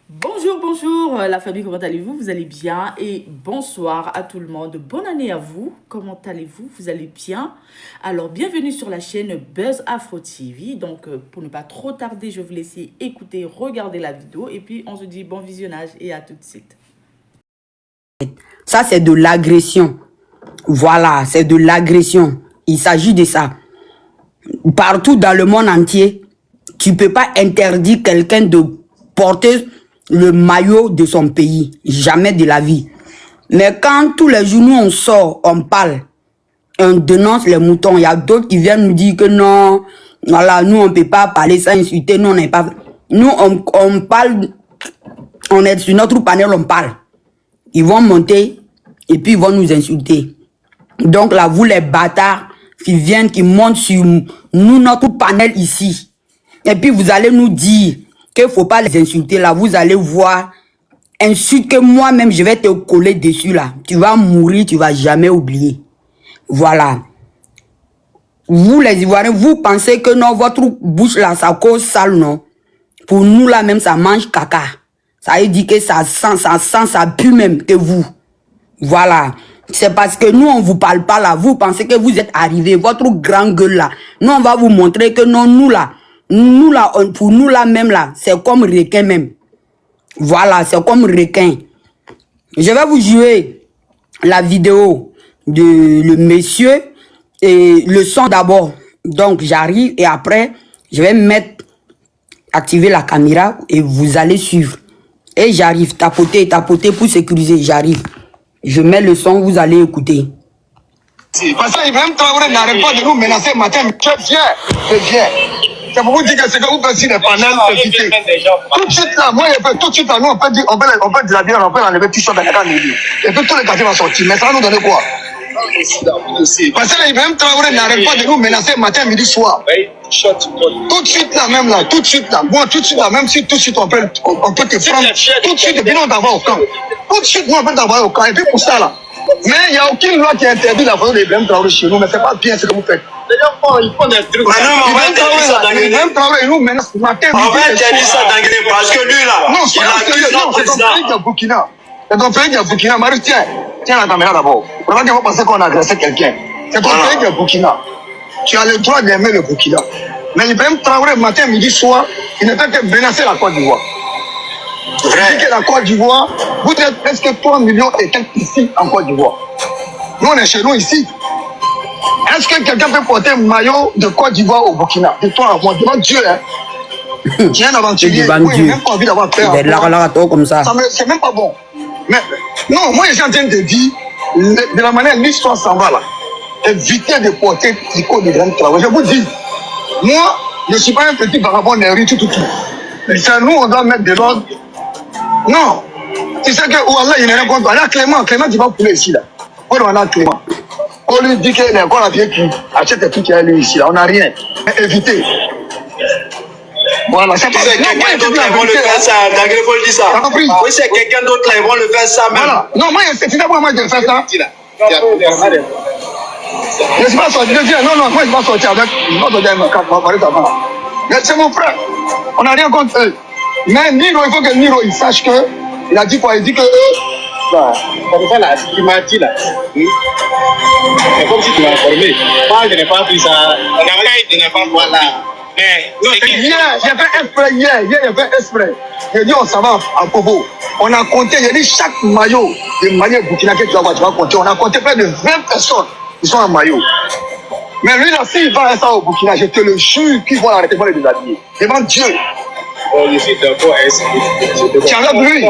Bonjour, bonjour la famille, comment allez-vous? Vous allez bien? Et bonsoir à tout le monde. Bonne année à vous. Comment allez-vous? Vous allez bien? Alors, bienvenue sur la chaîne Buzz Afro TV. Donc, pour ne pas trop tarder, je vais vous laisser écouter, regarder la vidéo. Et puis, on se dit bon visionnage et à tout de suite. Ça, c'est de l'agression. Voilà, c'est de l'agression. Il s'agit de ça. Partout dans le monde entier, tu ne peux pas interdire quelqu'un de porter le maillot de son pays. Jamais de la vie. Mais quand tous les jours, nous, on sort, on parle, on dénonce les moutons, il y a d'autres qui viennent nous dire que non, voilà, nous, on ne peut pas parler sans insulter, nous, on n'est pas... Nous, on parle, on est sur notre panel, on parle. Ils vont monter et puis ils vont nous insulter. Donc là, vous les bâtards qui viennent, qui montent sur nous, notre panel ici. Et puis vous allez nous dire qu'il ne faut pas les insulter. Là, vous allez voir, insulte que moi-même, je vais te coller dessus là. Tu vas mourir, tu ne vas jamais oublier. Voilà. Vous les Ivoiriens, vous pensez que non, votre bouche là, ça cause sale, non? Pour nous là même, ça mange caca. Ça veut dire que ça sent, ça pue même que vous. Voilà. C'est parce que nous, on ne vous parle pas là. Vous pensez que vous êtes arrivé, votre grand gueule là. Nous, on va vous montrer que non, nous là, pour nous là même là, c'est comme requin même. Voilà, c'est comme requin. Je vais vous jouer la vidéo de le monsieur et le son d'abord. Donc, j'arrive et après, je vais activer la caméra et vous allez suivre. Et j'arrive, tapoter pour sécuriser, j'arrive. Je mets le son, vous allez écouter. Parce que Ibrahim Traoré n'arrête pas de nous menacer matin. Je viens. C'est pour vous dire que c'est que vous faites si les panels éviter. Tout de suite là, moi, tout de suite là, nous, on peut dire, on peut déshabiller, on peut enlever tout ça dans la canne. Et puis tous les quartiers vont sortir. Mais ça va nous donner quoi? Parce que Ibrahim Traoré n'arrête pas de nous menacer matin, midi, soir. Tout de suite là, même là, tout de suite là. Moi, tout de suite là, même si tout de suite on peut te prendre, tout de suite, et puis on t'envoie au camp. Tout de suite, moi, on peut t'envoyer au camp. Et puis pour ça là. Mais il n'y a aucune loi qui interdit la photo d'Ibrahim Traoré chez nous, mais c'est pas bien ce que vous faites. Ils font des trucs. Ibrahim Traoré, il nous menace matin. On va interdire ça dans Guinée parce que lui là, non, il accuse notre c'est ton pays qui est Burkina. C'est ton pays qui est Burkina. Marie, tiens la caméra d'abord. Pour ne pas penser qu'on a agressé quelqu'un. C'est ton pays qui est Burkina. Tu as le droit d'aimer le Burkina. Mais Ibrahim Traoré, matin, midi, soir, il ne fait que menacer la Côte d'Ivoire. Vrai. Que la Côte d'Ivoire, vous êtes presque 3 millions et quelques ici en Côte d'Ivoire. Nous, on est chez nous ici. Est-ce que quelqu'un peut porter un maillot de Côte d'Ivoire au Burkina? De toi à moi, devant Dieu, hein? Tu es un aventurier. Moi, je n'ai même pas envie d'avoir peur. Comme ça. C'est même pas bon. Mais non, moi, je suis en train de dire, de la manière l'histoire s'en va là, évitez de porter le tricot de Ibrahim Traoré. Je vous dis, moi, je ne suis pas un petit vagabond nerveux, tout. Mais c'est nous, on doit mettre de l'ordre. Non. Tu sais que, oh Allah, il n'est rien contre. Allah, Clément, tu vas couler ici là. Oh, on a Clément. On lui dit qu'il est encore la vieille qui achète des trucs qui est ici là. On n'a rien. Mais évitez. Voilà, c'est pas c'est quelqu'un d'autre qui va le faire ça. Dans le faut le dire ça. Oui, c'est quelqu'un d'autre qui va le faire ça même. Voilà. Non, moi, c'est d'abord moi qui vais faire ça. Je ne suis pas sorti. Non, moi, je ne vais pas sortir avec. Je ne vais pas sortir avec ma carte. Mais c'est mon frère. On n'a rien contre eux. Mais Niro, il faut que Niro il sache que. Il a dit quoi? Il dit que eux. Comme ça là, ce qu'il m'a dit là. C'est comme si tu m'as informé. Moi, je n'ai pas pris ça. Je n'ai pas voilà. Mais hier, j'ai fait exprès. Hier, j'ai fait exprès. J'ai dit, on s'en va à Kobo. On a compté, j'ai dit, chaque maillot de manière Burkina que tu vas compter. On a compté près de 20 personnes qui sont en maillot. Mais lui, là, s'il va rester au Burkina, je te le jure qu'ils vont l'arrêter pour les déshabiller. Devant Dieu. Oh, je suis d'accord. Tu enlèves lui.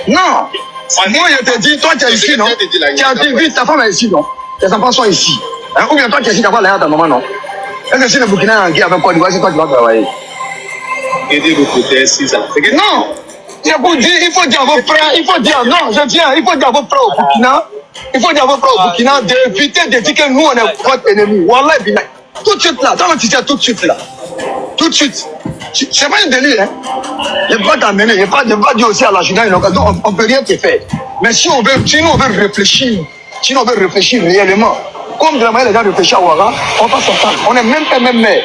Non. Moi, je te dis, toi, tu es ici, non? Tu as dit, vite, ta femme est ici, non? Tes enfants sont ici. Hein? Ou bien toi, tu es ici, tu vas l'air à ta maman, non? Est-ce que si le Burkina est en guerre avec Côte d'Ivoire, c'est toi qui vas travailler? Aider le côté, c'est ça. Non! C'est pour dire, il faut dire à vos frères, il faut dire, non, je viens, il faut dire à vos frères au Burkina, il faut dire à vos frères au Burkina d'éviter de dire que nous, on est votre ennemi. Wallah, tout de suite là, dans le titre, tout de suite là. Tout de suite. C'est pas un délit, hein. Je ne vais pas t'amener, je ne vais pas dire aussi à la journée, on ne peut rien te faire. Mais si on veut réfléchir réellement, comme de la manière les gens réfléchissent à Ouaga, on va s'entendre. On n'est même pas même maire.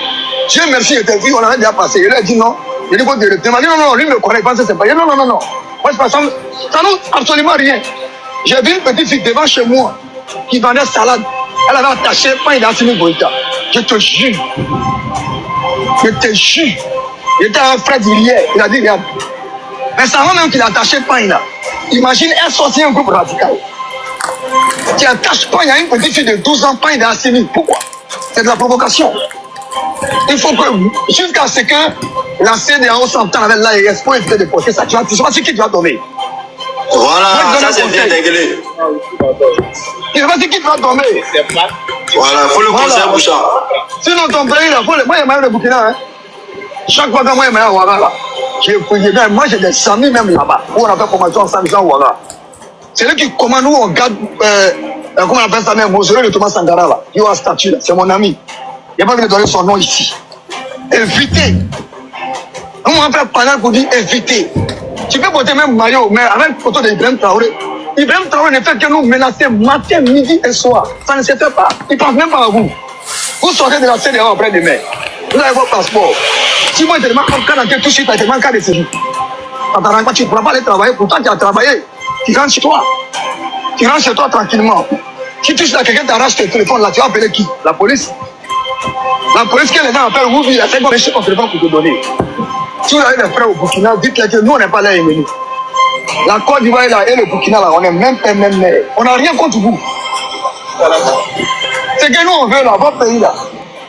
Dieu merci, il était vu, on avait déjà passé. Il a dit non. Il dit faut te retirer. Il m'a dit non, lui me connaît, il pense que c'est pas. Il dit non. Moi, je passe, ça nous absolument rien. J'ai vu une petite fille devant chez moi qui vendait salade. Elle avait attaché pain dans Simi Goïta. Je te jure. Il était un frère d'hier. Il a dit regarde. Mais c'est avant même qu'il a attaché pain là. Imagine, elle sortit un groupe radical. Tu attaches pain, il y a une petite fille de 12 ans, pain dans Simi. Pourquoi? C'est de la provocation. Il faut que, jusqu'à ce que la CDAO s'entende avec l'AES pour éviter de porter ça. Tu ne sais pas sur qui tu vas tomber. Voilà, ça c'est bien réglé. Tu ne sais pas sur qui tu vas tomber. Voilà, il faut le conseil pour ça. Sinon, ton pays, là, moi, il m'a eu le Burkina. Hein. Chaque fois que moi, il m'a eu à Ouaga, là. Moi, j'ai des amis même là-bas. Où on a fait formation ensemble à Ouaga. C'est lui qui commande, où on garde, comment on appelle ça même, mausolée de Thomas Sankara, là. Il a un statut, là. C'est mon ami. Il n'y a pas besoin de donner son nom ici. Évitez. On m'a fait panel pour dire évitez. Tu peux porter même maillot, mais avec photo d'Ibrahim Traoré. Ibrahim Traoré ne fait que nous menacer matin, midi et soir. Ça ne se fait pas. Il ne pense même pas à vous. Vous sortez de la CDAO après-demain. Vous avez votre passeport. Si moi, je te demande un cas d'enquête tout de suite, je te demande un cas de séjour. Tu ne pourras pas aller travailler. Pourtant, tu as travaillé. Tu rentres chez toi. Tu rentres chez toi tranquillement. Si tu sais quelqu'un t'arrache tes téléphones, là, tu vas appeler qui? La police. La police, que les gens appellent, vous, il a fait quoi ton téléphone pour te donner. Si vous avez des frères au Burkina, dites-leur que nous, on n'est pas là ennemis. La Côte d'Ivoire est là et le Burkina, là, on est même père, même mère. On n'a rien contre vous. C'est que nous, on veut, là, votre pays, là.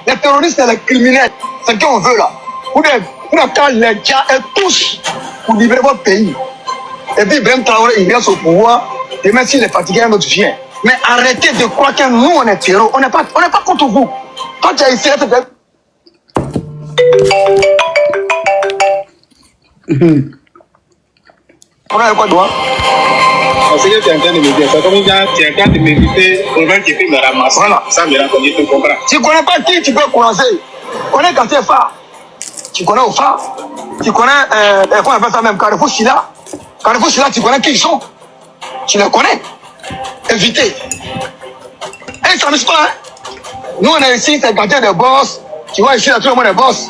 Les terroristes et les criminels, c'est ce qu'on veut, là. Vous n'avez qu'à les gars et tous pour libérer votre pays. Et puis, Ben Traoré, il vient au pouvoir. Demain, s'il est fatigué, un autre vient. Mais arrêtez de croire que nous, on est terror. On n'est pas contre vous. Quand tu as essayé de faire... On a quoi de toi? Ce que tu es en train de me dire, c'est comme tu es en train de m'inviter pour même qui peut me ramasser. Voilà. Ça me rend compte, tu comprends. Tu ne connais pas qui tu peux croiser. Tu connais quartier phare. Tu connais au phare. Tu connais, comment on appelle ça même, Carrefour Silla. Carrefour Silla, tu connais qui ils sont. Tu les connais. Évitez. Et ils ne s'amusent pas, hein. Nous, on est ici, c'est le quartier des boss. Tu vois, ici, là, tout le monde est boss.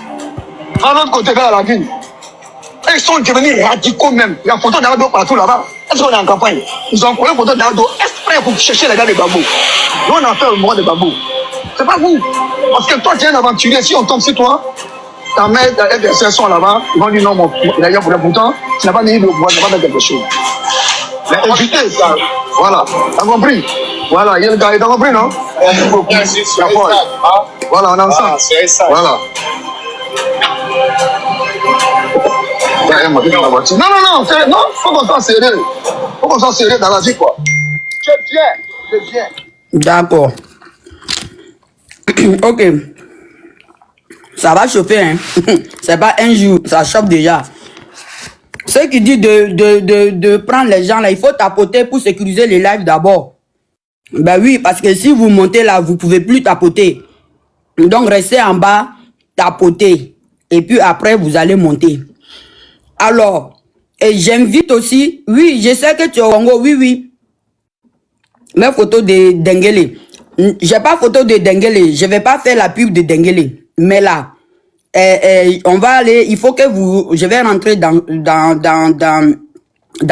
À l'autre côté, vers la ville. Ils sont devenus radicaux même. Il y a photo d'Ado partout là-bas. Est-ce qu'on est en campagne? Ils ont collé photo d'Ado exprès pour chercher les gars de Babou. Nous, on a fait le mois de Babou. C'est pas vous. Parce que toi, tu es un aventurier. Si on tombe sur toi, ta mère et tes soeurs sont là-bas. Ils vont dire non, mon d'ailleurs, pourtant, tu n'as pas mis le pouvoir, tu n'as pas fait quelque chose. Mais évitez ça. Voilà. T'as compris? Voilà. Il y a le gars, t'as compris, non? Merci. Voilà, on a ensemble. Voilà. Non, faut qu'on soit sérieux. Faut qu'on soit sérieux dans la vie, quoi. Je viens. D'accord. Ok. Ça va chauffer, hein. C'est pas un jour, ça chauffe déjà. Ceux qui disent de prendre les gens là, il faut tapoter pour sécuriser les lives d'abord. Ben oui, parce que si vous montez là, vous pouvez plus tapoter. Donc restez en bas, tapotez. Et puis après, vous allez monter. Alors, et j'invite aussi, oui, je sais que tu es au Congo, oui. Mes photos de Dengele. J'ai pas photo de Dengele, je vais pas faire la pub de Dengele. Mais là, on va aller, il faut que je vais rentrer dans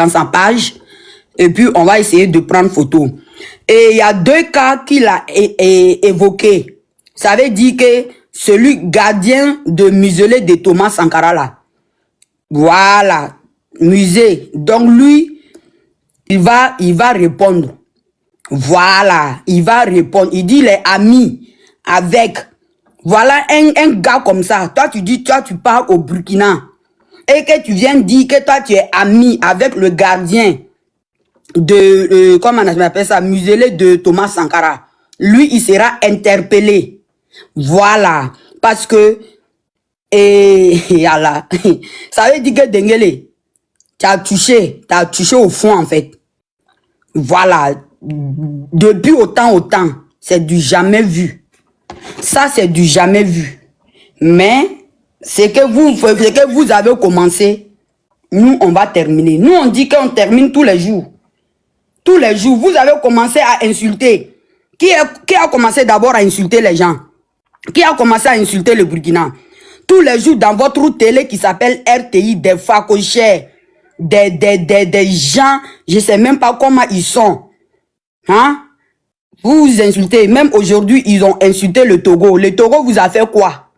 sa page. Et puis, on va essayer de prendre photo. Et il y a 2 cas qu'il a évoqués. Ça veut dire que celui gardien de muselé de Thomas Sankara là. Voilà, musée. Donc lui, il va répondre. Voilà, il va répondre. Il dit les amis avec. Voilà un gars comme ça. Toi tu pars au Burkina et que tu viens dire que toi tu es ami avec le gardien de comment on appelle ça, muselé de Thomas Sankara. Lui, il sera interpellé. Voilà, parce que yalla. Ça veut dire que Dengele, tu as touché au fond en fait. Voilà. Depuis autant, c'est du jamais vu. Ça, c'est du jamais vu. Mais, c'est que vous avez commencé, nous, on va terminer. Nous, on dit qu'on termine tous les jours. Tous les jours, vous avez commencé à insulter. Qui a commencé d'abord à insulter les gens? Qui a commencé à insulter le Burkina? tous les jours dans votre télé qui s'appelle RTI, des facochères, des gens, je sais même pas comment ils sont. Hein? Vous vous insultez. Même aujourd'hui, ils ont insulté le Togo. Le Togo vous a fait quoi?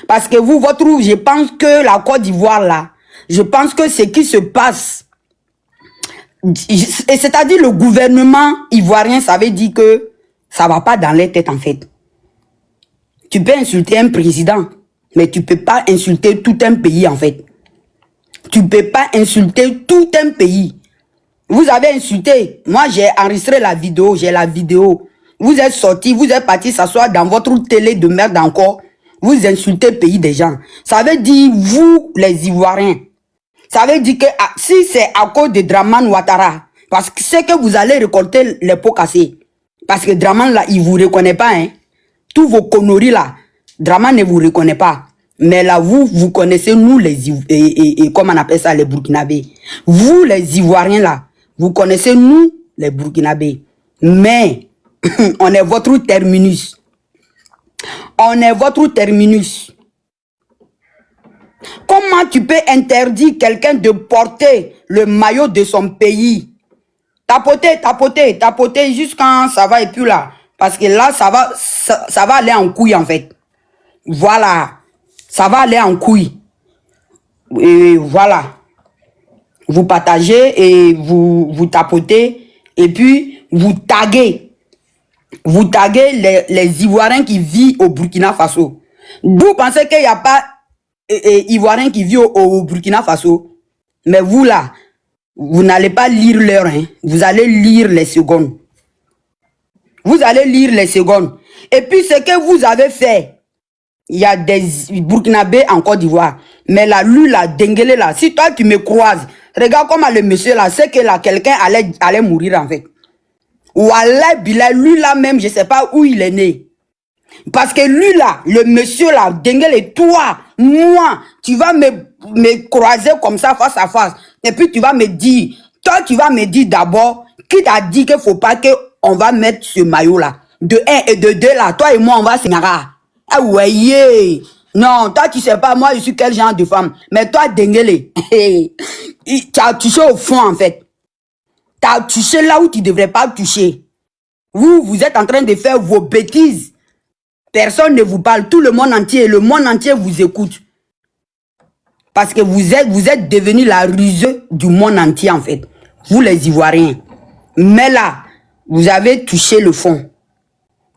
Parce que vous, je pense que la Côte d'Ivoire là, je pense que ce qui se passe, et c'est-à-dire le gouvernement ivoirien, ça veut dire que ça va pas dans les têtes en fait. Tu peux insulter un président, mais tu peux pas insulter tout un pays en fait. Tu peux pas insulter tout un pays. Vous avez insulté. Moi, j'ai enregistré la vidéo, j'ai la vidéo. Vous êtes sortis, vous êtes partis s'asseoir dans votre télé de merde encore. Vous insultez le pays des gens. Ça veut dire, vous, les Ivoiriens, ça veut dire que si c'est à cause de Dramane Ouattara, parce que c'est que vous allez récolter les pots cassés. Parce que Dramane, là, il vous reconnaît pas, hein. Tous vos conneries, là, Dramane ne vous reconnaît pas. Mais là, vous connaissez, nous, les comment on appelle ça, les Burkinabés. Vous, les Ivoiriens, là, vous connaissez, nous, les Burkinabés. Mais, on est votre terminus. On est votre terminus. Comment tu peux interdire quelqu'un de porter le maillot de son pays? Tapoter jusqu'à ça va et puis là. Parce que là, ça va aller en couille en fait. Voilà. Ça va aller en couille. Et voilà. Vous partagez et vous tapotez. Et puis, vous taguez. Vous taguez les Ivoiriens qui vivent au Burkina Faso. Vous pensez qu'il n'y a pas Ivoiriens qui vivent au Burkina Faso. Mais vous là, vous n'allez pas lire l'heure. Hein. Vous allez lire les secondes. Vous allez lire les secondes. Et puis, ce que vous avez fait, il y a des Burkinabés en Côte d'Ivoire. Mais là, lui, là, Denguele, là, si toi, tu me croises, regarde comment le monsieur, là, c'est que là, quelqu'un allait mourir, en fait. Wallah, Bilal, lui, là, même, je sais pas où il est né. Parce que lui, là, le monsieur, là, Denguele, toi, moi, tu vas me croiser comme ça, face à face. Et puis, tu vas me dire, toi, tu vas me dire d'abord, qui t'a dit qu'il faut pas qu'on va mettre ce maillot-là. De 1 et de 2, là, toi et moi, on va se marrer. Ah ouais, yeah. Non, toi, tu sais pas, moi, je suis quel genre de femme. Mais toi, Denguele, tu as touché au fond, en fait. Tu as touché là où tu devrais pas toucher. Vous êtes en train de faire vos bêtises. Personne ne vous parle. Tout le monde entier vous écoute. Parce que vous êtes devenus la ruse du monde entier, en fait. Vous, les Ivoiriens. Mais là, vous avez touché le fond.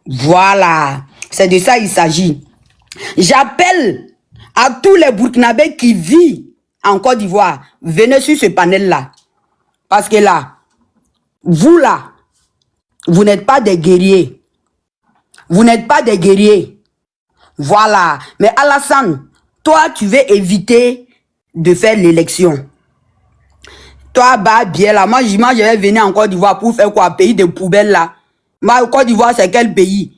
Voilà. C'est de ça il s'agit. J'appelle à tous les Burkinabés qui vivent en Côte d'Ivoire. Venez sur ce panel-là. Parce que là, vous là, vous n'êtes pas des guerriers. Vous n'êtes pas des guerriers. Voilà. Mais Alassane, toi, tu veux éviter de faire l'élection. Toi, bah, bien là. Moi, je vais venir en Côte d'Ivoire pour faire quoi? Pays de poubelles là. Moi, Côte d'Ivoire, c'est quel pays?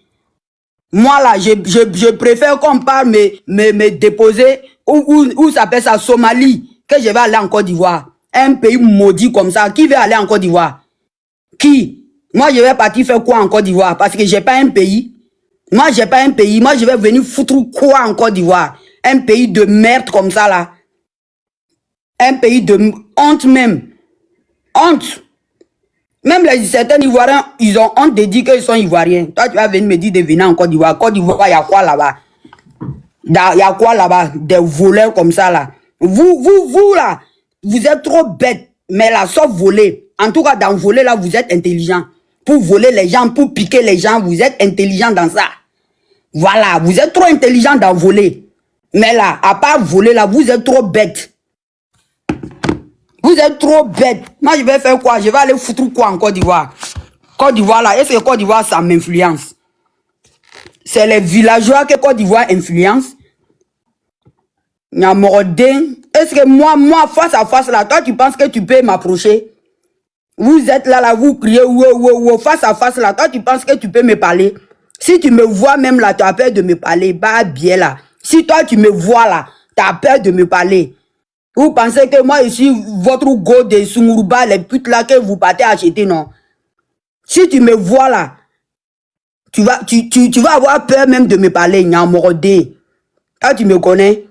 Moi, là, je préfère qu'on parle me déposer, où s'appelle ça, Somalie, que je vais aller en Côte d'Ivoire. Un pays maudit comme ça. Qui veut aller en Côte d'Ivoire? Qui? Moi, je vais partir faire quoi en Côte d'Ivoire? Parce que j'ai pas un pays. Moi, j'ai pas un pays. Moi, je vais venir foutre quoi en Côte d'Ivoire? Un pays de merde comme ça, là. Un pays de honte même. Honte. Même certains Ivoiriens, ils ont honte de dire qu'ils sont Ivoiriens. Toi, tu vas venir me dire de venir en Côte d'Ivoire. Côte d'Ivoire, il y a quoi là-bas? Il y a quoi là-bas? Des voleurs comme ça, là. Vous, là, vous êtes trop bêtes. Mais là, sauf voler. En tout cas, dans voler, là, vous êtes intelligent. Pour voler les gens, pour piquer les gens, vous êtes intelligent dans ça. Voilà, vous êtes trop intelligent dans voler. Mais là, à part voler, là, vous êtes trop bêtes. Vous êtes trop bêtes. Moi, je vais faire quoi? Je vais aller foutre quoi en Côte d'Ivoire? Côte d'Ivoire, là, est-ce que Côte d'Ivoire, ça m'influence? C'est les villageois que Côte d'Ivoire influence. Nyamorodin. Est-ce que moi, face à face, là, toi, tu penses que tu peux m'approcher? Vous êtes là, vous criez, wow, face à face, là, toi, tu penses que tu peux me parler? Si tu me vois même là, tu as peur de me parler, bah, bien là. Si toi, tu me vois là, tu as peur de me parler. Vous pensez que moi, je suis votre go de Sumuruba, les putes là que vous partez acheter, non? Si tu me vois là, tu vas avoir peur même de me parler, Nyamorodé. Toi, tu me connais.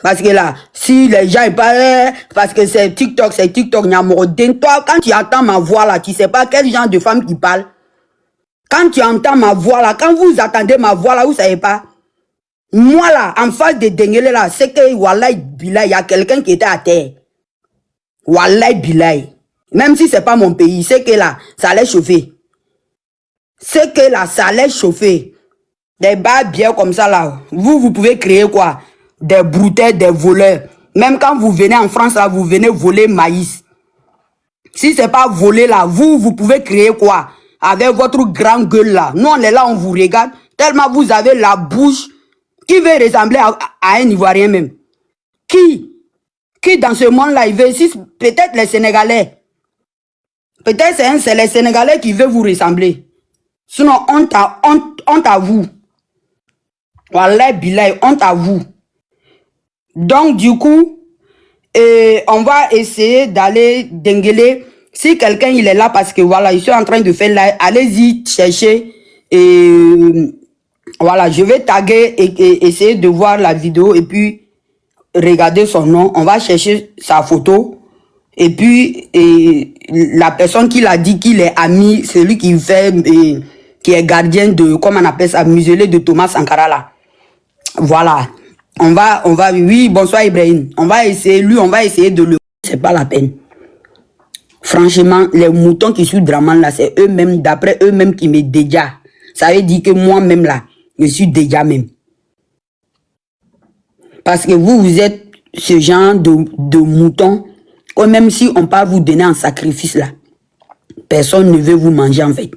Parce que là, si les gens parlent, parce que c'est TikTok, Nyamodin. Toi, quand tu entends ma voix là, tu sais pas quel genre de femme qui parle. Quand tu entends ma voix là, quand vous attendez ma voix là, vous savez pas. Moi là, en face de Dengele là, c'est que Wallahi Bilay, il y a quelqu'un qui était à terre. Wallahi Bilay. Même si c'est pas mon pays, c'est que là, ça allait chauffer. C'est que là, ça allait chauffer. Des bas bien comme ça là, vous pouvez créer quoi? Des brouteurs, des voleurs. Même quand vous venez en France là, vous venez voler maïs. Si c'est pas voler là, vous pouvez créer quoi? Avec votre grand gueule là. Nous on est là, on vous regarde. Tellement vous avez la bouche qui veut ressembler à un Ivoirien même. Qui dans ce monde là, il veut, si peut-être les Sénégalais. Peut-être c'est les Sénégalais qui veulent vous ressembler. Sinon, honte à vous. Wallah bilay, honte à vous. Donc, du coup, on va essayer d'aller Dengele. Si quelqu'un il est là parce que voilà, je suis en train de faire live, allez-y chercher. Et voilà, je vais taguer et essayer de voir la vidéo et puis regarder son nom. On va chercher sa photo. Et puis, la personne qui l'a dit qu'il est ami, celui qui fait, qui est gardien de, comment on appelle ça, muselé de Thomas Sankara là. Voilà. On va, oui, bonsoir Ibrahim. On va essayer de le... C'est pas la peine. Franchement, les moutons qui sont Draman là, c'est eux-mêmes, d'après eux-mêmes qui me déjà. Ça veut dire que moi-même là, je suis déjà même. Parce que vous êtes ce genre de moutons, que même si on part vous donner un sacrifice là, personne ne veut vous manger en fait.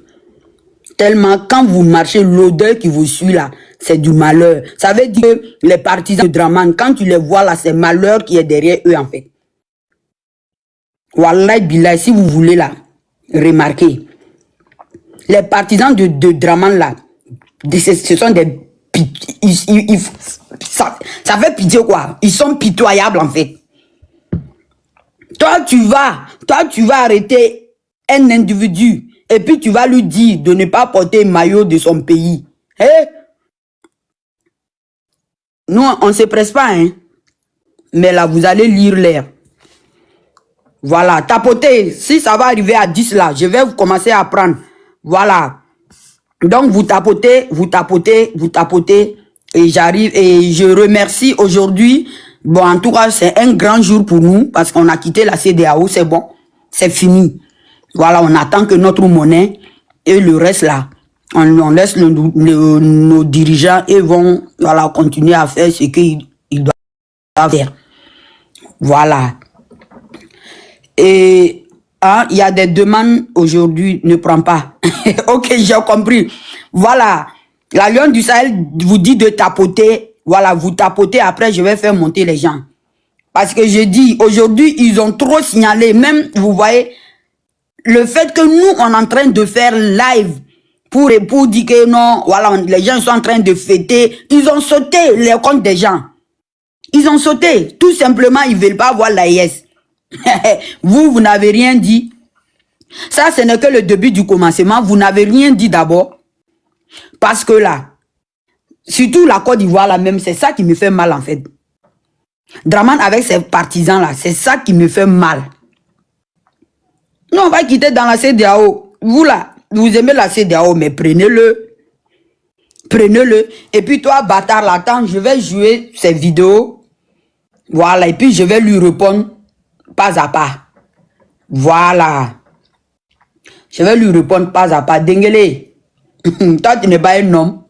Tellement quand vous marchez, l'odeur qui vous suit là, c'est du malheur. Ça veut dire que les partisans de Draman, quand tu les vois là, c'est malheur qui est derrière eux en fait. Wallahi billah, si vous voulez là, remarquez. Les partisans de Draman là, ce sont des... Ça fait pitié quoi. Ils sont pitoyables en fait. Toi tu vas arrêter un individu et puis tu vas lui dire de ne pas porter maillot de son pays. Eh? Nous, on ne se presse pas, hein. Mais là, vous allez lire l'air. Voilà, tapotez. Si ça va arriver à 10 là, je vais commencer à prendre. Voilà. Donc, vous tapotez. Et j'arrive et je remercie aujourd'hui. Bon, en tout cas, c'est un grand jour pour nous parce qu'on a quitté la CEDEAO. C'est bon. C'est fini. Voilà, on attend que notre monnaie et le reste là, on laisse nos dirigeants et vont voilà, continuer à faire ce qu'ils doivent faire. Voilà. Et il y a des demandes aujourd'hui, ne prends pas. Ok, j'ai compris. Voilà. La Lionne du Sahel vous dit de tapoter. Voilà, vous tapotez. Après, je vais faire monter les gens. Parce que je dis, aujourd'hui, ils ont trop signalé. Même, vous voyez, le fait que nous, on est en train de faire live pour dire que non, voilà, les gens sont en train de fêter. Ils ont sauté les comptes des gens. Ils ont sauté. Tout simplement, ils ne veulent pas voir l'AIS. Vous n'avez rien dit. Ça, ce n'est que le début du commencement. Vous n'avez rien dit d'abord. Parce que là, surtout la Côte d'Ivoire là même, c'est ça qui me fait mal en fait. Draman avec ses partisans là, c'est ça qui me fait mal. Nous, on va quitter dans la CEDEAO. Vous là, vous aimez la CEDEAO, mais prenez-le. Prenez-le. Et puis toi, bâtard, là, attends, je vais jouer ces vidéos. Voilà, et puis je vais lui répondre pas à pas. Voilà. Je vais lui répondre pas à pas. Dengele. Toi, tu n'es pas un homme.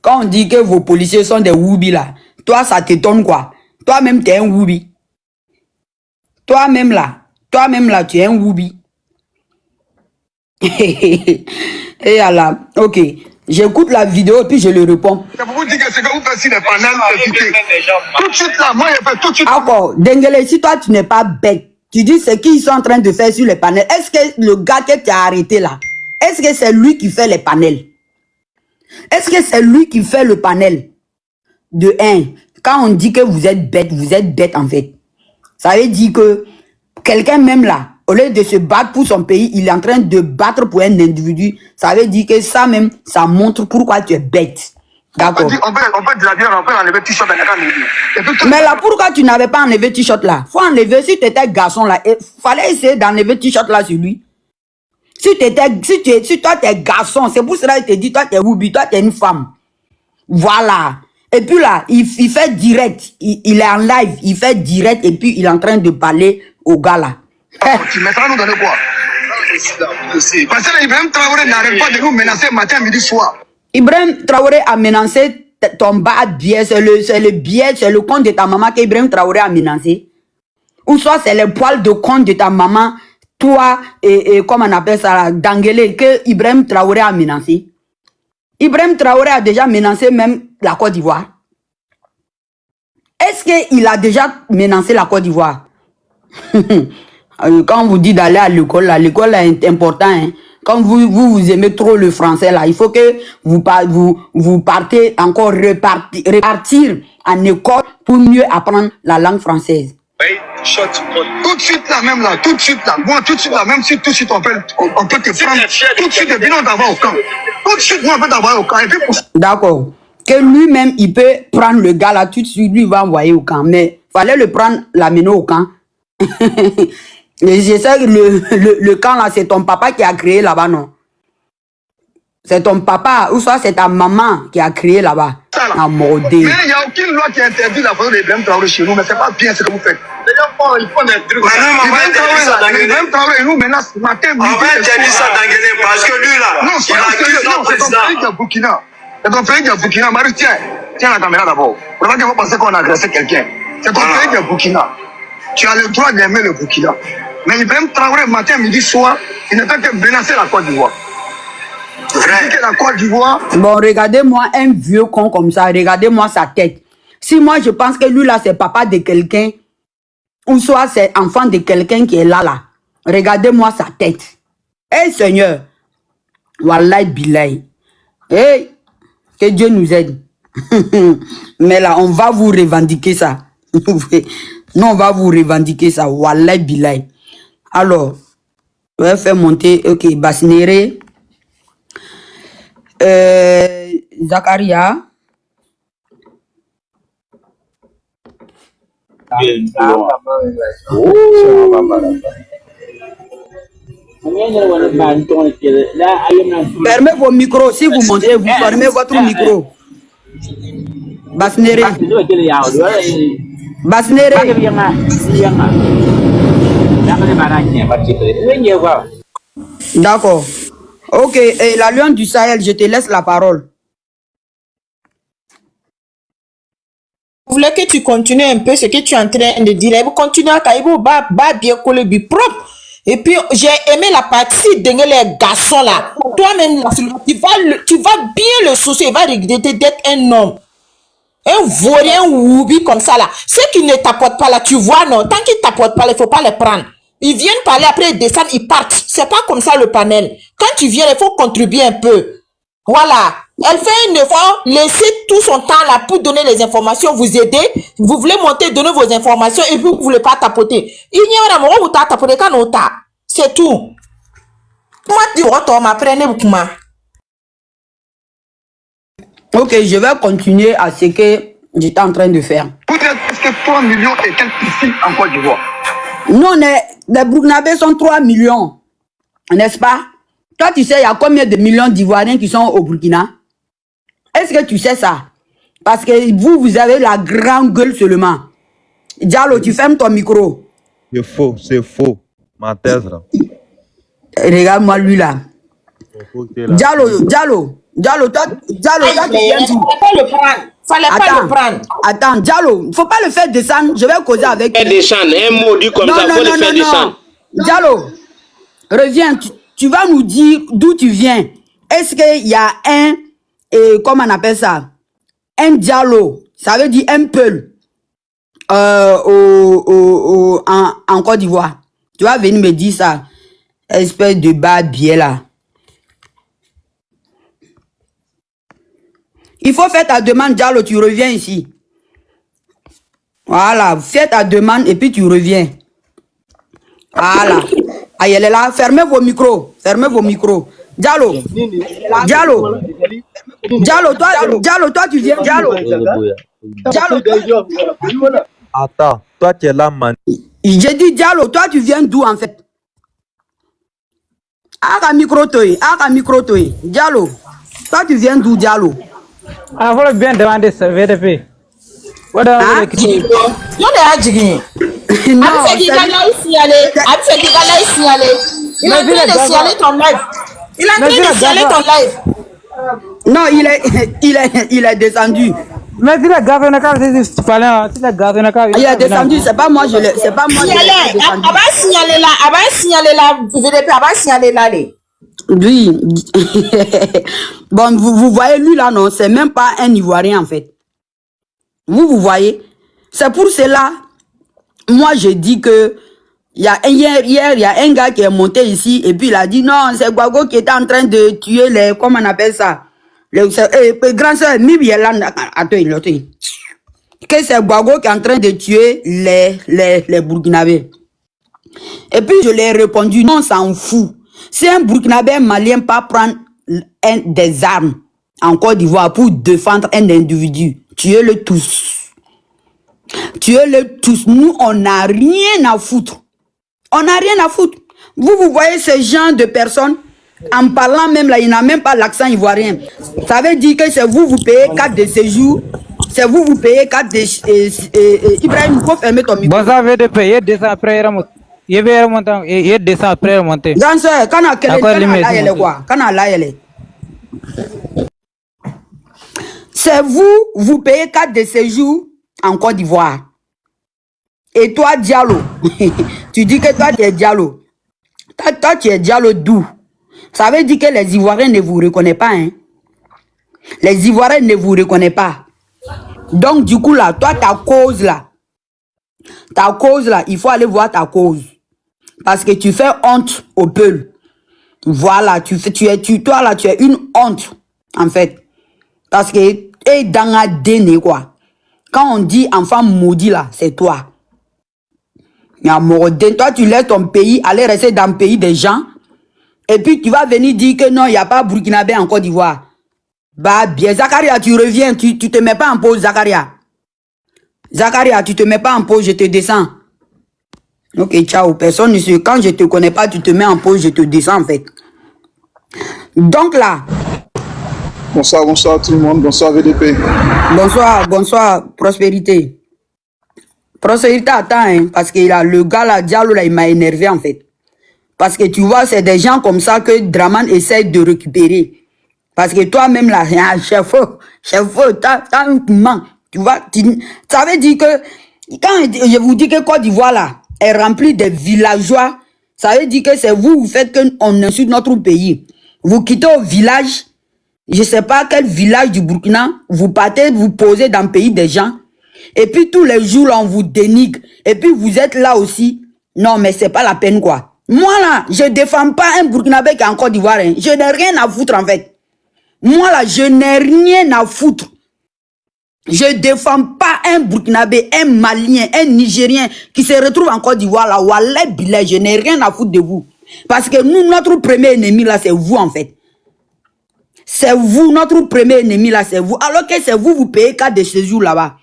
Quand on dit que vos policiers sont des woubi là, toi, ça t'étonne quoi? Toi-même, tu es un woubi. Toi-même là, tu es un woubi. Et alors, ok. J'écoute la vidéo et puis je le réponds. C'est pour vous dire que c'est que vous faites si les panels, c'est piqué. Tout de suite là, moi, je fais tout de suite. Encore, Dengele, si toi, tu n'es pas bête, tu dis ce qu'ils sont en train de faire sur les panels. Est-ce que le gars que tu as arrêté là, est-ce que c'est lui qui fait les panels? Est-ce que c'est lui qui fait le panel? De 1, quand on dit que vous êtes bête en fait. Ça veut dire que quelqu'un même là, au lieu de se battre pour son pays, il est en train de battre pour un individu. Ça veut dire que ça même, ça montre pourquoi tu es bête. D'accord. On peut dire, on peut enlever t-shirt dans la. Mais là, pourquoi tu n'avais pas enlevé t-shirt là? Faut enlever, si tu étais garçon là, il fallait essayer d'enlever t-shirt là sur lui. Si toi tu es garçon, c'est pour cela qu'il te dit, toi tu es Woubi, toi tu es une femme. Voilà. Et puis là, il fait direct, il est en live, il fait direct et puis il est en train de parler au gars là. Tu mettras nous donner quoi? Parce que Ibrahim Traoré n'arrête pas de nous menacer matin, midi, soir. Ibrahim Traoré a menacé ton bas biais, c'est le biais, c'est le compte de ta maman qu'Ibrahim Traoré a menacé. Ou soit c'est le poil de compte de ta maman, toi, et comment on appelle ça, Dangele, que Ibrahim Traoré a menacé. Ibrahim Traoré a déjà menacé même la Côte d'Ivoire. Est-ce qu'il a déjà menacé la Côte d'Ivoire? Quand on vous dit d'aller à l'école, l'école est important. Hein. Quand vous aimez trop le français, là, il faut que vous partez encore repartir en école pour mieux apprendre la langue française. Tout de suite là, même là, tout de suite là, moi tout de suite là, même si tout de suite on peut te prendre, tout de suite, et puis on t'envoie au camp. Tout de suite, moi on peut t'envoyer au camp. D'accord. Que lui-même, il peut prendre le gars là, tout de suite, lui il va envoyer au camp. Mais fallait le prendre, l'amener au camp. Et je sais que le camp là, c'est ton papa qui a créé là-bas, non? C'est ton papa, ou soit c'est ta maman qui a créé là-bas. Mais il n'y a aucune loi qui interdit la photo d'Ibrahim Traoré chez nous, mais c'est pas bien ce que vous faites. Ils font des trucs. Ibrahim Traoré, il nous menace matin, midi. On va interdire ça d'engueuler parce que lui là, non, c'est ton pays qui est Burkina. C'est ton pays qui est Burkina. Marie, tiens la caméra d'abord. Pour pas que vous pensez qu'on a agressé quelqu'un. C'est ton pays qui est Burkina. Tu as le droit d'aimer le Burkina. Mais Ibrahim Traoré, matin, midi, soir, il ne fait que menacer la Côte d'Ivoire. La Côte d'Ivoire. Bon, regardez-moi un vieux con comme ça, regardez-moi sa tête. Si moi je pense que lui là c'est papa de quelqu'un, ou soit c'est enfant de quelqu'un qui est là, regardez-moi sa tête. Hey Seigneur, Wallahi Billahi. Hey, que Dieu nous aide. Mais là, on va vous revendiquer ça. Non, on va vous revendiquer ça. Wallahi Billahi. Alors, je vais faire monter, ok, Basnere. Zakaria. Fermez vos micros. Si vous montez, vous fermez votre micro. Basnere. Basnere. D'accord. Ok, et la Lion du Sahel, je te laisse la parole. Je voulais que tu continues un peu ce que tu es en train de dire. Il continue à Kaïbo, bien coller, propre. Et puis, j'ai aimé la partie de les garçons là. Toi-même, tu vas bien le soucier. Il va regretter d'être un homme. Un vaurien woubi comme ça là. Ceux qui ne t'apportent pas là, tu vois, non. Tant qu'ils ne t'apportent pas, il ne faut pas les prendre. Ils viennent parler, après ils descendent, ils partent. C'est pas comme ça le panel. Quand tu viens, il faut contribuer un peu. Voilà. Elle fait un effort, laissez tout son temps là pour donner les informations, vous aider. Vous voulez monter, donner vos informations et puis vous voulez pas tapoter. Il y a un moment où tu as tapoté quand on t'a. C'est tout. Moi, tu vois, m'apprenez beaucoup. Ok, je vais continuer à ce que j'étais en train de faire. Vous êtes presque 3 millions et quelques ici en Côte d'Ivoire. Non, les Burkinabés sont 3 millions. N'est-ce pas? Toi, tu sais, il y a combien de millions d'Ivoiriens qui sont au Burkina? Est-ce que tu sais ça? Parce que vous avez la grande gueule seulement. Diallo, tu fermes ton micro. C'est faux. Ma thèse là. Regarde-moi lui là. Diallo, toi, tu viens d'où? Fallait pas le prendre. Attends, Diallo, faut pas le faire descendre. Je vais causer avec lui. Descendre, un mot dit comme ça, faut le faire descendre. Diallo, reviens, tu vas nous dire d'où tu viens. Est-ce qu'il y a comment on appelle ça? Un Diallo, ça veut dire un peul en Côte d'Ivoire. Tu vas venir me dire ça. Espèce de barbier là. Il faut faire ta demande, Diallo, tu reviens ici. Voilà, fais ta demande et puis tu reviens. Voilà. Ah, elle est là. Fermez vos micros. Fermez vos micros. Diallo. Diallo. Diallo, toi, tu viens. Diallo, Attends, toi tu es là, man. j'ai dit Diallo, toi, tu viens d'où en fait? Aka micro toi. Diallo, toi, tu viens d'où, Diallo? Ah, voilà bien demander ça, VDP. Voilà, Hein? Yo de a jigin. Non, Abi fait qu'il va là signaler. Abi fait qu'il va là signaler. Il est en train de signaler ton live. Il est en train de signaler ton live. non, il est descendu. Mais si la gare n'a pas si tu parles, si la gare n'a pas. Il est descendu, c'est pas moi, c'est pas moi qui l'ai Signaler. descendu. Aba signaler là. VDP aba signaler là les. Oui. Bon, vous voyez, lui là, non, c'est même pas un Ivoirien en fait. Vous voyez. C'est pour cela, moi je dis que hier, il y a un gars qui est monté ici et puis il a dit non, c'est Gwago qui était en train de tuer les, comment on appelle ça, les grand soeur, attends, que c'est Gwago qui est en train de tuer les Burkinabés. Et puis je lui ai répondu, non, on s'en fout. Si un Burkinabé malien pas prendre des armes en Côte d'Ivoire pour défendre un individu, tuez-le tous. Tuez-le tous. Nous, on n'a rien à foutre. On n'a rien à foutre. Vous voyez ce genre de personnes, en parlant même là, il n'a même pas l'accent ivoirien. Ça veut dire que c'est vous payez 4 de séjour. C'est vous payez 4 de... Ibrahim, il faut fermer ton micro. Bon, ça VDP, il y a 200 après remonter. Il y a 200 après remonter. Grand soeur, quand c'est vous payez 4 de séjour en Côte d'Ivoire. Et toi, Diallo, tu dis que toi, tu es Diallo. Toi, tu es Diallo d'où? Ça veut dire que les Ivoiriens ne vous reconnaissent pas. Hein? Les Ivoiriens ne vous reconnaissent pas. Donc, du coup, là, toi, ta cause, là, il faut aller voir ta cause. Parce que tu fais honte au peuple. Voilà, toi, là, tu es une honte, en fait. Parce que, et dans la déné, quoi. Quand on dit enfant maudit, là, c'est toi. Toi, tu laisses ton pays aller rester dans le pays des gens. Et puis, tu vas venir dire que non, il n'y a pas Burkinabé en Côte d'Ivoire. Bah, bien, Zakaria, tu reviens, tu te mets pas en pause, Zakaria. Zakaria, tu te mets pas en pause, je te descends. Ok, ciao. Personne ne sait. Quand je te connais pas, tu te mets en pause, je te descends, en fait. Donc là. Bonsoir tout le monde. Bonsoir VDP. Bonsoir, Prospérité. Prospérité, attends, hein, parce que le gars là, Diallo, là, il m'a énervé en fait. Parce que tu vois, c'est des gens comme ça que Draman essaie de récupérer. Parce que toi-même là, chef, t'as un man. Tu vois, ça veut dire que, quand je vous dis que Côte d'Ivoire là, est remplie de villageois, ça veut dire que c'est vous faites qu'on insulte notre pays. Vous quittez au village, je sais pas quel village du Burkina, vous partez, vous posez dans le pays des gens. Et puis tous les jours, là, on vous dénigre. Et puis vous êtes là aussi. Non, mais c'est pas la peine, quoi. Moi, là, je défends pas un Burkinabé qui est en Côte d'Ivoire. Hein. Je n'ai rien à foutre, en fait. Moi, là, je n'ai rien à foutre. Je défends pas un Burkinabé, un Malien, un Nigérien qui se retrouve en Côte d'Ivoire, là. Wallah billah, je n'ai rien à foutre de vous. Parce que nous, notre premier ennemi, là, c'est vous, en fait. C'est vous, notre premier ennemi, là, c'est vous. Alors que c'est vous, vous payez 4 de séjour là-bas.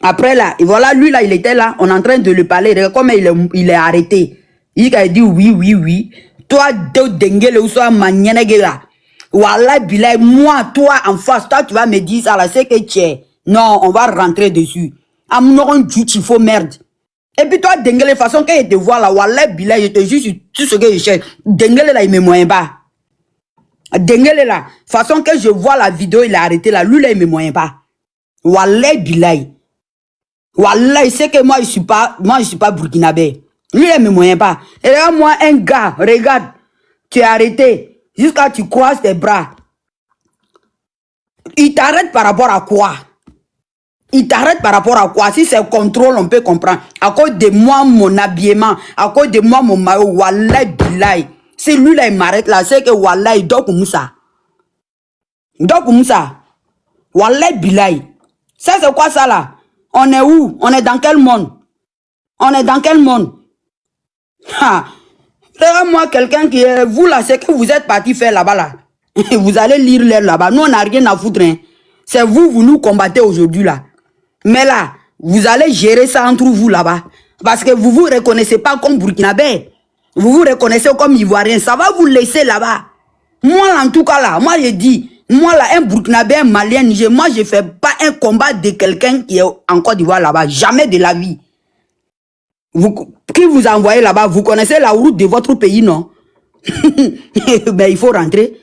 Après là, et voilà, lui là, il était là, on est en train de le parler, regarde comment il est arrêté. Il a dit oui. Toi, de dengue, ou soit manienne là. Voilà, bilay, moi, toi, en face, toi, tu vas me dire ça là, c'est que tu es. Non, on va rentrer dessus. Amnon, du faut merde. Et puis toi, dengue, de façon qu'il te voit là, voilà, bilay, je te jure sur tout ce que je cherche. Dengue là, il me moyen pas. Dengue là, façon que je vois la vidéo, il est arrêté là, lui là, il me moyen pas. Voilà, bilay. Wallah, il sait que moi, je suis pas burkinabé. Lui, il ne me moyen pas. Et là, moi, un gars, regarde, tu es arrêté. Jusqu'à tu croises tes bras. Il t'arrête par rapport à quoi? Il t'arrête par rapport à quoi? Si c'est contrôle, on peut comprendre. À cause de moi, mon habillement, à cause de moi, mon maillot, wallah, bilay. Si lui, là, il m'arrête là, c'est que wallah, il dort comme ça. Il dort comme ça. Wallah, bilay. Ça, c'est quoi ça là? On est où? On est dans quel monde? On est dans quel monde? Ha! Regarde-moi quelqu'un qui est... Vous là, c'est que vous êtes parti faire là-bas là. Vous allez lire l'air là-bas. Nous, on n'a rien à foutre. Hein. C'est vous, vous nous combattez aujourd'hui là. Mais là, vous allez gérer ça entre vous là-bas. Parce que vous ne vous reconnaissez pas comme Burkinabé. Vous vous reconnaissez comme Ivoirien. Ça va vous laisser là-bas. Moi, en tout cas là, moi, je dis, moi là, un Burkinabé, un Malien, Niger, moi, je ne fais pas un combat de quelqu'un qui est en Côte d'Ivoire là-bas. Jamais de la vie. Qui vous a envoyé là-bas, vous connaissez la route de votre pays, non? Ben, il faut rentrer.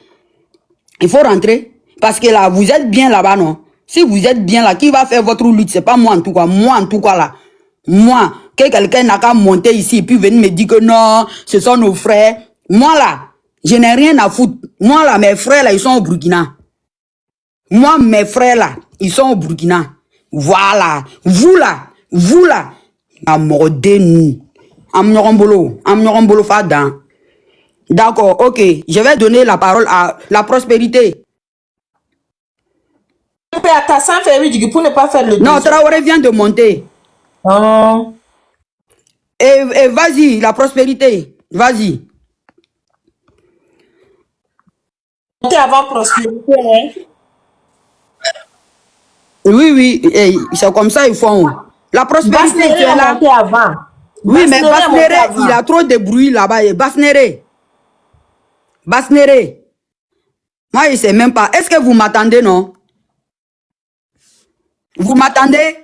Il faut rentrer. Parce que là, vous êtes bien là-bas, non? Si vous êtes bien là, qui va faire votre lutte? C'est pas moi en tout cas. Moi en tout cas là. Moi, que quelqu'un n'a qu'à monter ici et puis venir me dire que non, ce sont nos frères. Moi là, je n'ai rien à foutre. Moi là, mes frères là, ils sont au Burkina. Moi, mes frères là, ils sont au Burkina. Voilà. Vous là, amordez-nous. Amnorambolo Fadan. D'accord, ok. Je vais donner la parole à la prospérité. Pour ne pas faire le non, Traoré vient de monter. Oh. Et vas-y, la prospérité. Vas-y. Monter avant prospérité, hein? Oui, c'est comme ça, ils font. La prospérité, tu es là. Avant. Oui, mais Basnéré, il a trop de bruit là-bas. Basnéré. Moi, je ne sais même pas. Est-ce que vous m'attendez, non? Vous m'attendez?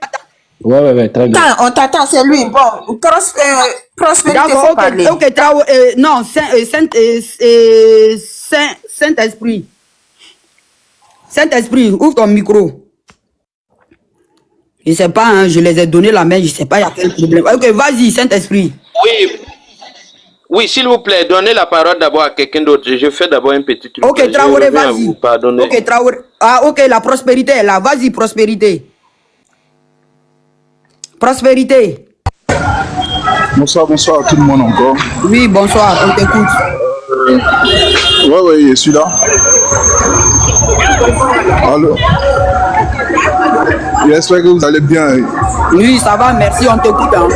Ouais, très bien. On t'attend, c'est lui. Bon, prospérité, d'accord, parler. Ok, non, Saint-Esprit. Saint-Esprit, ouvre ton micro. Je ne sais pas, hein, je les ai donné la main, je ne sais pas, il y a quel problème. Ok, vas-y, Saint-Esprit. Oui, s'il vous plaît, donnez la parole d'abord à quelqu'un d'autre. Je fais d'abord un petit truc. Ok, Traoré, vas-y. Ok, Traoré. Ah, ok, la prospérité est là. Vas-y, prospérité. Prospérité. Bonsoir à tout le monde encore. Oui, bonsoir, on t'écoute. Ouais, je suis là. Allô? J'espère que vous allez bien. Oui, ça va, merci, on t'écoute. Hein.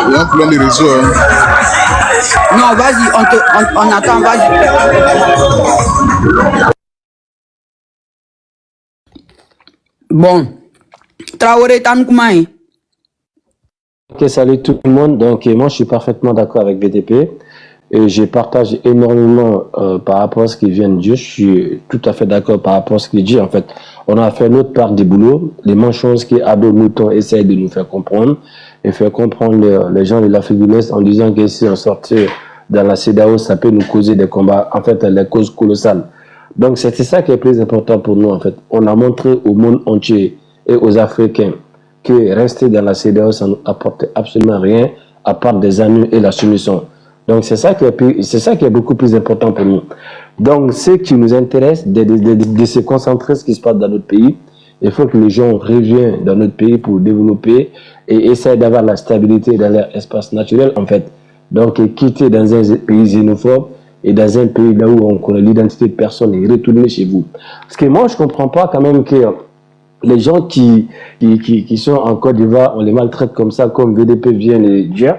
Il y a plein de réseaux. Hein. Non, vas-y, on attend, vas-y. Bon. Traoré, Tankoumai. Ok, salut tout le monde. Donc, moi, je suis parfaitement d'accord avec VTP. Et je partage énormément par rapport à ce qu'il vient de dire. Je suis tout à fait d'accord par rapport à ce qu'il dit. En fait, on a fait notre part du boulot. Les mêmes choses qu'Ado Mouton essaye de nous faire comprendre et faire comprendre les gens de l'Afrique de l'Est en disant que si on sortait dans la CEDEAO, ça peut nous causer des combats, en fait, des causes colossales. Donc, c'était ça qui est plus important pour nous, en fait. On a montré au monde entier et aux Africains que rester dans la CEDEAO, ça ne nous apporte absolument rien à part des ennuis et la soumission. Donc, c'est ça qui est beaucoup plus important pour nous. Donc, ce qui nous intéresse, de se concentrer sur ce qui se passe dans notre pays. Il faut que les gens reviennent dans notre pays pour développer et essayer d'avoir la stabilité dans leur espace naturel, en fait. Donc, quitter dans un pays xénophobe et dans un pays là où on connaît l'identité de personne et retourner chez vous. Parce que moi, je ne comprends pas quand même que les gens qui sont en Côte d'Ivoire, on les maltraite comme ça, comme VDP vient de dire.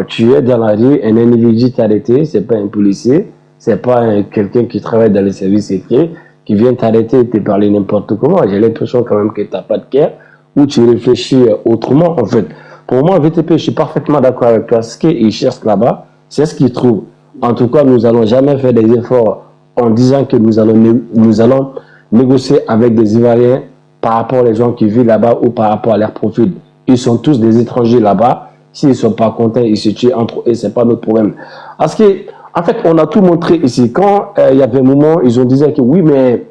Tu es dans la rue, un individu t'a arrêté, c'est pas un policier, c'est pas quelqu'un qui travaille dans les services secrets, qui vient t'arrêter et te parler n'importe comment. J'ai l'impression quand même que tu n'as pas de cœur, ou tu réfléchis autrement, en fait. Pour moi, VTP, je suis parfaitement d'accord avec toi. Ce qu'ils cherchent là-bas, c'est ce qu'ils trouvent. En tout cas, nous n'allons jamais faire des efforts en disant que nous allons négocier avec des Ivoiriens par rapport aux gens qui vivent là-bas ou par rapport à leur profil. Ils sont tous des étrangers là-bas. S'ils ne sont pas contents, ils se tuent entre eux, ce n'est pas notre problème. Parce que, en fait, on a tout montré ici. Quand il y avait un moment, ils ont dit que oui, mais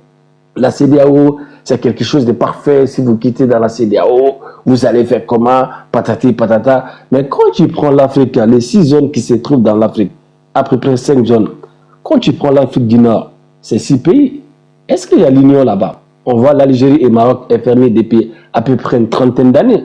la CEDEAO, c'est quelque chose de parfait. Si vous quittez dans la CEDEAO, vous allez faire comment? Patati, patata. Mais quand tu prends l'Afrique, les 6 zones qui se trouvent dans l'Afrique, à peu près 5 zones. Quand tu prends l'Afrique du Nord, c'est 6 pays. Est-ce qu'il y a l'Union là-bas? On voit l'Algérie et le Maroc est fermé depuis à peu près une trentaine d'années.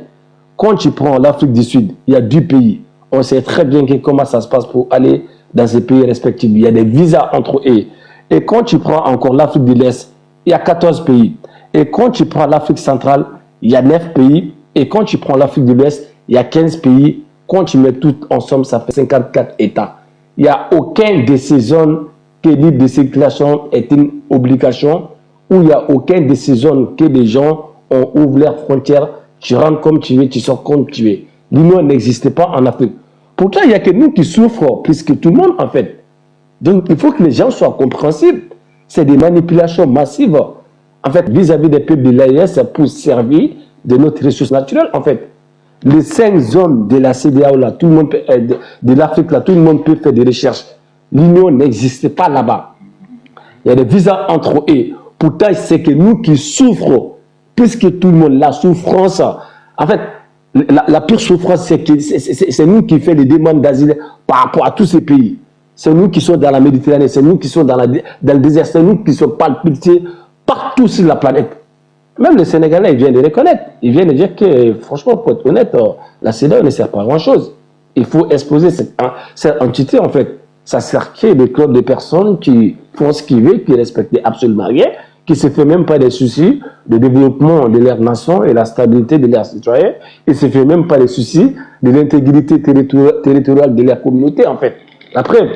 Quand tu prends l'Afrique du Sud, il y a 2 pays. On sait très bien comment ça se passe pour aller dans ces pays respectifs. Il y a des visas entre eux. Et quand tu prends encore l'Afrique de l'Est, il y a 14 pays. Et quand tu prends l'Afrique centrale, il y a 9 pays. Et quand tu prends l'Afrique de l'Ouest, il y a 15 pays. Quand tu mets tout ensemble, ça fait 54 États. Il n'y a aucun de ces zones que l'île de circulation est une obligation, où il n'y a aucune de ces zones que les gens ont ouvert leurs frontières, tu rentres comme tu veux, tu sors comme tu veux. L'union n'existait pas en Afrique. Pourtant, il n'y a que nous qui souffrons plus que tout le monde, en fait. Donc, il faut que les gens soient compréhensibles. C'est des manipulations massives, en fait, vis-à-vis des peuples de l'AES pour servir de notre ressource naturelle, en fait. Les 5 zones de la CEDEAO, là, tout le monde peut, de l'Afrique, là, tout le monde peut faire des recherches. L'union n'existe pas là-bas. Il y a des visas entre eux. Pourtant, c'est que nous qui souffrons, puisque tout le monde, la souffrance, en fait, la pire souffrance, c'est nous qui faisons les demandes d'asile par rapport à tous ces pays. C'est nous qui sommes dans la Méditerranée, c'est nous qui sommes dans le désert, c'est nous qui sommes palpités partout sur la planète. Même les Sénégalais, ils viennent de reconnaître. Ils viennent de dire que, franchement, pour être honnête, la CEDEAO ne sert pas à grand-chose. Il faut exposer cette entité, en fait. Ça sert que des clubs de personnes qui font ce qu'ils veulent, qui respectent absolument rien, qui ne se font même pas des soucis de développement de leur nation et la stabilité de leurs citoyens. Ils ne se font même pas des soucis de l'intégrité territoriale de leur communauté, en fait. La preuve,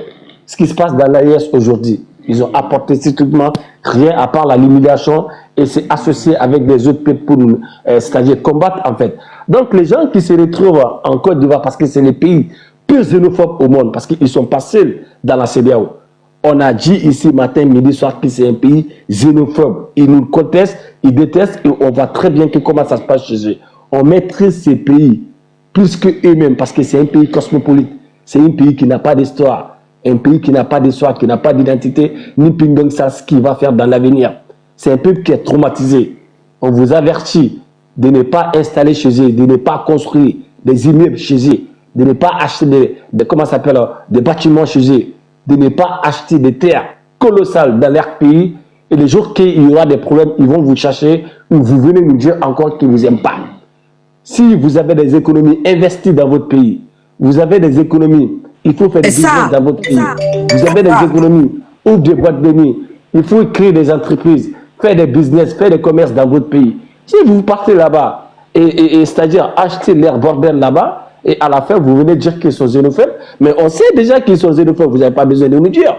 ce qui se passe dans l'AES aujourd'hui, ils ont apporté strictement rien à part la l'humiliation et c'est associé avec des autres peuples pour c'est-à-dire combattre, en fait. Donc, les gens qui se retrouvent en Côte d'Ivoire, parce que c'est les pays plus xénophobes au monde, parce qu'ils ne sont pas seuls dans la CEDEAO. On a dit ici matin, midi, soir que c'est un pays xénophobe. Ils nous contestent, ils détestent et on voit très bien que comment ça se passe chez eux. On maîtrise ces pays plus que eux-mêmes parce que c'est un pays cosmopolite. C'est un pays qui n'a pas d'histoire. Un pays qui n'a pas d'histoire, qui n'a pas d'identité, ni pingong ça ce qu'il va faire dans l'avenir. C'est un peuple qui est traumatisé. On vous avertit de ne pas installer chez eux, de ne pas construire des immeubles chez eux, de ne pas acheter des bâtiments chez eux, de ne pas acheter des terres colossales dans leur pays. Et les jours qu'il y aura des problèmes, ils vont vous chercher ou vous venez nous dire encore qu'ils ne vous aiment pas. Si vous avez des économies investies dans votre pays, vous avez des économies, il faut faire des business dans votre pays. Vous avez des économies ou des boîtes de nuit, il faut créer des entreprises, faire des business, faire des commerces dans votre pays. Si vous partez là-bas, et c'est-à-dire acheter l'air bordel là-bas, et à la fin, vous venez dire qu'ils sont xénophobes, mais on sait déjà qu'ils sont xénophobes, vous n'avez pas besoin de nous dire.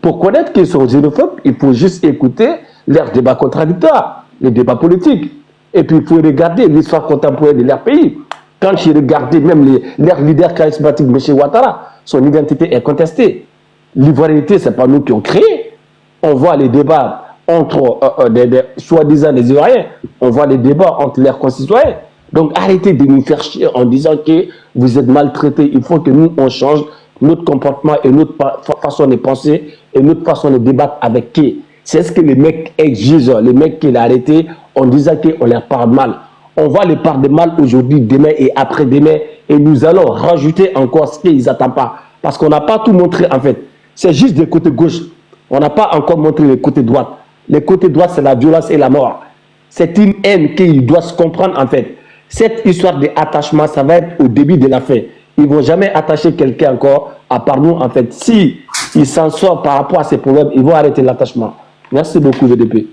Pour connaître qu'ils sont xénophobes, il faut juste écouter leurs débats contradictoires, les débats politiques. Et puis, il faut regarder l'histoire contemporaine de leur pays. Quand j'ai regardé même leur leader charismatique, M. Ouattara, son identité est contestée. L'ivoiriété, ce n'est pas nous qui ont créé. On voit les débats entre soi-disant des Ivoiriens. On voit les débats entre leurs concitoyens. Donc, arrêtez de nous faire chier en disant que vous êtes maltraités. Il faut que nous, on change notre comportement et notre façon de penser et notre façon de débattre avec qui. C'est ce que les mecs exigent, les mecs qui l'ont arrêté en disant qu'on leur parle mal. On va les parler mal aujourd'hui, demain et après-demain et nous allons rajouter encore ce qu'ils n'attendent pas. Parce qu'on n'a pas tout montré en fait. C'est juste des côtés gauche. On n'a pas encore montré les côtés droite. Les côtés droite, c'est la violence et la mort. C'est une haine qu'ils doivent se comprendre en fait. Cette histoire d'attachement, ça va être au début de la fin. Ils ne vont jamais attacher quelqu'un encore, à part nous, en fait. Si ils s'en sortent par rapport à ces problèmes, ils vont arrêter l'attachement. Merci beaucoup, VDP.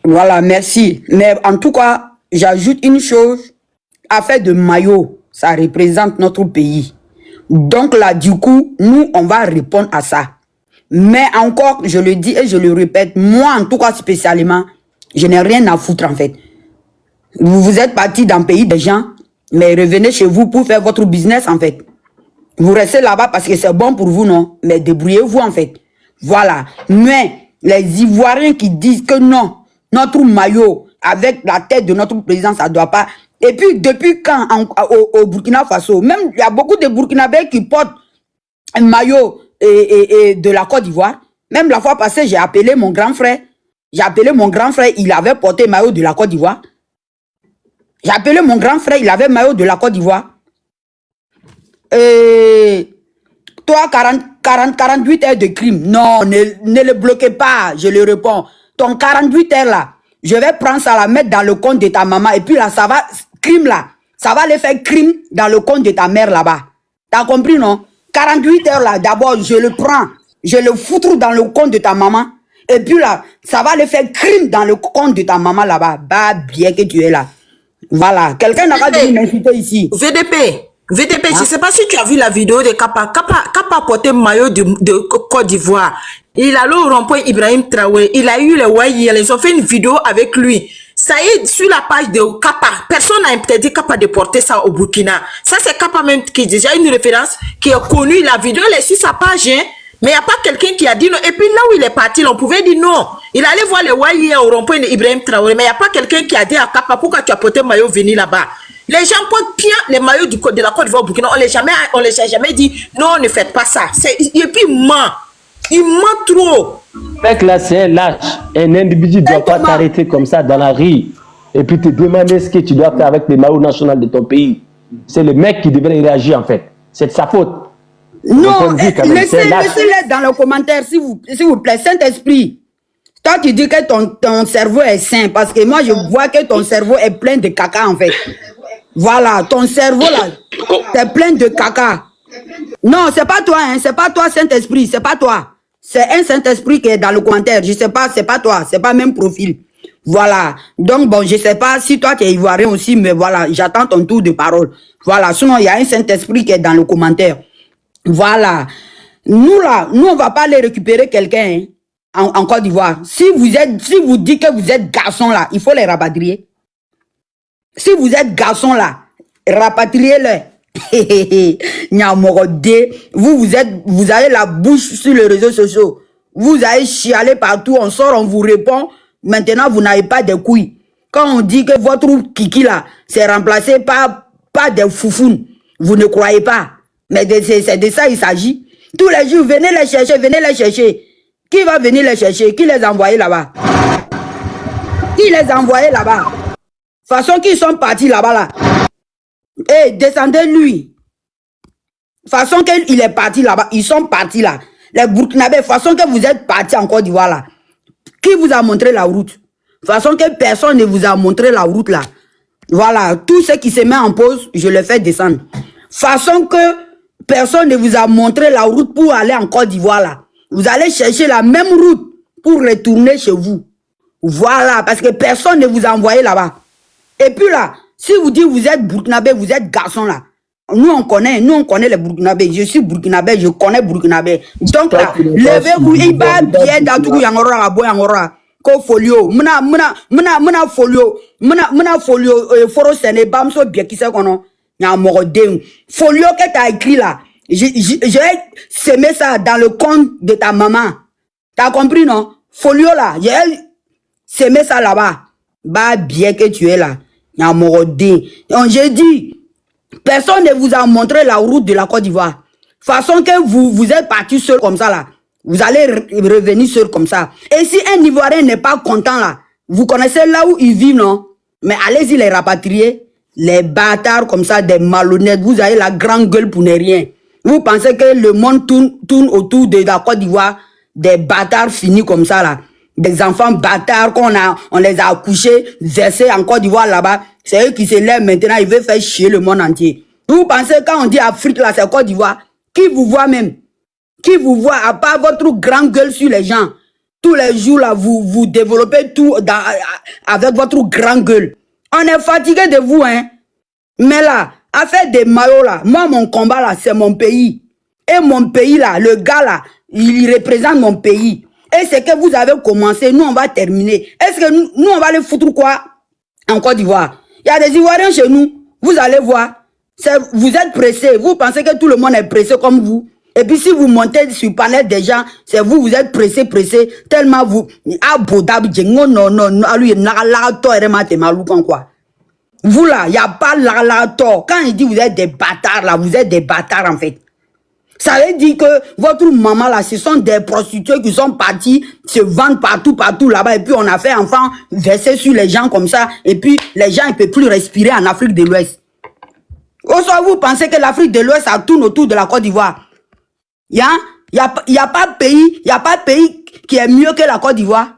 Voilà, merci. Mais en tout cas, j'ajoute une chose. Affaire de maillot, ça représente notre pays. Donc là, du coup, nous, on va répondre à ça. Mais encore, je le dis et je le répète, moi, en tout cas, spécialement, je n'ai rien à foutre, en fait. Vous êtes parti dans le pays des gens, mais revenez chez vous pour faire votre business, en fait. Vous restez là-bas parce que c'est bon pour vous, non? Mais débrouillez-vous, en fait. Voilà. Mais les Ivoiriens qui disent que non, notre maillot, avec la tête de notre président, ça ne doit pas... Et puis, depuis quand, au Burkina Faso, même, il y a beaucoup de Burkinabés qui portent un maillot et de la Côte d'Ivoire. Même la fois passée, j'ai appelé mon grand frère. J'ai appelé mon grand frère, il avait porté maillot de la Côte d'Ivoire. J'ai appelé mon grand frère, il avait maillot de la Côte d'Ivoire. Toi, 48 heures de crime. Non, ne le bloquez pas, je le réponds. Ton 48 heures là, je vais prendre ça, la mettre dans le compte de ta maman. Et puis là, ça va, crime là, ça va les faire crime dans le compte de ta mère là-bas. T'as compris, non? 48 heures là, d'abord, je le prends, je le foutre dans le compte de ta maman. Et puis là, ça va les faire crime dans le compte de ta maman là-bas. Bah, bien que tu es là. Voilà. Quelqu'un n'a pas dû m'insulter ici. VDP. VTP, je ne sais pas si tu as vu la vidéo de Kappa. Kappa portait maillot de Côte d'Ivoire. Il allait au rond-point Ibrahim Traoré. Il a eu les Waïs. Ils ont fait une vidéo avec lui. Ça y est, sur la page de Kappa. Personne n'a interdit Kappa de porter ça au Burkina. Ça, c'est Kappa même qui est déjà une référence, qui est connue. La vidéo, elle est sur sa page. Hein. Mais il n'y a pas quelqu'un qui a dit non. Et puis là où il est parti, on pouvait dire non. Il allait voir les Waïs au rond-point d'Ibrahim Traoré. Mais il n'y a pas quelqu'un qui a dit à Kappa, pourquoi tu as porté maillot venir là-bas? Les gens portent bien les maillots de la Côte d'Ivoire au Burkina. On les a jamais dit, non, ne faites pas ça. Et puis, il ment trop. Mec, là, c'est un lâche. Un individu ne doit pas t'arrêter comme ça dans la rue et puis te demander ce que tu dois faire avec les maillots nationaux de ton pays. C'est le mec qui devrait réagir, en fait. C'est de sa faute. Non, laissez-les dans le commentaire, s'il vous plaît. Saint-Esprit, toi, tu dis que ton cerveau est sain, parce que moi, je vois que ton cerveau est plein de caca, en fait. Voilà, ton cerveau, là, c'est plein de caca. Non, c'est pas toi, hein, c'est pas toi, Saint-Esprit, c'est pas toi. C'est un Saint-Esprit qui est dans le commentaire. Je sais pas, c'est pas toi, c'est pas même profil. Voilà. Donc, bon, je sais pas si toi, tu es ivoirien aussi, mais voilà, j'attends ton tour de parole. Voilà, sinon, il y a un Saint-Esprit qui est dans le commentaire. Voilà. Nous, là, on va pas aller récupérer quelqu'un, hein, en Côte d'Ivoire. Si vous dites que vous êtes garçon, là, il faut les rapatrier. Si vous êtes garçon, là, rapatriez-les. Vous avez la bouche sur les réseaux sociaux. Vous allez chialer partout, on sort, on vous répond. Maintenant, vous n'avez pas de couilles. Quand on dit que votre kiki là, c'est remplacé par des foufounes, vous ne croyez pas. Mais c'est de ça il s'agit. Tous les jours, venez les chercher, venez les chercher. Qui va venir les chercher? Qui les a envoyés là-bas? Qui les a envoyés là-bas? De toute façon, qu'ils sont partis là-bas là. Eh, descendez-lui. De toute façon qu'il est parti là-bas, ils sont partis là. Les Burkinabés, de toute façon que vous êtes partis en Côte d'Ivoire là. Qui vous a montré la route? De toute façon que personne ne vous a montré la route là. Voilà, tout ce qui se met en pause, je le fais descendre. De façon que personne ne vous a montré la route pour aller en Côte d'Ivoire là. Vous allez chercher la même route pour retourner chez vous. Voilà, parce que personne ne vous a envoyé là-bas. Et puis là, si vous dites vous êtes Burkinabé, vous êtes garçon là. Nous on connaît les Burkinabés. Je suis Burkinabé, je connais Burkinabé. Donc là, levez-vous, il va bien dans tout yangora, abo yangora. Ko folio, muna folio, foro sene bamso bien qui c'est qu'on a morodé. Folio que t'as écrit là, j'ai semé ça dans le compte de ta maman. T'as compris non? Folio là, j'ai semé ça là-bas. Bah bien que tu es là. Donc j'ai dit, personne ne vous a montré la route de la Côte d'Ivoire. Façon que vous êtes parti seul comme ça là. Vous allez revenir seul comme ça. Et si un Ivoirien n'est pas content là, vous connaissez là où il vit, non? Mais allez-y les rapatrier. Les bâtards comme ça, des malhonnêtes. Vous avez la grande gueule pour ne rien. Vous pensez que le monde tourne autour de la Côte d'Ivoire. Des bâtards finis comme ça là. Des enfants bâtards on les a accouchés, versés en Côte d'Ivoire là-bas. C'est eux qui se lèvent maintenant, ils veulent faire chier le monde entier. Vous pensez quand on dit Afrique là, c'est Côte d'Ivoire? Qui vous voit même? Qui vous voit à part votre grande gueule sur les gens? Tous les jours là, vous développez tout avec votre grande gueule. On est fatigué de vous, hein. Mais là, à faire des maillots là, moi mon combat là, c'est mon pays. Et mon pays là, le gars là, il représente mon pays. Et c'est que vous avez commencé, nous on va terminer. Est-ce que nous on va les foutre quoi en Côte d'Ivoire? Il y a des Ivoiriens chez nous, vous allez voir. Vous êtes pressés, vous pensez que tout le monde est pressé comme vous. Et puis si vous montez sur le panel des gens, c'est vous êtes pressés, tellement vous... Vous là, il n'y a pas la tort. Quand il dit vous êtes des bâtards là, vous êtes des bâtards en fait. Ça veut dire que votre maman là, ce sont des prostituées qui sont parties se vendre partout là-bas. Et puis on a fait enfant verser sur les gens comme ça. Et puis les gens ne peuvent plus respirer en Afrique de l'Ouest. Ou soit vous pensez que l'Afrique de l'Ouest, ça tourne autour de la Côte d'Ivoire. Il y a pas de pays qui est mieux que la Côte d'Ivoire.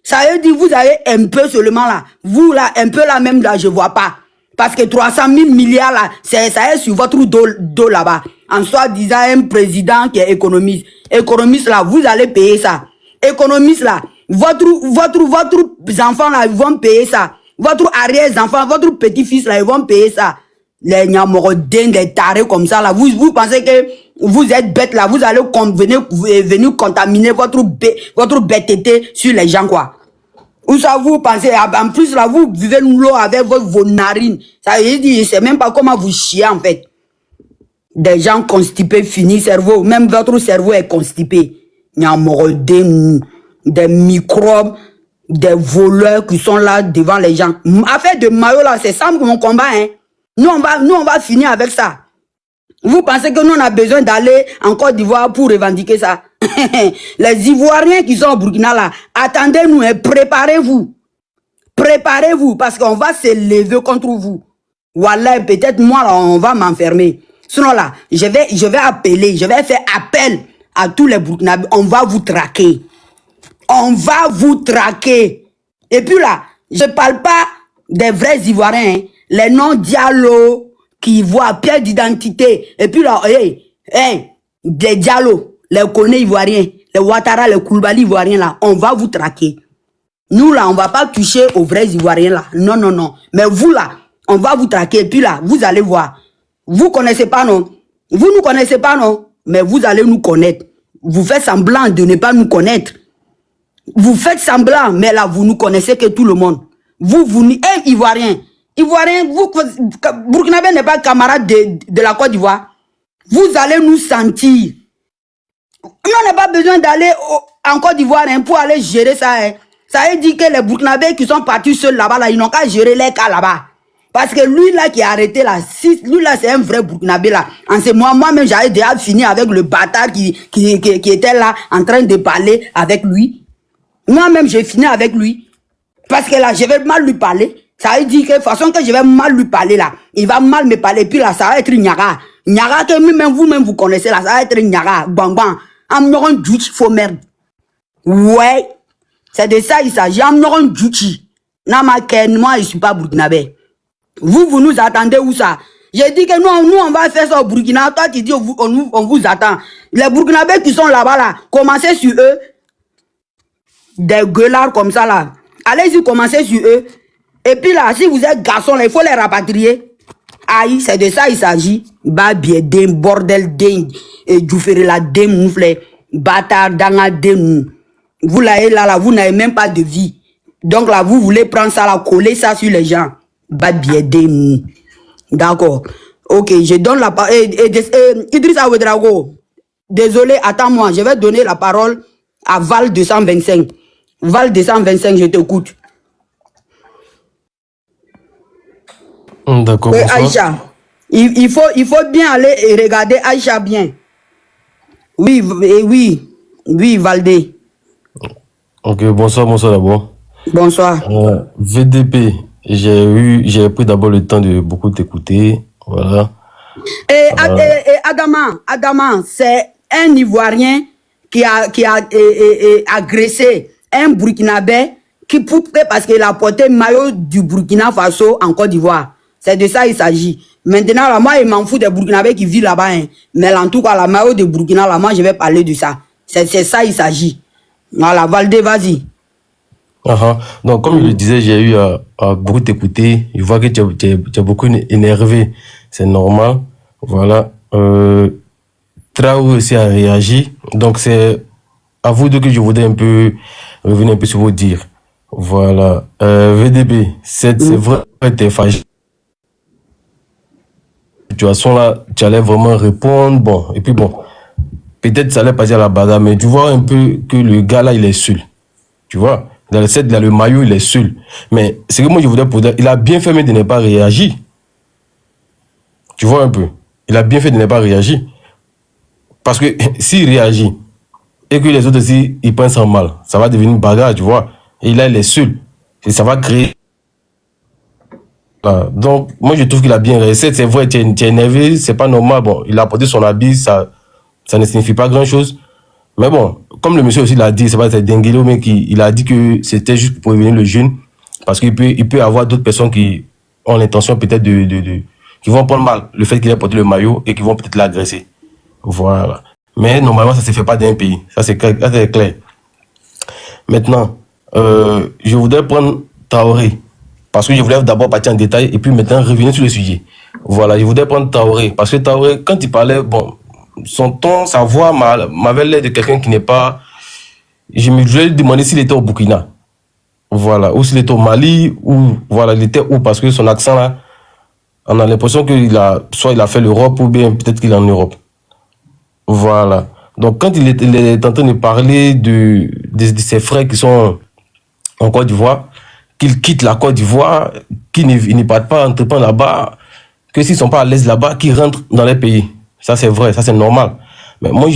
Ça veut dire vous avez un peu seulement là. Vous là, un peu là même là, je vois pas. Parce que 300 000 milliards là, ça est sur votre dos là-bas. En soi disant un président qui est économiste. Économiste là, vous allez payer ça. Économiste là, votre enfant là, ils vont payer ça. Votre arrière-enfant, votre petit-fils là, ils vont payer ça. Les Nyamorodins, des tarés comme ça, là. Vous pensez que vous êtes bêtes, là. Vous allez venir contaminer votre bêteté sur les gens, quoi. Ou ça, vous pensez, en plus, là, vous vivez l'eau avec vos narines. Ça veut dire, c'est même pas comment vous chiez, en fait. Des gens constipés, finis cerveau. Même votre cerveau est constipé. Nyamorodins, des microbes, des voleurs qui sont là devant les gens. Affaire de maillot, là, c'est ça mon combat, hein. Nous, on va finir avec ça. Vous pensez que nous, on a besoin d'aller en Côte d'Ivoire pour revendiquer ça? Les Ivoiriens qui sont au Burkina, là, attendez-nous et préparez-vous. Préparez-vous, parce qu'on va se lever contre vous. Voilà, peut-être moi, là, on va m'enfermer. Sinon, là, je vais appeler, je vais faire appel à tous les Burkinabés. On va vous traquer. On va vous traquer. Et puis là, je parle pas des vrais Ivoiriens, hein. Les noms Diallo, qui voient pièce d'identité. Et puis là, des Diallo, les Koné Ivoiriens, les Ouattara, les Koulibaly Ivoiriens, là, on va vous traquer. Nous, là, on va pas toucher aux vrais Ivoiriens, là. Non, non, non. Mais vous, là, on va vous traquer. Et puis là, vous allez voir. Vous connaissez pas, non? Vous nous connaissez pas, non? Mais vous allez nous connaître. Vous faites semblant de ne pas nous connaître. Vous faites semblant, mais là, vous nous connaissez que tout le monde. Vous, Ivoiriens, vous, Burkinabé n'est pas camarade de la Côte d'Ivoire. Vous allez nous sentir. On n'a pas besoin d'aller en Côte d'Ivoire, hein, pour aller gérer ça, hein. Ça veut dire que les Burkinabés qui sont partis seuls là-bas, là, ils n'ont qu'à gérer les cas là-bas. Parce que lui là qui est arrêté là, lui là c'est un vrai Burkinabé là. En ce moment, moi-même j'avais déjà fini avec le bâtard qui était là en train de parler avec lui. Moi-même j'ai fini avec lui. Parce que là je vais mal lui parler. Ça veut dire que de toute façon que je vais mal lui parler là, il va mal me parler. Puis là ça va être Nyaga. Nyaga que même vous-même vous connaissez là, ça va être Nyaga. Bang bang. Amnoron Djouchi faux merde. Ouais. C'est de ça il s'agit. Amnoron Djouchi. Namaken, moi je suis pas Burkinabé. Vous nous attendez où ça? J'ai dit que nous on va faire ça au Burkina. Toi tu dis on vous attend. Les Burkinabés qui sont là-bas là, commencez sur eux. Des gueulards comme ça là. Allez-y, commencez sur eux. Et puis là, si vous êtes garçon là, il faut les rapatrier. Aïe, c'est de ça il s'agit. Babie dem, bordel dem, djoufere la dem moufle, bâtard danga dem. Vous là, vous n'avez même pas de vie. Donc là, vous voulez prendre ça là, coller ça sur les gens. D'accord. Ok, je donne la parole. Idrissa Ouedraogo, désolé, attends-moi, je vais donner la parole à Val 225. Val 225, je t'écoute. D'accord. Aïcha, il faut bien aller et regarder Aïcha bien. Oui, Valdé. Ok, bonsoir d'abord. Bonsoir. VDP, j'ai pris d'abord le temps de beaucoup t'écouter, voilà. Et Adama, c'est un Ivoirien qui a agressé un Burkinabé parce qu'il a porté le maillot du Burkina Faso en Côte d'Ivoire. C'est de ça il s'agit. Maintenant, là, moi, il m'en fout des Burkinabés qui vivent là-bas. Hein. Mais en tout cas, la maillot de Burkina, là, moi, je vais parler de ça. C'est ça il s'agit. Voilà, Valdé, vas-y. Donc, comme je le disais, j'ai eu à beaucoup t'écouter. Je vois que tu es beaucoup énervé. C'est normal. Voilà. Traoré aussi a réagi. Donc, c'est à vous deux que je voudrais un peu revenir un peu sur vos dires. Voilà. VDB, c'est vrai que tu es fâché. Situation là, tu allais vraiment répondre. Bon, et puis bon, peut-être ça allait passer à la bagarre, mais tu vois un peu que le gars là, il est seul. Tu vois? Dans le set, il a le maillot, il est seul. Mais c'est que moi, je voudrais poser, il a bien fait de ne pas réagir. Tu vois un peu? Il a bien fait de ne pas réagir. Parce que s'il réagit, et que les autres aussi, ils pensent en mal, ça va devenir une bagarre, tu vois? Et là, il est seul. Et ça va créer... Voilà. Donc, moi, je trouve qu'il a bien réussi. C'est vrai, tu es énervé, c'est pas normal. Bon, il a porté son habit, ça ne signifie pas grand-chose. Mais bon, comme le monsieur aussi l'a dit, c'est pas Denguelo, mais il a dit que c'était juste pour prévenir le jeune. Parce qu'il peut y avoir d'autres personnes qui ont l'intention peut-être qui vont prendre mal le fait qu'il ait porté le maillot et qui vont peut-être l'agresser. Voilà. Mais normalement, ça ne se fait pas d'un pays. Ça, c'est clair. Maintenant, je voudrais prendre Traoré. Parce que je voulais d'abord partir en détail et puis maintenant revenir sur le sujet. Voilà, je voudrais prendre Traoré. Parce que Traoré, quand il parlait, bon, son ton, sa voix m'avait l'air de quelqu'un qui n'est pas... Je me lui ai demandé s'il était au Burkina. Voilà, ou s'il était au Mali, ou voilà, il était où, parce que son accent là, on a l'impression soit il a fait l'Europe, ou bien peut-être qu'il est en Europe. Voilà. Donc quand il est en train de parler de ses frères qui sont en Côte d'Ivoire, qu'ils quittent la Côte d'Ivoire, qu'ils ne partent pas entreprendre là-bas, que s'ils ne sont pas à l'aise là-bas, qu'ils rentrent dans les pays. Ça c'est vrai, ça c'est normal. Mais moi,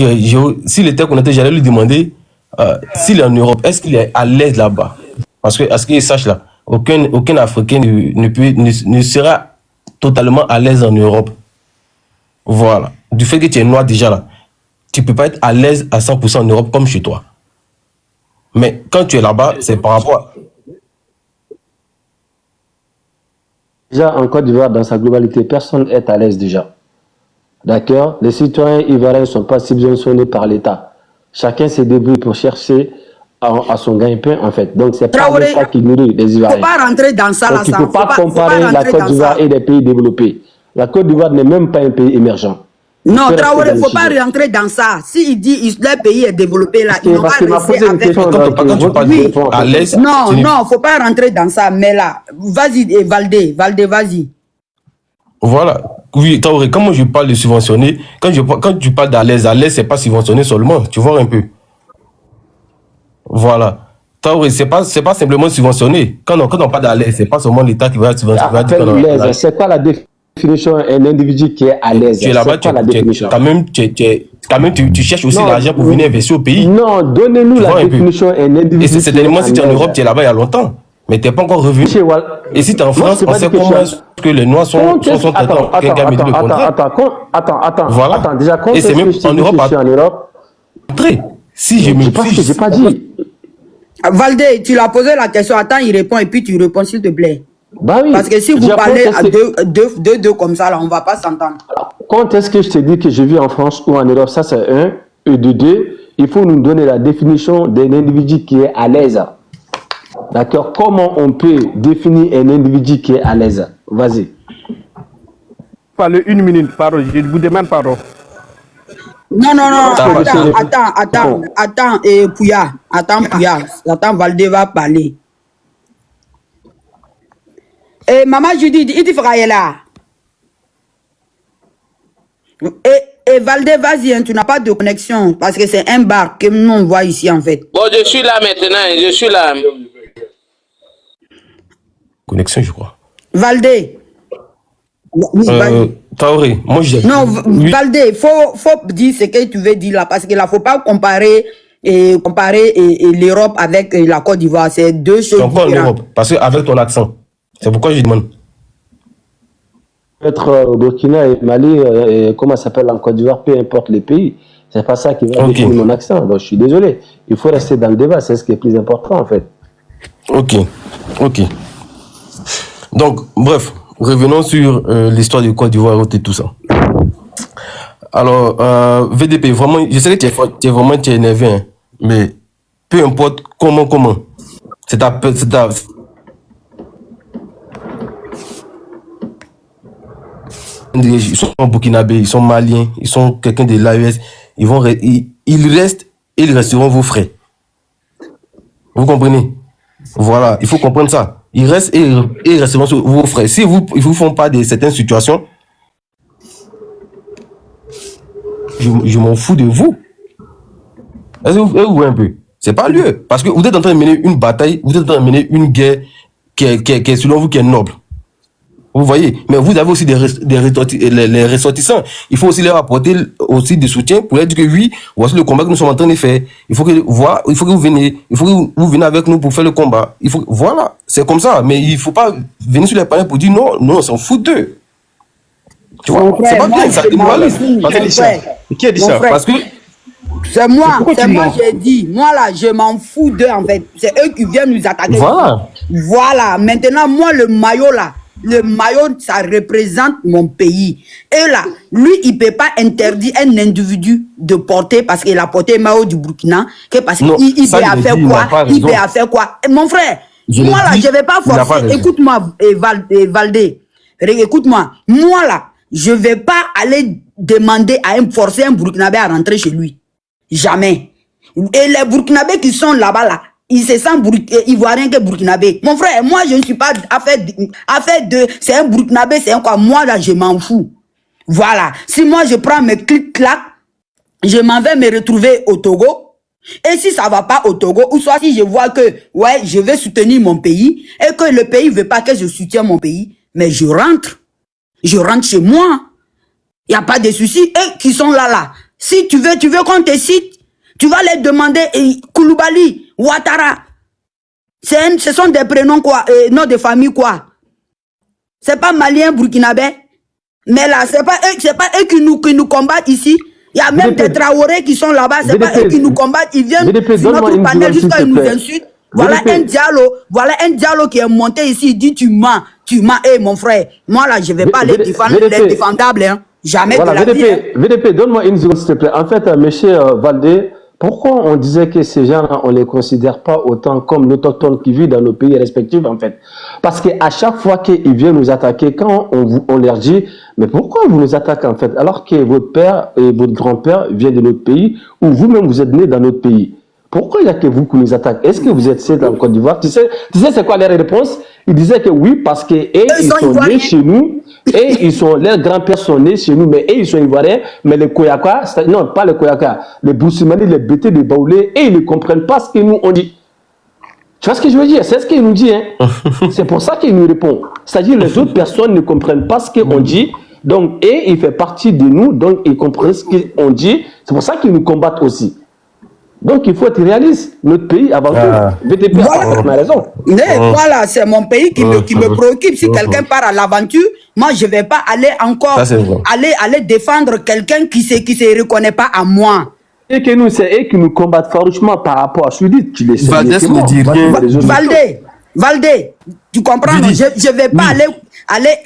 s'il était connecté, j'allais lui demander s'il est en Europe, est-ce qu'il est à l'aise là-bas? Parce que, à ce qu'il sache là, aucun Africain ne sera totalement à l'aise en Europe. Voilà. Du fait que tu es noir déjà là, tu ne peux pas être à l'aise à 100% en Europe comme chez toi. Mais quand tu es là-bas, c'est par rapport à... Déjà, en Côte d'Ivoire, dans sa globalité, personne n'est à l'aise déjà. D'accord? Les citoyens ivoiriens ne sont pas subventionnés par l'État. Chacun se débrouille pour chercher à son gagne-pain, en fait. Donc, c'est pas l'État qui nourrit les Ivoiriens. Il ne faut pas rentrer dans ça. Donc, il ne faut pas comparer la Côte d'Ivoire et les pays développés. La Côte d'Ivoire n'est même pas un pays émergent. Non, Traoré, il ne faut pas rentrer dans ça. S'il dit que le pays est développé, là, il va rester avec... Non, il ne faut pas rentrer dans ça. Mais là, vas-y, Valdé, vas-y. Voilà. Oui, Traoré, quand moi je parle de subventionner, quand tu parles d'à l'aise, c'est pas subventionné seulement. Tu vois un peu. Voilà. Traoré, c'est pas simplement subventionné. Quand on parle d'à l'aise, c'est pas seulement l'État qui va subventionner. C'est quoi la définition d'un individu qui est à l'aise? Tu es là-bas, quand même, tu cherches aussi l'argent pour venir investir au pays. Non, donnez-nous la définition d'un individu. Et c'est tellement si tu es en Europe, tu es là-bas il y a longtemps. Mais tu n'es pas encore revenu. Et si tu es en France, on sait comment que les Noirs sont traités. Attends, déjà, quand et c'est même en Europe. Si je me dis, j'ai pas dit. Valdé, tu l'as posé la question, attends, il répond et puis tu réponds s'il te plaît. Bah oui. Parce que si vous parlez à deux comme ça, là, on ne va pas s'entendre. Quand est-ce que je te dis que je vis en France ou en Europe? Ça, c'est un. Et de deux, il faut nous donner la définition d'un individu qui est à l'aise. D'accord? Comment on peut définir un individu qui est à l'aise? Vas-y. Parlez une minute, pardon. Je vous demande pardon. Non, attends, Pouya. Attends, Valdé va parler. Et maman Judith, il te fera là. Et Valdé, vas-y, hein, tu n'as pas de connexion parce que c'est un bar que nous on voit ici en fait. Bon, je suis là maintenant, je suis là. Connexion, je crois. Valdé. Traoré, moi je... Non, Valdé, faut dire ce que tu veux dire là, parce qu'il ne faut pas comparer l'Europe avec la Côte d'Ivoire. C'est deux choses différentes. Encore l'Europe, parce qu'avec ton accent. C'est pourquoi je demande. Être au Burkina et Mali, comment ça s'appelle en Côte d'Ivoire, peu importe les pays. C'est pas ça qui va définir mon accent. Donc je suis désolé. Il faut rester dans le débat, c'est ce qui est plus important en fait. Ok. Donc, bref, revenons sur l'histoire du Côte d'Ivoire et tout ça. Alors, VDP, vraiment, je sais que tu es énervé, hein, mais peu importe comment. C'est ta ils sont burkinabés, ils sont maliens, ils sont quelqu'un de l'AES, ils restent et ils resteront vos frères. Vous comprenez? Voilà, il faut comprendre ça. Ils restent et ils resteront vos frères. Si ils vous font pas de certaines situations, je m'en fous de vous. Est-ce que vous voyez un peu? C'est pas lieu. Parce que vous êtes en train de mener une bataille, vous êtes en train de mener une guerre qui est selon vous qui est noble. Vous voyez, mais vous avez aussi les ressortissants. Il faut aussi leur apporter aussi du soutien pour leur dire que oui, voici le combat que nous sommes en train de faire. Il faut que vous veniez, avec nous pour faire le combat. Voilà, c'est comme ça. Mais il ne faut pas venir sur les panneaux pour dire non, on s'en fout d'eux. Tu vois, c'est pas bien ça. Qui a dit ça? Parce que c'est moi j'ai dit. Moi là, je m'en fous d'eux en fait. C'est eux qui viennent nous attaquer. Voilà. Maintenant, moi le maillot là. Le maillot, ça représente mon pays. Et là, lui, il ne peut pas interdire un individu de porter, parce qu'il a porté le maillot du Burkina, parce qu'il peut faire quoi? Mon frère, moi là, je ne vais pas forcer. Écoute-moi, Valdé. Écoute-moi, moi là, je vais pas aller demander à forcer un Burkinabé à rentrer chez lui. Jamais. Et les Burkinabés qui sont là-bas, là, ils se sentent ivoiriens que Burkinabé. Mon frère, moi, je ne suis pas affaire de c'est un Burkinabé, c'est un quoi. Moi, là, je m'en fous. Voilà. Si moi, je prends mes clics-clacs, je m'en vais me retrouver au Togo. Et si ça va pas au Togo, ou soit si je vois que, ouais, je vais soutenir mon pays, et que le pays veut pas que je soutienne mon pays, mais je rentre. Je rentre chez moi. Il n'y a pas de souci. Eux qui sont là. Si tu veux qu'on te cite, tu vas les demander, Koulibaly, Ouattara. Ce sont des prénoms quoi, noms de famille quoi. C'est pas malien, burkinabé. Mais là, c'est pas eux qui nous combattent ici. Il y a même des Traoré qui sont là-bas, c'est pas eux qui nous combattent. Ils viennent sur notre panel jusqu'à nous insultent. Voilà un Diallo qui est monté ici, il dit tu mens. Mon frère. Moi là, je vais pas les défendre, les défendables, hein. Jamais voilà, de la vie. VDP, donne-moi une seconde, s'il te plaît. En fait, monsieur Valdé, pourquoi on disait que ces gens-là, on les considère pas autant comme l'autochtone qui vit dans nos pays respectifs, en fait? Parce qu'à chaque fois qu'ils viennent nous attaquer, quand on leur dit, mais pourquoi vous nous attaquez, en fait, alors que votre père et votre grand-père viennent de notre pays, ou vous-même vous êtes né dans notre pays? Pourquoi il n'y a que vous qui nous attaquez? Est-ce que vous êtes dans Côte d'Ivoire? Tu sais c'est quoi les réponses? Ils disaient que oui, parce que ils sont nés chez nous, et leurs grands-pères sont nés chez nous, mais ils sont ivoiriens, mais les Koyaka, non, pas les Koyaka, les Boussimani, les Bété, les Baoulés, et ils ne comprennent pas ce que nous on dit. Tu vois ce que je veux dire? C'est ce qu'il nous dit, hein. C'est pour ça qu'il nous répond. C'est-à-dire les autres personnes ne comprennent pas ce qu'on dit, donc, et il fait partie de nous, donc ils comprennent ce qu'on dit, c'est pour ça qu'ils nous combattent aussi. Donc il faut être réaliste. Notre pays avant tout. VTP a raison. Mais voilà, c'est mon pays qui me préoccupe. Si quelqu'un part à l'aventure, moi je vais pas aller encore aller défendre quelqu'un qui se reconnaît pas à moi. Et que nous, c'est eux qui nous combattent farouchement par rapport à Sudit. Tu les sais. Valdé, tu comprends? Non? Je vais pas aller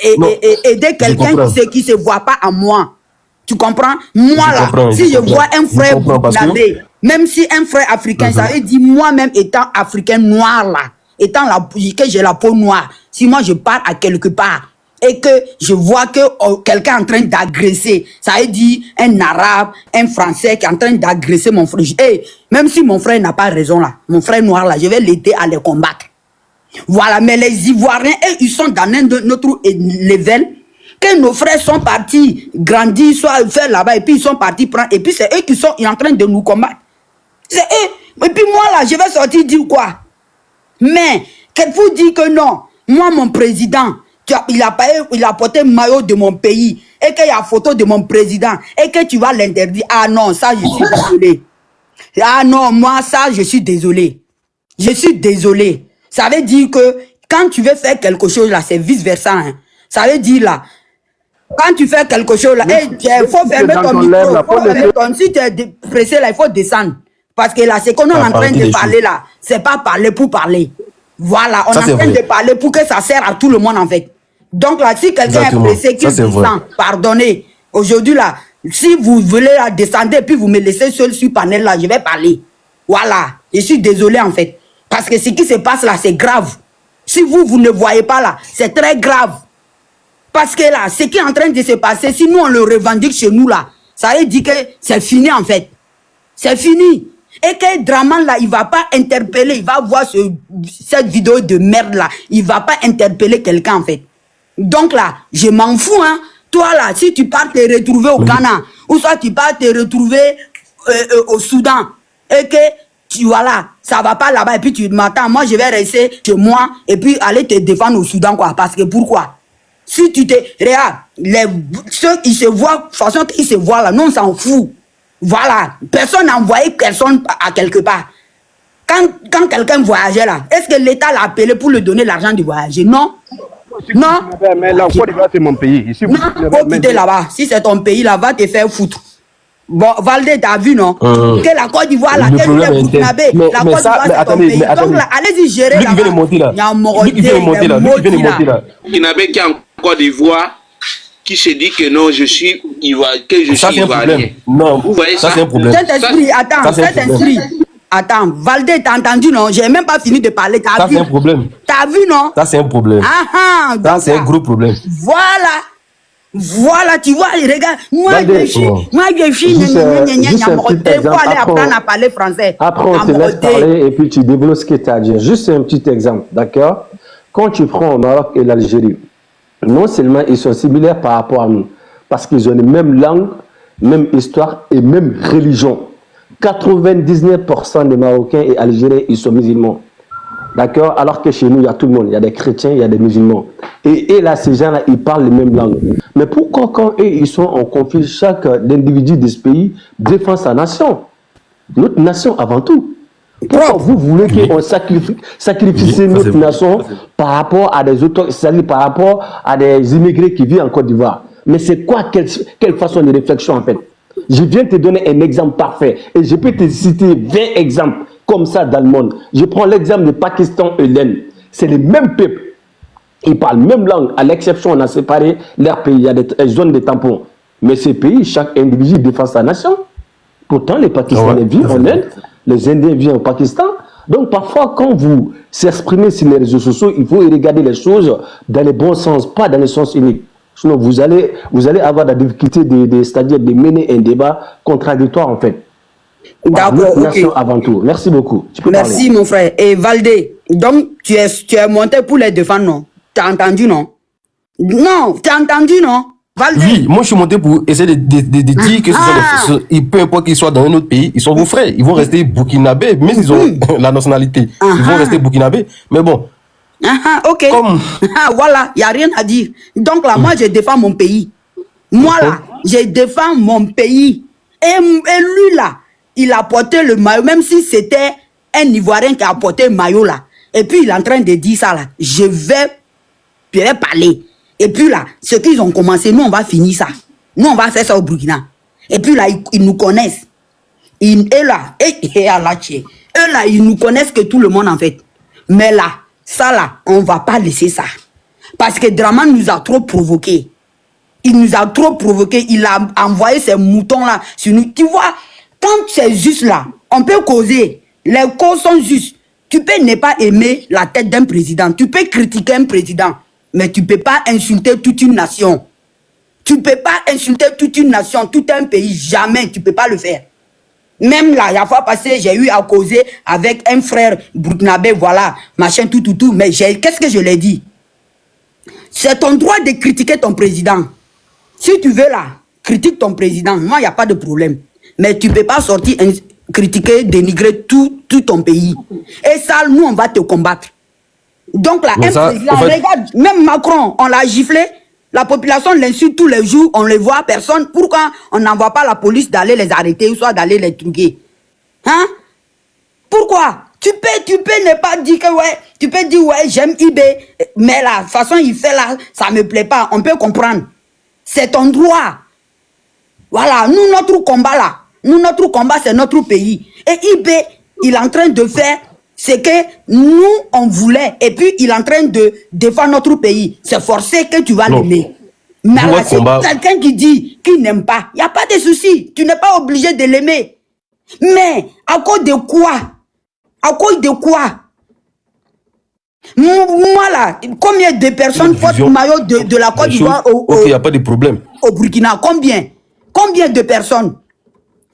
aider quelqu'un qui se voit pas à moi. Tu comprends? Moi là, si je vois un frère burkinabé, même si un frère africain, ça veut dire moi-même étant africain noir là, que j'ai la peau noire, si moi je pars à quelque part et que je vois que quelqu'un est en train d'agresser, ça veut dire un arabe, un français qui est en train d'agresser mon frère. Même si mon frère n'a pas raison là, mon frère noir là, je vais l'aider à les combattre. Voilà, mais les Ivoiriens, eux, ils sont dans notre level. Que nos frères sont partis grandir, soit faire là-bas, et puis ils sont partis prendre, et puis c'est eux qui sont en train de nous combattre. C'est eux. Et puis moi là, je vais sortir dire quoi? Mais, qu'elle vous dit que non, moi mon président, il a porté le maillot de mon pays, et qu'il y a photo de mon président, et que tu vas l'interdire. Ah non, ça je suis désolé. Ah non, moi ça je suis désolé. Je suis désolé. Ça veut dire que quand tu veux faire quelque chose là, c'est vice versa. Hein. Ça veut dire là, quand tu fais quelque chose là, il faut fermer ton micro. Si tu es pressé là, il faut descendre. Parce que là, ce qu'on est en train de parler là, c'est pas parler pour parler. Voilà, on est en train de parler pour que ça sert à tout le monde en fait. Donc là, si quelqu'un est pressé, qu'il descend, pardonnez. Aujourd'hui là, si vous voulez descendre et puis vous me laissez seul sur le panel là, je vais parler. Voilà, je suis désolé en fait. Parce que ce qui se passe là, c'est grave. Si vous ne voyez pas là, c'est très grave. Parce que là, ce qui est en train de se passer, si nous on le revendique chez nous là, ça veut dire que c'est fini en fait. C'est fini. Et que Draman là, il va pas interpeller, il va voir cette vidéo de merde là, il va pas interpeller quelqu'un en fait. Donc là, je m'en fous hein. Toi là, si tu pars te retrouver au Ghana, ou soit tu pars te retrouver au Soudan, et que tu voilà, ça va pas là-bas, et puis tu m'attends, moi je vais rester chez moi, et puis aller te défendre au Soudan quoi, parce que pourquoi? Si tu te... Regarde, ceux qui se voient, de toute façon qu'ils se voient là, nous on s'en fout. Voilà, personne n'a envoyé personne à quelque part. Quand quelqu'un voyageait là, est-ce que l'État l'a appelé pour lui donner l'argent de voyager? Non. Non. Mais là, Côte d'Ivoire, c'est mon pays. Ici, non, faut quitter là-bas. Si c'est ton pays, là, va te faire foutre. Bon, Valdé, t'as vu, non? Que la Côte d'Ivoire, la Côte d'Ivoire, la Côte d'Ivoire, c'est ton pays. Donc là, allez-y gérer là-bas. Il y a un Morodier, il y a un Moti là. Burkinabé qui est en Côte d'Ivoire, qui se dit que non, je suis ivoirien, que je suis ivoirien. Non, vous voyez ça, c'est un problème. Saint-Esprit, attends, Saint-Esprit. Attends, Valdé, t'as entendu, non? J'ai même pas fini de parler. Ça, c'est un problème. T'as vu, non? Ça, c'est un problème. Ah, ça, c'est un gros problème. Voilà. Voilà, tu vois, regarde. Moi, je suis. Juste un petit exemple. Aller apprendre à parler français. Après, on te laisse parler et puis tu débloques ce que tu as à dire. Juste un petit exemple, d'accord? Quand tu prends au Maroc et l'Algérie, non seulement ils sont similaires par rapport à nous, parce qu'ils ont les mêmes langues, même histoire et même religion. 99% des Marocains et Algériens, ils sont musulmans. D'accord? Alors que chez nous, il y a tout le monde. Il y a des chrétiens, il y a des musulmans. Et là, ces gens-là, ils parlent les mêmes langues. Mais pourquoi quand eux, ils sont en conflit, chaque individu de ce pays défend sa nation? Notre nation avant tout. Pourquoi vous voulez qu'on sacrifie notre nation par rapport à des autres, c'est-à-dire par rapport à des immigrés qui vivent en Côte d'Ivoire? Mais c'est quoi, quelle façon de réflexion en fait? Je viens de te donner un exemple parfait et je peux te citer 20 exemples comme ça dans le monde. Je prends l'exemple du Pakistan et l'Inde. C'est les mêmes peuples. Ils parlent même langue. À l'exception, on a séparé leur pays. Il y a des zones de tampons. Mais ces pays, chaque individu défend sa nation. Pourtant, les Pakistanais vivent en Inde. Les Indiens vivent au Pakistan. Donc, parfois, quand vous s'exprimez sur les réseaux sociaux, il faut regarder les choses dans le bon sens, pas dans le sens unique. Sinon, vous allez avoir la difficulté c'est-à-dire de mener un débat contradictoire, en fait. D'accord, nation avant tout. Merci beaucoup. Merci, mon frère. Et Valdé, donc, tu es monté pour les défendre, non? T'as entendu, non? Non, t'as entendu, non? Valdé. Oui, moi, je suis monté pour essayer de dire que peu importe qu'ils soient dans un autre pays, ils sont vos frères. Ils vont rester burkinabés, même s'ils ont la nationalité. Ils vont rester burkinabés. Mais bon. Ok. Voilà, il n'y a rien à dire. Donc là, moi, je défends mon pays. Moi, là, je défends mon pays. Et lui, là, il a porté le maillot, même si c'était un Ivoirien qui a porté le maillot, là. Et puis, il est en train de dire ça, là. Je vais parler. Et puis, là, ce qu'ils ont commencé, nous, on va finir ça. Nous, on va faire ça au Burkina. Et puis, là, ils nous connaissent. Et là, eux, là, ils nous connaissent que tout le monde, en fait. Mais là, ça là, on ne va pas laisser ça. Parce que Draman nous a trop provoqué. Il nous a trop provoqué. Il a envoyé ces moutons-là sur nous. Tu vois, quand c'est juste là, on peut causer. Les causes sont justes. Tu peux ne pas aimer la tête d'un président. Tu peux critiquer un président. Mais tu ne peux pas insulter toute une nation. Tu ne peux pas insulter toute une nation, tout un pays. Jamais. Tu ne peux pas le faire. Même là, la fois passée, j'ai eu à causer avec un frère burkinabé, voilà, machin, tout. Mais qu'est-ce que je l'ai dit? C'est ton droit de critiquer ton président. Si tu veux là, critique ton président. Moi, il n'y a pas de problème. Mais tu ne peux pas sortir critiquer, dénigrer tout ton pays. Et ça, nous, on va te combattre. Donc là, président, regarde, même Macron, on l'a giflé. La population l'insulte tous les jours, on ne les voit, personne. Pourquoi on n'envoie pas la police d'aller les arrêter ou soit d'aller les truquer? Hein? Pourquoi? Tu peux ne pas dire que ouais, tu peux dire ouais, j'aime IB, mais la façon il fait là, ça me plaît pas, on peut comprendre. C'est ton droit. Voilà, nous, notre combat, c'est notre pays. Et IB, il est en train de faire ce que nous, on voulait. Et puis, il est en train de défendre notre pays. C'est forcé que tu vas l'aimer. Mais là, si quelqu'un qui dit qu'il n'aime pas, il n'y a pas de souci. Tu n'es pas obligé de l'aimer. Mais, à cause de quoi? À cause de quoi? Moi, là, combien de personnes portent le maillot de la Côte d'Ivoire il n'y a pas de problème. Au Burkina? Combien? Combien de personnes?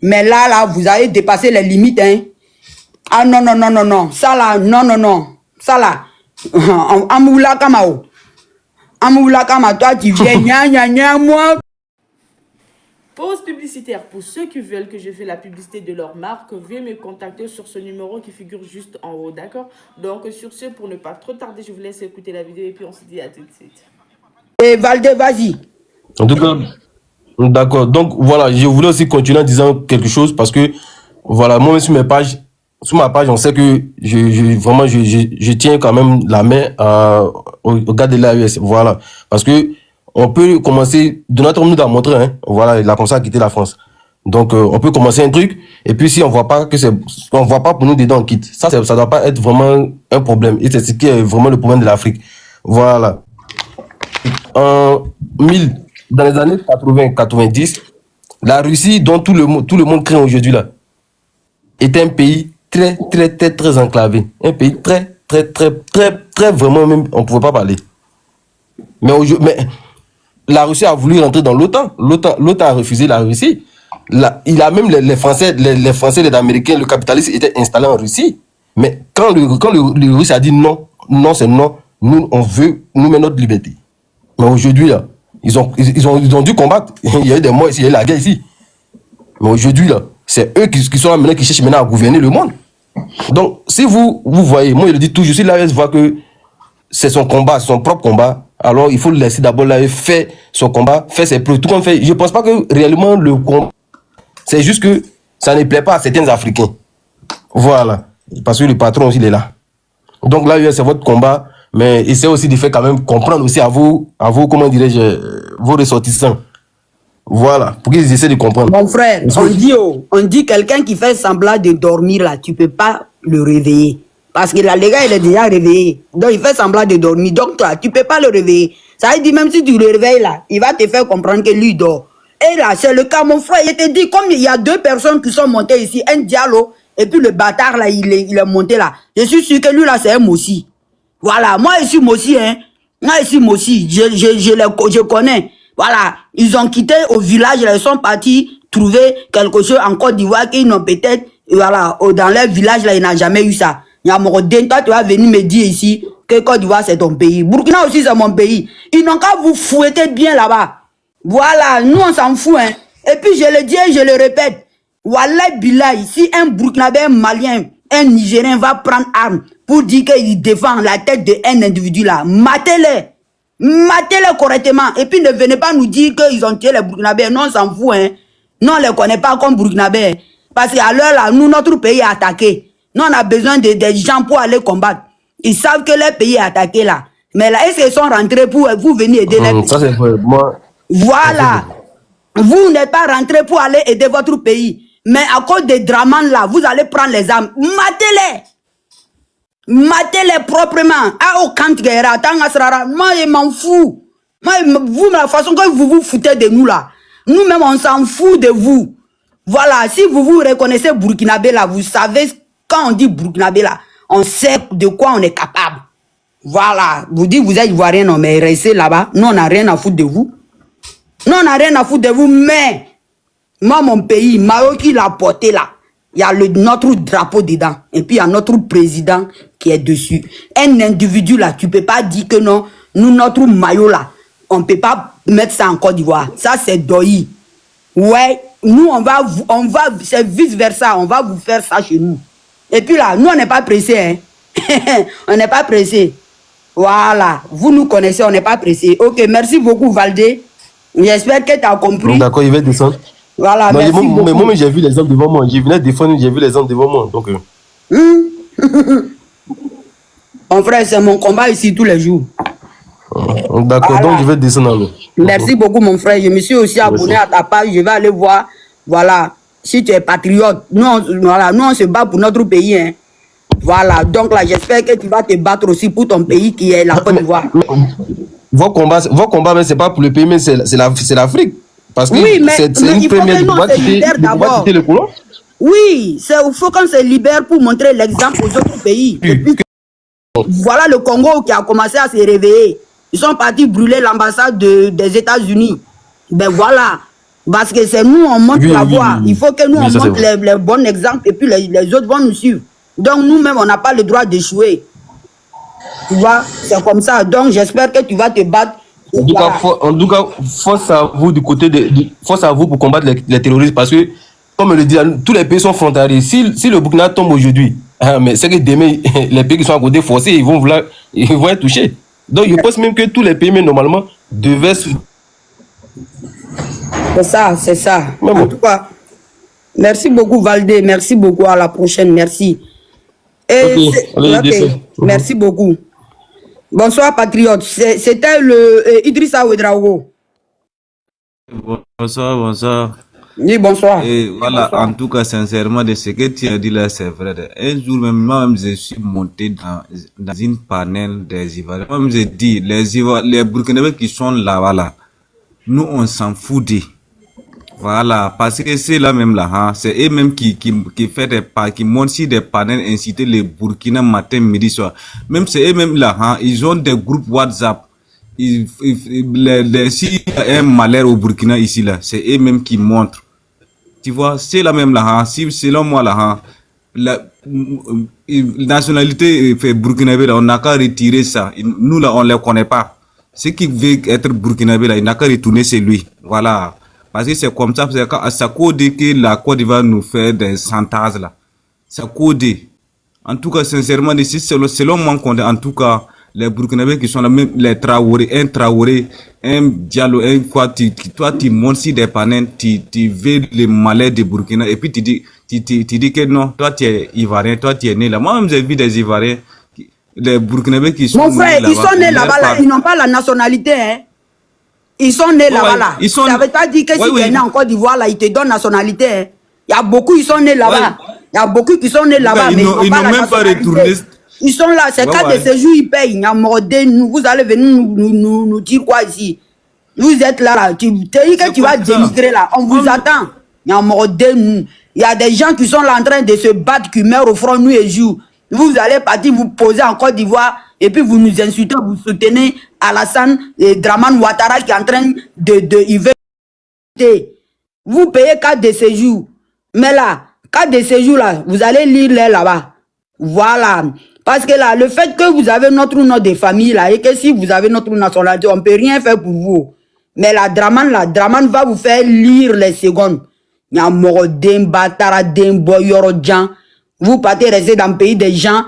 Mais là, vous avez dépassé les limites, hein? Ah non. Ça là, non. Ça là, Amoula Kamao. Toi tu viens, moi. Pause publicitaire. Pour ceux qui veulent que je fasse la publicité de leur marque, veuillez me contacter sur ce numéro qui figure juste en haut, d'accord? Donc sur ce, pour ne pas trop tarder, je vous laisse écouter la vidéo et puis on se dit à tout de suite. Et Valdé, vas-y. En tout cas, d'accord. Donc voilà, je voulais aussi continuer en disant quelque chose parce que, voilà, moi sur ma page, on sait que je tiens quand même la main au gars de l'AES. Voilà. Parce que on peut commencer, Donald Trump nous a montré, hein, voilà, il a commencé à quitter la France. Donc, on peut commencer un truc, et puis si on voit pas pour nous dedans, on quitte. Ça doit pas être vraiment un problème. Et c'est ce qui est vraiment le problème de l'Afrique. Voilà. Dans les années 80-90, la Russie, dont tout le monde craint aujourd'hui là, était un pays très enclavé. Un pays très vraiment même, on ne pouvait pas parler. Mais la Russie a voulu rentrer dans l'OTAN. L'OTAN a refusé la Russie. Il a même les Français, les Américains, le capitalisme était installé en Russie. Mais quand le Russe a dit non, c'est non, nous, on veut nous mettre notre liberté. Mais aujourd'hui, là, ils ont dû combattre. Il y a eu des morts ici, il y a eu la guerre ici. Mais aujourd'hui, là, c'est eux qui sont là maintenant, qui cherchent maintenant à gouverner le monde. Donc, si vous voyez, moi je le dis toujours, si l'AES voit que c'est son combat, son propre combat, alors il faut le laisser d'abord là, faire son combat, faire ses preuves. Tout comme fait, je ne pense pas que réellement le combat, c'est juste que ça ne plaît pas à certains Africains. Voilà. Parce que le patron aussi, il est là. Donc là, c'est votre combat, mais essayez aussi de faire quand même comprendre aussi à vous comment dirais-je, vos ressortissants. Voilà, pour qu'ils essaient de comprendre. Mon frère, on dit quelqu'un qui fait semblant de dormir là, tu ne peux pas le réveiller. Parce que là, le gars, il est déjà réveillé. Donc, il fait semblant de dormir. Donc, toi, tu ne peux pas le réveiller. Ça veut dire, même si tu le réveilles là, il va te faire comprendre que lui dort. Et là, c'est le cas, mon frère. Il te dit, comme il y a deux personnes qui sont montées ici, un Diallo, et puis le bâtard là, il est monté là. Je suis sûr que lui là, c'est un Mossi. Voilà, moi, je suis Mossi, hein. Moi, je suis Mossi. Je connais. Voilà, ils ont quitté au village, ils sont partis trouver quelque chose en Côte d'Ivoire qu'ils n'ont peut-être, voilà, dans leur village là, ils n'ont jamais eu ça. Yamoroden, toi, tu vas venir me dire ici que Côte d'Ivoire c'est ton pays. Burkina aussi c'est mon pays. Ils n'ont qu'à vous fouetter bien là-bas. Voilà, nous on s'en fout, hein. Et puis je le dis et je le répète. Wallah Billah, si un Burkinabé, un Malien, un Nigérien va prendre arme pour dire qu'il défend la tête d'un individu là, matez-les. Matez-les correctement. Et puis ne venez pas nous dire qu'ils ont tué les Burkinabés. Non, on s'en fout, hein. Non, on ne les connaît pas comme Burkinabés. Parce qu'à l'heure là, nous, notre pays est attaqué. Nous, on a besoin de gens pour aller combattre. Ils savent que leur pays est attaqué là. Mais là, est-ce qu'ils sont rentrés pour vous venir aider les pays? Ça, c'est vrai. Moi... Voilà. Vous n'êtes pas rentrés pour aller aider votre pays. Mais à cause des draman là, vous allez prendre les armes. Matez-les. Matez-les proprement. Ah, au Kantguera, Tangasrara. Moi, je m'en fous. Moi, vous, la façon que vous vous foutez de nous là. Nous-mêmes, on s'en fout de vous. Voilà. Si vous vous reconnaissez Burkinabé là, vous savez, quand on dit Burkinabé là, on sait de quoi on est capable. Voilà. Vous dites, vous êtes ivoirien, non, mais restez là-bas. Nous, on n'a rien à foutre de vous. Nous, on n'a rien à foutre de vous, mais moi, mon pays, Maroc, l'a porté là. Il y a notre drapeau dedans. Et puis, il y a notre président qui est dessus. Un individu là, tu ne peux pas dire que non, nous, notre maillot là, on ne peut pas mettre ça en Côte d'Ivoire. Ça, c'est Doyi. Ouais, nous, on va, c'est vice-versa. On va vous faire ça chez nous. Et puis là, nous, on n'est pas pressés. Hein. On n'est pas pressés. Voilà. Vous nous connaissez, on n'est pas pressés. Ok, merci beaucoup, Valdé. J'espère que tu as compris. D'accord, il va descendre. Voilà, non, merci beaucoup. Mais moi, j'ai vu les hommes devant moi. Je venais défendre, j'ai vu les hommes devant moi. Donc, Mon frère, c'est mon combat ici tous les jours. D'accord, voilà. Donc je vais descendre alors. Merci beaucoup, mon frère. Je me suis aussi abonné à ta page. Je vais aller voir. Voilà. Si tu es patriote, nous, on se bat pour notre pays. Hein. Voilà. Donc là, j'espère que tu vas te battre aussi pour ton pays qui est la Côte d'Ivoire. Vos combats, mais ce n'est pas pour le pays, mais c'est l'Afrique. Parce que oui, mais c'est une première quitter le colon. Oui, il faut qu'on se libère pour montrer l'exemple aux autres pays. Puis, voilà le Congo qui a commencé à se réveiller. Ils sont partis brûler l'ambassade des États-Unis. Ben voilà. Parce que c'est nous, on montre la voie. Il faut que nous, on montre les bons exemples et puis les autres vont nous suivre. Donc nous-mêmes, on n'a pas le droit d'échouer. Tu vois, c'est comme ça. Donc j'espère que tu vas te battre. En tout cas, force à vous du côté force à vous pour combattre les terroristes parce que, comme je le dis, tous les pays sont frontaliers. Si le Burkina tombe aujourd'hui, mais c'est que demain, les pays qui sont à côté forcés, ils vont être touchés. Donc je pense même que tous les pays, mais normalement, devaient... C'est ça. En tout cas, merci beaucoup Valdé, merci beaucoup, à la prochaine, merci. Et merci beaucoup. Bonsoir patriote, c'était le Idrissa Ouedraogo. Bonsoir. Oui, bonsoir. Et voilà, bonsoir. En tout cas, sincèrement, de ce que tu as dit là, c'est vrai. Un jour, moi-même, je suis monté dans une panel des Ivoiriens. Moi-même, j'ai dit, les Burkinabés qui sont là, voilà, nous, on s'en fout d'eux. Voilà, parce que c'est là même là, hein, c'est eux-mêmes qui fait des pas, qui montent sur des panels, inciter les Burkina matin, midi, soir. Même c'est eux-mêmes là, hein, ils ont des groupes WhatsApp. S'il y a un malheur au Burkina ici là, c'est eux-mêmes qui montrent. Tu vois, c'est la même là, hein, si, selon moi là, hein, la nationalité burkinabé là, on n'a qu'à retirer ça. Nous là, on ne les connaît pas. Ceux qui veulent être burkinabé là, il n'a qu'à retourner chez lui. Voilà. Parce que c'est comme ça, ça code que la Côte d'Ivoire nous fait des chantages là. Ça code. En tout cas, sincèrement, selon moi, en tout cas, les Burkinabés qui sont là, même les Traoré, un Diallo, un quoi, toi, tu montes sur des panels, tu veux le malheur des Burkina, et puis tu dis que non, toi, tu es Ivoirien, toi, tu es né là. Moi-même, j'ai vu des Ivoiriens, les Burkinabés qui sont Mon frère, ils sont nés là-bas, là, ils n'ont pas la nationalité, hein. Ils sont nés là-bas, là. Ça veut pas dire que si tu es né en Côte d'Ivoire, là, ils te donnent nationalité, hein. Il y a beaucoup, ils sont nés là-bas. Il y a beaucoup qui sont nés là-bas, mais ils n'ont même pas retourné. Ils sont là, c'est cas de séjour, ils payent. Il y a mordé, vous allez venir nous dire quoi ici? Vous êtes là, tu dis que tu vas dénigrer là. On vous attend. Il y a mordé, il y a des gens qui sont là en train de se battre, qui meurent au front nuit et jour. Vous allez partir vous poser en Côte d'Ivoire et puis vous nous insultez, vous soutenez Alassane et Draman Ouattara qui est en train vous payez carte de séjour. Mais là, carte de séjour là, vous allez lire là-bas. Voilà. Parce que là, le fait que vous avez notre nom de famille là, et que si vous avez notre nationalité, on ne peut rien faire pour vous. Mais la Draman va vous faire lire les secondes. Vous partez rester dans le pays des gens.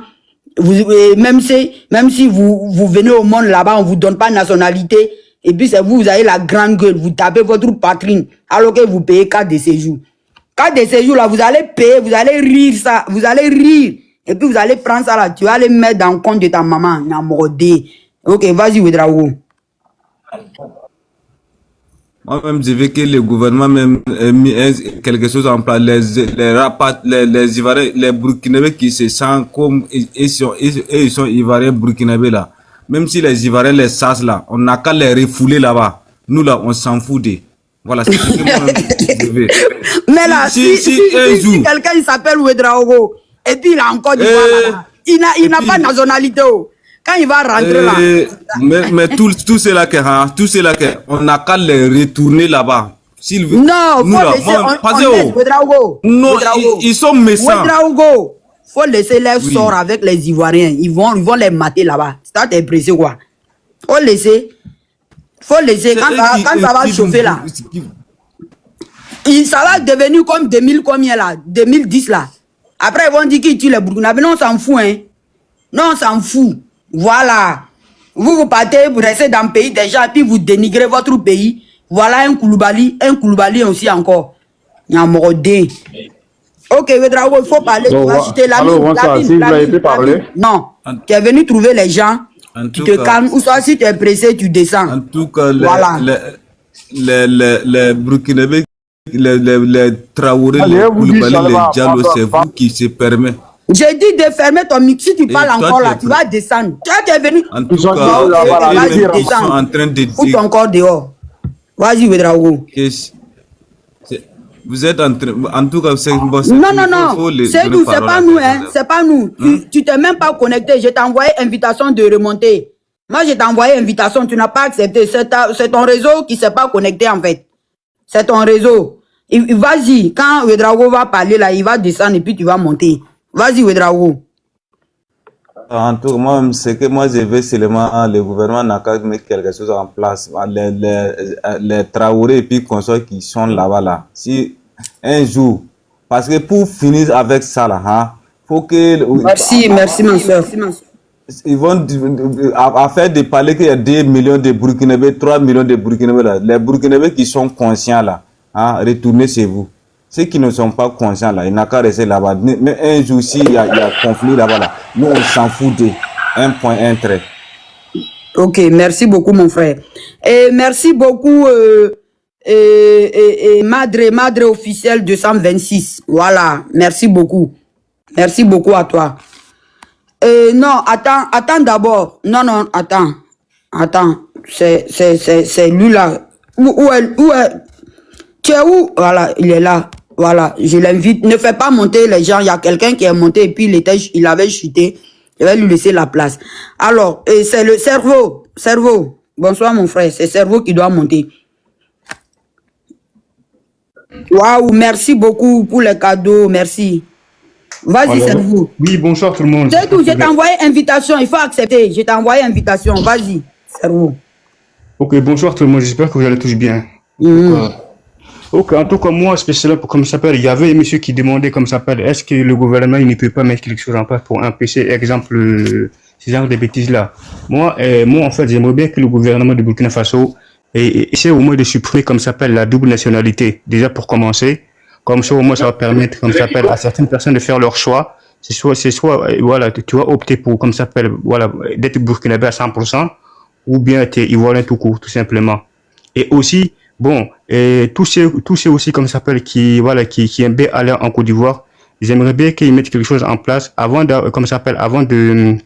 Même si vous venez au monde là-bas, on ne vous donne pas de nationalité. Et puis c'est vous avez la grande gueule. Vous tapez votre patrie alors que vous payez carte de séjour. Carte de séjour là, vous allez payer, vous allez rire ça. Vous allez rire. Et puis vous allez prendre ça là, tu vas aller mettre dans le compte de ta maman. Ok, vas-y, Ouedraogo. Moi-même, je veux que le gouvernement même ait mis quelque chose en place. Les Ivoiriens, les Burkinabés qui se sentent comme ils sont Ivoiriens Burkinabés là. Même si les Ivoiriens les chassent là, on n'a qu'à les refouler là-bas. Nous là, on s'en fout de. Voilà, c'est ce que moi-même je veux. Mais là, si quelqu'un il s'appelle Ouedraogo, et puis il a encore du là, il n'a pas de nationalité. Quand il va rentrer là. Mais tout cela on n'a qu'à les retourner là-bas. Non, non, ils sont méchants. Faut laisser leur sort avec les Ivoiriens. Ils vont les mater là-bas. Ça t'es pressé quoi? Faut laisser. Quand ça va chauffer là. Ça va devenir comme 2000 combien là? 2010 là. Après ils vont dire qu'ils tuent les Burkinabés. Non, on s'en fout, hein. Non, on s'en fout. Voilà. Vous partez, vous restez dans le pays des gens, puis vous dénigrez votre pays. Voilà un Koulibaly aussi encore. Il y a un mordé. Ok, Ouedraogo, il faut parler. Donc, tu vas citer la mine. Non, tu es venu trouver les gens. Tu te calmes. Ou soit si tu es pressé, tu descends. En tout cas, voilà. les Burkinabés, les Traoré, les Koulibaly, les Diallo, c'est vous qui se permet. J'ai dit de fermer ton micro. Si tu parles encore là, tu vas descendre. Tu es venu. En tout cas, ils sont en train de dire. Fous ton corps dehors. Vas-y, Ouedraogo. Vous êtes en train. En tout cas, c'est. Non. C'est nous, c'est pas nous, hein. C'est pas nous. Tu t'es même pas connecté. Je t'ai envoyé invitation de remonter. Moi, je t'ai envoyé invitation. Tu n'as pas accepté. C'est ton réseau qui ne s'est pas connecté, en fait. C'est ton réseau. Vas-y. Quand Ouedraogo va parler là, il va descendre et puis tu vas monter. Vas-y, Ouedraogo. En tout cas, moi, c'est que moi, je veux seulement le gouvernement n'a qu'à mettre quelque chose en place. Les Traoré et puis consorts qui sont là-bas, là. Si un jour, parce que pour finir avec ça, là, hein, faut que. Merci, ma soeur. Ils vont à faire de parler qu'il y a 2 millions de Burkinabés, 3 millions de Burkinabés, là. Les Burkinabés qui sont conscients, là, hein, retournez chez vous. Ceux qui ne sont pas conscients là, ils n'ont qu'à rester là-bas. Mais un jour, s'il y a conflit là-bas, là, nous on s'en fout de un point, un trait. Ok, merci beaucoup mon frère. Et merci beaucoup Madre officielle 226. Voilà, merci beaucoup. Merci beaucoup à toi. Non, attends d'abord. Non, attends. C'est lui là. Où est Tu es où? Voilà, il est là. Voilà, je l'invite. Ne fais pas monter les gens. Il y a quelqu'un qui est monté et puis il avait chuté. Je vais lui laisser la place. Alors, c'est le cerveau. Cerveau. Bonsoir mon frère. C'est cerveau qui doit monter. Waouh, merci beaucoup pour les cadeaux. Merci. Vas-y, cerveau. Oui, bonsoir tout le monde. C'est tout, je t'ai envoyé invitation. Il faut accepter. Je t'ai envoyé invitation. Vas-y, cerveau. Ok, bonsoir tout le monde. J'espère que vous allez tous bien. Ok, en tout cas, moi, spécialement, comme ça s'appelle, il y avait un monsieur qui demandait, comme ça s'appelle, est-ce que le gouvernement il ne peut pas mettre quelque chose en place pour empêcher, exemple, ces genres de bêtises-là. Moi, en fait, j'aimerais bien que le gouvernement de Burkina Faso essaie au moins de supprimer, comme ça s'appelle, la double nationalité. Déjà pour commencer. Comme ça, au moins, ça va permettre, comme ça s'appelle, à certaines personnes de faire leur choix. C'est soit, voilà, tu vas opter pour, comme ça s'appelle, voilà, d'être burkinabé à 100%, ou bien t'es ivoirien tout court, tout simplement. Et aussi, bon, tous ces aussi, comme ça s'appelle, qui aiment bien aller en Côte d'Ivoire, j'aimerais bien qu'ils mettent quelque chose en place avant de, comme ça s'appelle, avant de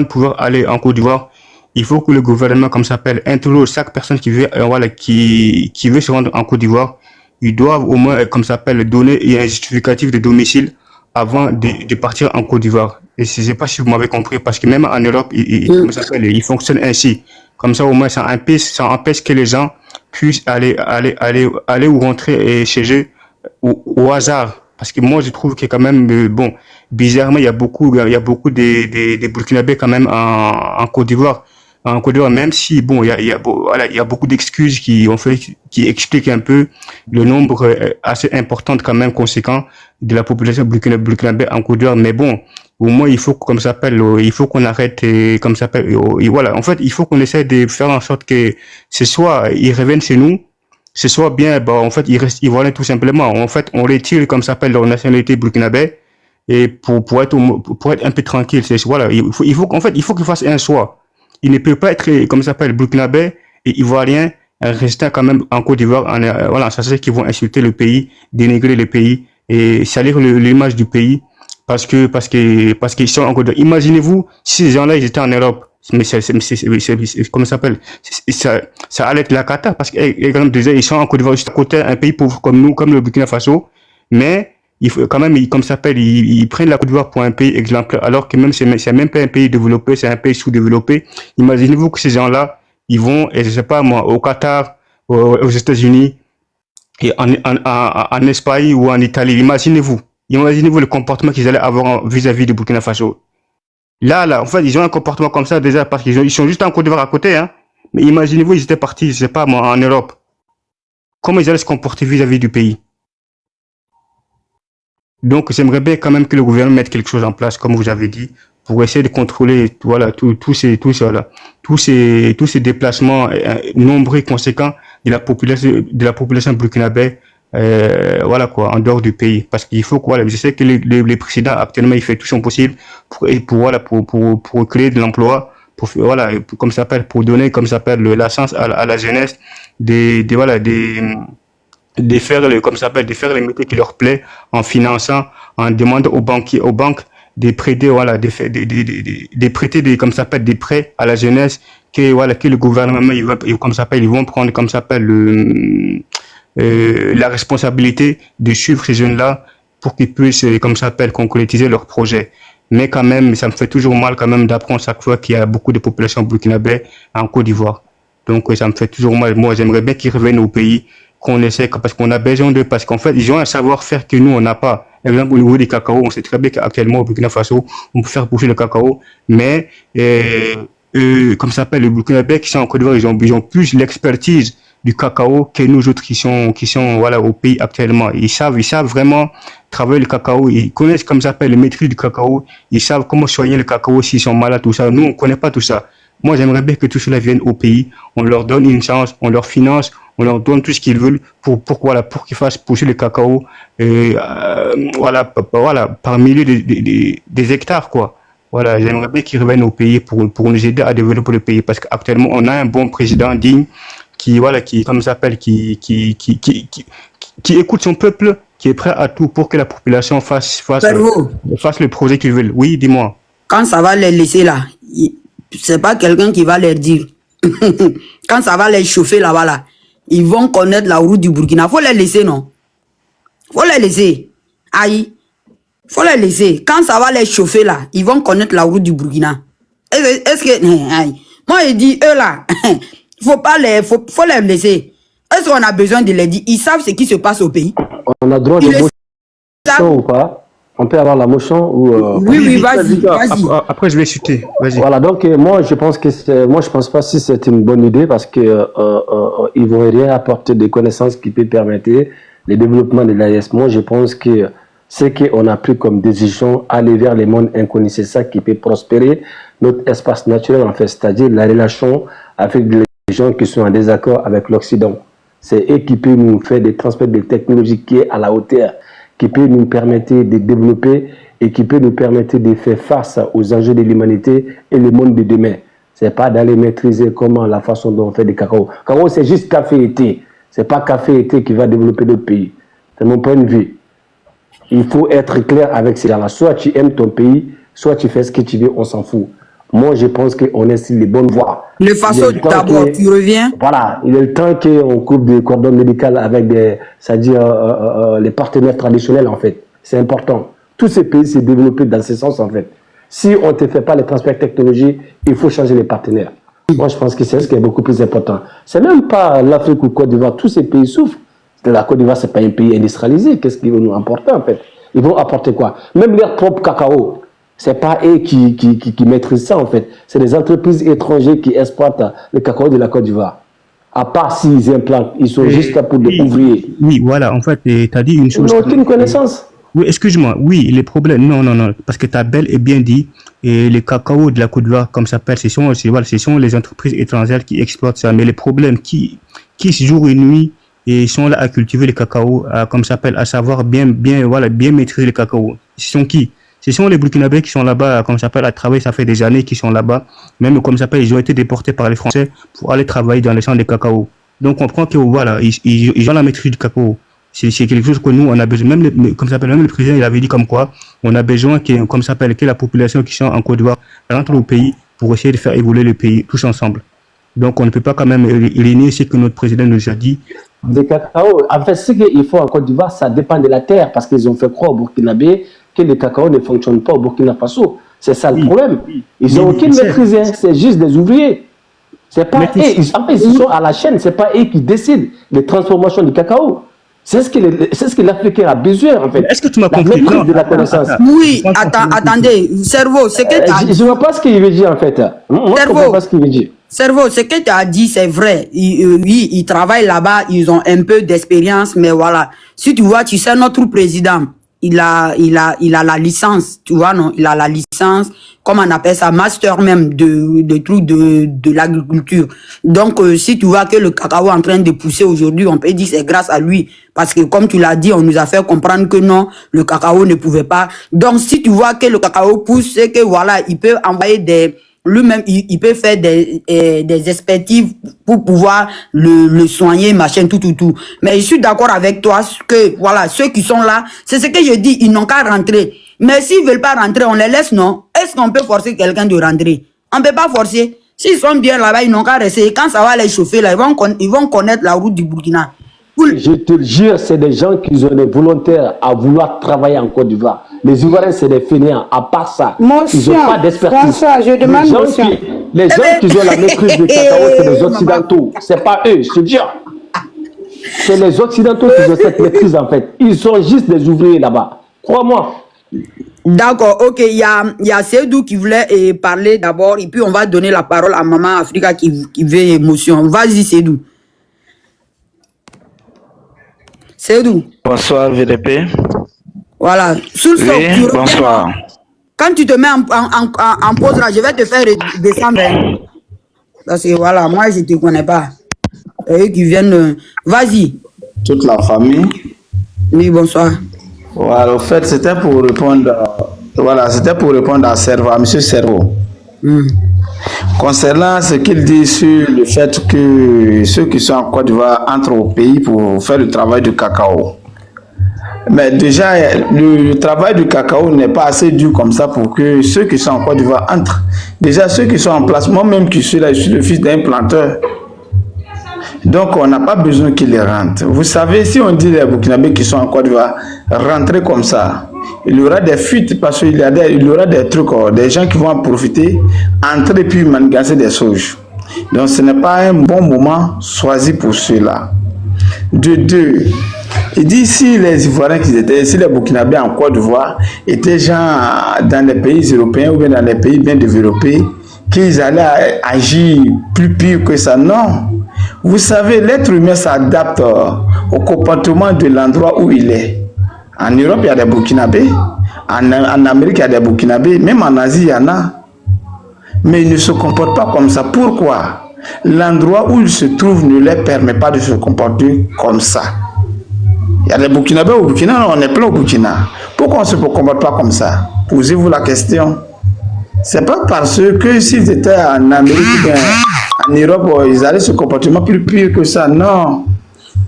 pouvoir aller en Côte d'Ivoire. Il faut que le gouvernement, comme ça s'appelle, introduise chaque personne qui veut, qui veut se rendre en Côte d'Ivoire. Ils doivent au moins, comme ça s'appelle, donner un justificatif de domicile avant de partir en Côte d'Ivoire. Et je ne sais pas si vous m'avez compris, parce que même en Europe, il fonctionne ainsi. Comme ça, au moins, ça empêche que les gens puissent aller ou rentrer chez eux au hasard. Parce que moi, je trouve que quand même, bon, bizarrement, il y a beaucoup des Burkinabés quand même en Côte d'Ivoire. En Côte d'Ivoire, même si, bon, il y a beaucoup d'excuses qui expliquent un peu le nombre assez important, quand même, conséquent de la population burkinabé en Côte d'Ivoire. Mais bon, au moins, il faut, comme ça s'appelle, il faut qu'on arrête, comme ça s'appelle, voilà. En fait, il faut qu'on essaie de faire en sorte que ce soit, ils reviennent chez nous, ce soit bien, bah, en fait, ils restent ivoiriens tout simplement. En fait, on retire, comme ça s'appelle, leur nationalité burkinabé, et pour être un peu tranquille, voilà. Il faut qu'ils fassent un choix. Il ne peut pas être, comme ça s'appelle, burkinabé et ivoirien, restant quand même en Côte d'Ivoire, voilà, ça c'est qu'ils vont insulter le pays, dénigrer le pays, et salir l'image du pays, parce qu'ils sont en Côte d'Ivoire. Imaginez-vous, si ces gens-là, ils étaient en Europe, mais comment ça s'appelle, ça allait être la cata, parce que, déjà, ils sont en Côte d'Ivoire, juste à côté, un pays pauvre comme nous, comme le Burkina Faso, mais, il faut quand même, comme ça s'appelle, ils prennent la Côte d'Ivoire pour un pays exemplaire, alors que même c'est même pas un pays développé, c'est un pays sous-développé. Imaginez-vous que ces gens-là, ils vont, et je sais pas moi, au Qatar, aux États-Unis, et en Espagne ou en Italie. Imaginez-vous le comportement qu'ils allaient avoir vis-à-vis du Burkina Faso. Là, en fait, ils ont un comportement comme ça déjà parce qu'ils sont juste en Côte d'Ivoire à côté, hein. Mais imaginez-vous, ils étaient partis, je sais pas moi, en Europe. Comment ils allaient se comporter vis-à-vis du pays? Donc, j'aimerais bien quand même que le gouvernement mette quelque chose en place, comme vous avez dit, pour essayer de contrôler, voilà, tous ces déplacements nombreux et conséquents de la population burkinabé, voilà quoi, en dehors du pays. Parce qu'il faut que, voilà, je sais que les présidents actuellement, ils font tout son possible pour créer de l'emploi, voilà, comme ça s'appelle, pour donner, comme ça s'appelle, la chance à la jeunesse de faire les métiers qui leur plaît en finançant, en demandant aux banques de prêter, voilà, de prêter comme ça s'appelle, des prêts à la jeunesse que le gouvernement, ils vont prendre, comme ça s'appelle, la responsabilité de suivre ces jeunes-là pour qu'ils puissent, comme ça s'appelle, concrétiser leurs projets. Mais quand même, ça me fait toujours mal quand même d'apprendre chaque fois qu'il y a beaucoup de populations burkinabé en Côte d'Ivoire. Donc, ça me fait toujours mal. Moi, j'aimerais bien qu'ils reviennent au pays, qu'on essaie, parce qu'on a besoin d'eux, parce qu'en fait, ils ont un savoir-faire que nous, on n'a pas. Par exemple, au niveau des cacao, on sait très bien qu'actuellement, au Burkina Faso, on peut faire pousser le cacao, mais, comme ça s'appelle, les Burkinabés qui sont en Côte d'Ivoire, ils ont plus l'expertise du cacao que nous autres qui sont, voilà, au pays actuellement. Ils savent vraiment travailler le cacao, ils connaissent, comme ça s'appelle, les maîtrises du cacao, ils savent comment soigner le cacao s'ils sont malades, tout ça. Nous, on connaît pas tout ça. Moi, j'aimerais bien que tout cela vienne au pays, on leur donne une chance, on leur finance, on leur donne tout ce qu'ils veulent pour qu'ils fassent pousser le cacao, voilà, par milliers des hectares, quoi. Voilà, j'aimerais bien qu'ils reviennent au pays pour nous aider à développer le pays, parce qu'actuellement, on a un bon président digne, qui écoute son peuple, qui est prêt à tout pour que la population fasse le projet qu'ils veulent. Oui, dis-moi. Quand ça va les laisser là, c'est pas quelqu'un qui va leur dire. Quand ça va les chauffer là-bas là, ils vont connaître la route du Burkina. Faut les laisser, non? Faut les laisser. Aïe. Faut les laisser. Quand ça va les chauffer là, ils vont connaître la route du Burkina. Est-ce que... Aïe. Moi, je dis, eux là, faut les laisser. Est-ce qu'on a besoin de les dire? Ils savent ce qui se passe au pays. On a droit de motion ou pas? On peut avoir la motion ou... Oui, vas-y. Après, je vais chuter. Vas-y. Voilà, donc moi, je pense pas si c'est une bonne idée parce que ils vont rien apporter des connaissances qui peuvent permettre le développement de l'AES. Moi, je pense que ce qu'on a pris comme décision, aller vers les mondes inconnus, c'est ça qui peut prospérer notre espace naturel, en fait, c'est-à-dire la relation avec les gens qui sont en désaccord avec l'Occident. C'est eux qui peuvent nous faire des transferts de technologies qui est à la hauteur, qui peut nous permettre de développer et qui peut nous permettre de faire face aux enjeux de l'humanité et le monde de demain. Ce n'est pas d'aller maîtriser comment la façon dont on fait des cacao. Cacao, c'est juste café et thé. Ce n'est pas café et thé qui va développer notre pays. C'est mon point de vue. Il faut être clair avec ces gens-là. Soit tu aimes ton pays, soit tu fais ce que tu veux, on s'en fout. Moi, je pense qu'on est sur les bonnes voies. Le façon d'abord, tu reviens. Voilà, il est le temps qu'on coupe des cordons médicaux avec c'est-à-dire les partenaires traditionnels, en fait. C'est important. Tous ces pays s'est développé dans ce sens, en fait. Si on ne te fait pas les transferts technologiques, il faut changer les partenaires. Moi, je pense que c'est ce qui est beaucoup plus important. C'est même pas l'Afrique ou Côte d'Ivoire. Tous ces pays souffrent. La Côte d'Ivoire, c'est pas un pays industrialisé. Qu'est-ce qu'ils vont nous apporter, en fait? Ils vont apporter quoi? Même leur propre cacao. C'est pas eux qui maîtrisent ça, en fait. C'est des entreprises étrangères qui exploitent le cacao de la Côte d'Ivoire. À part s'ils implantent, ils sont juste là pour des ouvriers. Oui, voilà, en fait, tu as dit une chose. Ils n'ont aucune connaissance. Oui, excuse-moi, oui, les problèmes, non, parce que tu as bel et bien dit, et les cacao de la Côte d'Ivoire, comme ça s'appelle, ce sont les entreprises étrangères qui exploitent ça. Mais les problèmes qui jour et nuit, et sont là à cultiver le cacao, comme ça s'appelle, à savoir bien maîtriser le cacao. Ce sont qui? Ce sont les Burkinabés qui sont là-bas, comme ça s'appelle, à travailler. Ça fait des années qu'ils sont là-bas. Même comme ça s'appelle, ils ont été déportés par les Français pour aller travailler dans les champs de cacao. Donc on comprend que voilà, ils ont la maîtrise du cacao. C'est quelque chose que nous on a besoin. Même comme ça s'appelle, même le président il avait dit comme quoi on a besoin que la population qui sont en Côte d'Ivoire rentre au pays pour essayer de faire évoluer le pays tous ensemble. Donc on ne peut pas quand même renier ce que notre président nous a dit. Des cacao. En fait, ce qu'il faut en Côte d'Ivoire, ça dépend de la terre parce qu'ils ont fait croire au Burkinabé que le cacao ne fonctionne pas au Burkina Faso. C'est ça le problème. Ils n'ont aucune maîtrise, c'est juste des ouvriers. C'est pas eux. En fait, ils sont à la chaîne, c'est pas eux qui décident des transformations du cacao. C'est ce que l'Africain a besoin, en fait. Est-ce que tu m'as compris? De la connaissance. Oui, attendez, cerveau, c'est que je ne vois pas ce qu'il veut dire, en fait. Moi, je ne comprends pas ce qu'il veut dire. Cerveau, ce que tu as dit, c'est vrai. Oui, ils travaillent là-bas, ils ont un peu d'expérience, mais voilà. Si tu vois, tu sais, notre président, il a la licence, tu vois, non? Il a la licence, comme on appelle ça, master même de trucs de l'agriculture. Donc, si tu vois que le cacao est en train de pousser aujourd'hui, on peut dire que c'est grâce à lui. Parce que, comme tu l'as dit, on nous a fait comprendre que non, le cacao ne pouvait pas. Donc, si tu vois que le cacao pousse, c'est que voilà, il peut envoyer lui-même, il peut faire des expertises pour pouvoir le soigner, machin, tout. Mais je suis d'accord avec toi que, voilà, ceux qui sont là, c'est ce que je dis, ils n'ont qu'à rentrer. Mais s'ils veulent pas rentrer, on les laisse, non? Est-ce qu'on peut forcer quelqu'un de rentrer? On peut pas forcer. S'ils sont bien là-bas, ils n'ont qu'à rester. Quand ça va les chauffer, là, ils vont connaître la route du Burkina. Je te jure, c'est des gens qui sont des volontaires à vouloir travailler en Côte d'Ivoire. Les Ivoiriens, c'est des fainéants. À part ça, ils n'ont pas d'expertise. Les gens qui ont la maîtrise du cacao, c'est les Occidentaux. C'est pas eux, je te jure. C'est les Occidentaux qui ont cette maîtrise, en fait. Ils sont juste des ouvriers là-bas. Crois-moi. D'accord, ok. Il y a Seydou qui voulait parler d'abord, et puis on va donner la parole à Maman Africa qui veut émotion. Vas-y, Seydou. Seydou. Bonsoir, VDP. Voilà. Oui, bonsoir. Quand tu te mets en pause là, je vais te faire descendre. Parce que voilà, moi je ne te connais pas. Et eux qui viennent. Vas-y. Toute la famille. Oui, bonsoir. Voilà, au fait, c'était pour répondre. À M. Cerveau. Concernant ce qu'il dit sur le fait que ceux qui sont en Côte d'Ivoire entrent au pays pour faire le travail du cacao. Mais déjà, le travail du cacao n'est pas assez dur comme ça pour que ceux qui sont en Côte d'Ivoire entrent. Déjà, ceux qui sont en place, moi-même qui suis là, je suis le fils d'un planteur. Donc, on n'a pas besoin qu'ils rentrent. Vous savez, si on dit les Burkinabés qui sont en Côte d'Ivoire, rentrer comme ça, il y aura des fuites parce qu'il y aura des trucs, des gens qui vont en profiter, entrer puis manigancer des sauges. Donc, ce n'est pas un bon moment choisi pour cela. De deux, il dit si les Ivoiriens qui étaient, si les Burkinabés en Côte d'Ivoire étaient gens dans les pays européens ou bien dans les pays bien développés, qu'ils allaient agir plus pire que ça. Non. Vous savez, l'être humain s'adapte au comportement de l'endroit où il est. En Europe, il y a des Burkinabés. En Amérique, il y a des Burkinabés. Même en Asie, il y en a. Mais ils ne se comportent pas comme ça. Pourquoi? L'endroit où ils se trouvent ne leur permet pas de se comporter comme ça. Il y a des Burkinabés au Burkina, on est plein au Burkina. Pourquoi on ne se comporte pas comme ça? Posez-vous la question. C'est pas parce que s'ils étaient en Amérique, en Europe, ils allaient se comporter plus pire que ça. Non.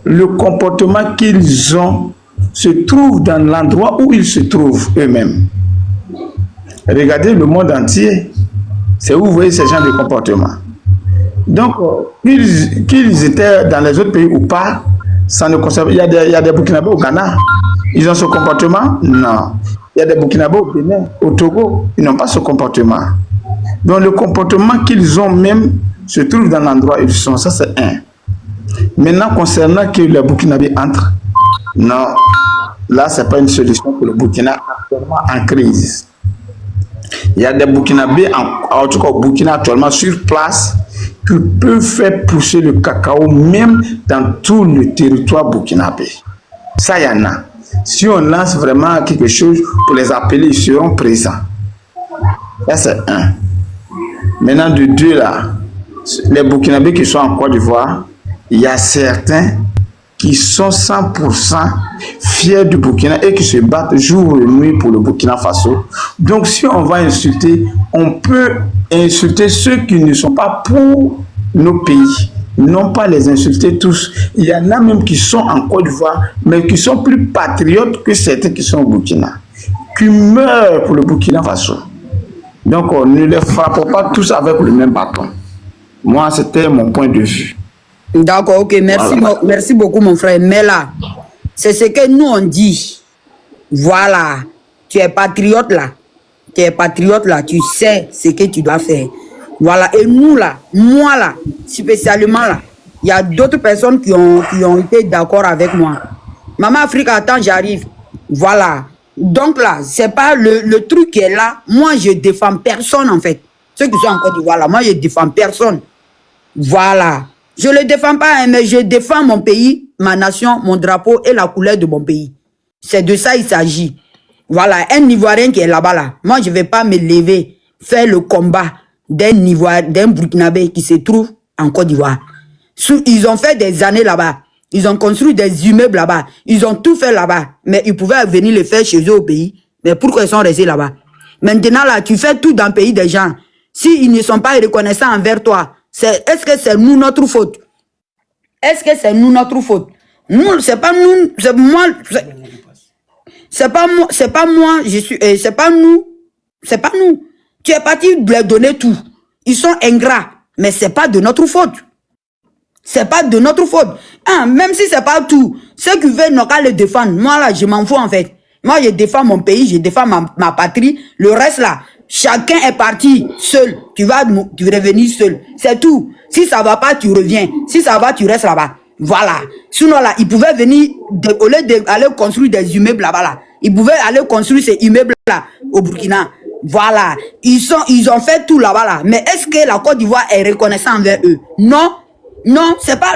Le comportement qu'ils ont se trouve dans l'endroit où ils se trouvent eux-mêmes. Regardez le monde entier. C'est où vous voyez ces gens de comportement. Donc, qu'ils étaient dans les autres pays ou pas, ça ne concerne. Il y a des Burkinabés au Ghana. Ils ont ce comportement? Non. Il y a des Burkinabés au Bénin, au Togo, ils n'ont pas ce comportement. Donc le comportement qu'ils ont même se trouve dans l'endroit où ils sont. Ça, c'est un. Maintenant, concernant que les Burkinabés entrent, non. Là, ce n'est pas une solution pour le Burkina actuellement en crise. Il y a des Burkinabés, en tout cas au Burkina actuellement, sur place, qui peuvent faire pousser le cacao même dans tout le territoire burkinabé. Ça, il y en a. Si on lance vraiment quelque chose pour les appeler, ils seront présents. Ça, c'est un. Maintenant, de deux, là, les Burkinabés qui sont en Côte d'Ivoire, il y a certains qui sont 100% fiers du Burkina et qui se battent jour et nuit pour le Burkina Faso. Donc, si on va insulter, on peut insulter ceux qui ne sont pas pour nos pays. Non pas les insulter tous. Il y en a même qui sont en Côte d'Ivoire, mais qui sont plus patriotes que certains qui sont au Burkina, qui meurent pour le Burkina Faso. Donc, on ne les frappe pas tous avec le même bâton. Moi, c'était mon point de vue. D'accord, ok, merci, Voilà. merci beaucoup mon frère. Mais là, c'est ce que nous on dit. Voilà, tu es patriote là. Tu es patriote là, tu sais ce que tu dois faire. Voilà, et nous là, moi là, spécialement là, il y a d'autres personnes qui ont été d'accord avec moi. Maman Afrique, attends, j'arrive. Voilà. Donc là, c'est pas le truc qui est là. Moi, je défends personne en fait. Ceux qui sont en Côte d'Ivoire là, moi, je défends personne. Voilà. Je le défends pas, hein, mais je défends mon pays, ma nation, mon drapeau et la couleur de mon pays. C'est de ça il s'agit. Voilà, un Ivoirien qui est là-bas là. Moi, je vais pas me lever, faire le combat d'un Burkinabé qui se trouve en Côte d'Ivoire. Ils ont fait des années là-bas. Ils ont construit des immeubles là-bas. Ils ont tout fait là-bas. Mais ils pouvaient venir le faire chez eux au pays. Mais pourquoi ils sont restés là-bas? Maintenant là, tu fais tout dans le pays des gens. S'ils ne sont pas reconnaissants envers toi, est-ce que c'est nous notre faute? Est-ce que c'est nous notre faute? Nous, c'est pas nous, c'est moi, c'est pas moi, je suis, c'est pas nous, c'est pas nous. Tu es parti de leur donner tout. Ils sont ingrats, mais c'est pas de notre faute. C'est pas de notre faute. Hein, même si c'est pas tout, ceux qui veulent n'ont qu'à le défendre. Moi là, je m'en fous en fait. Moi, je défends mon pays, je défends ma patrie. Le reste là, chacun est parti seul. Tu revenir seul. C'est tout. Si ça va pas, tu reviens. Si ça va, tu restes là-bas. Voilà. Sinon là, ils pouvaient venir, au lieu d'aller construire des immeubles là-bas là, ils pouvaient aller construire ces immeubles là au Burkina. Voilà. Ils ont fait tout là-bas là. Mais est-ce que la Côte d'Ivoire est reconnaissante envers eux? Non. Non, c'est pas...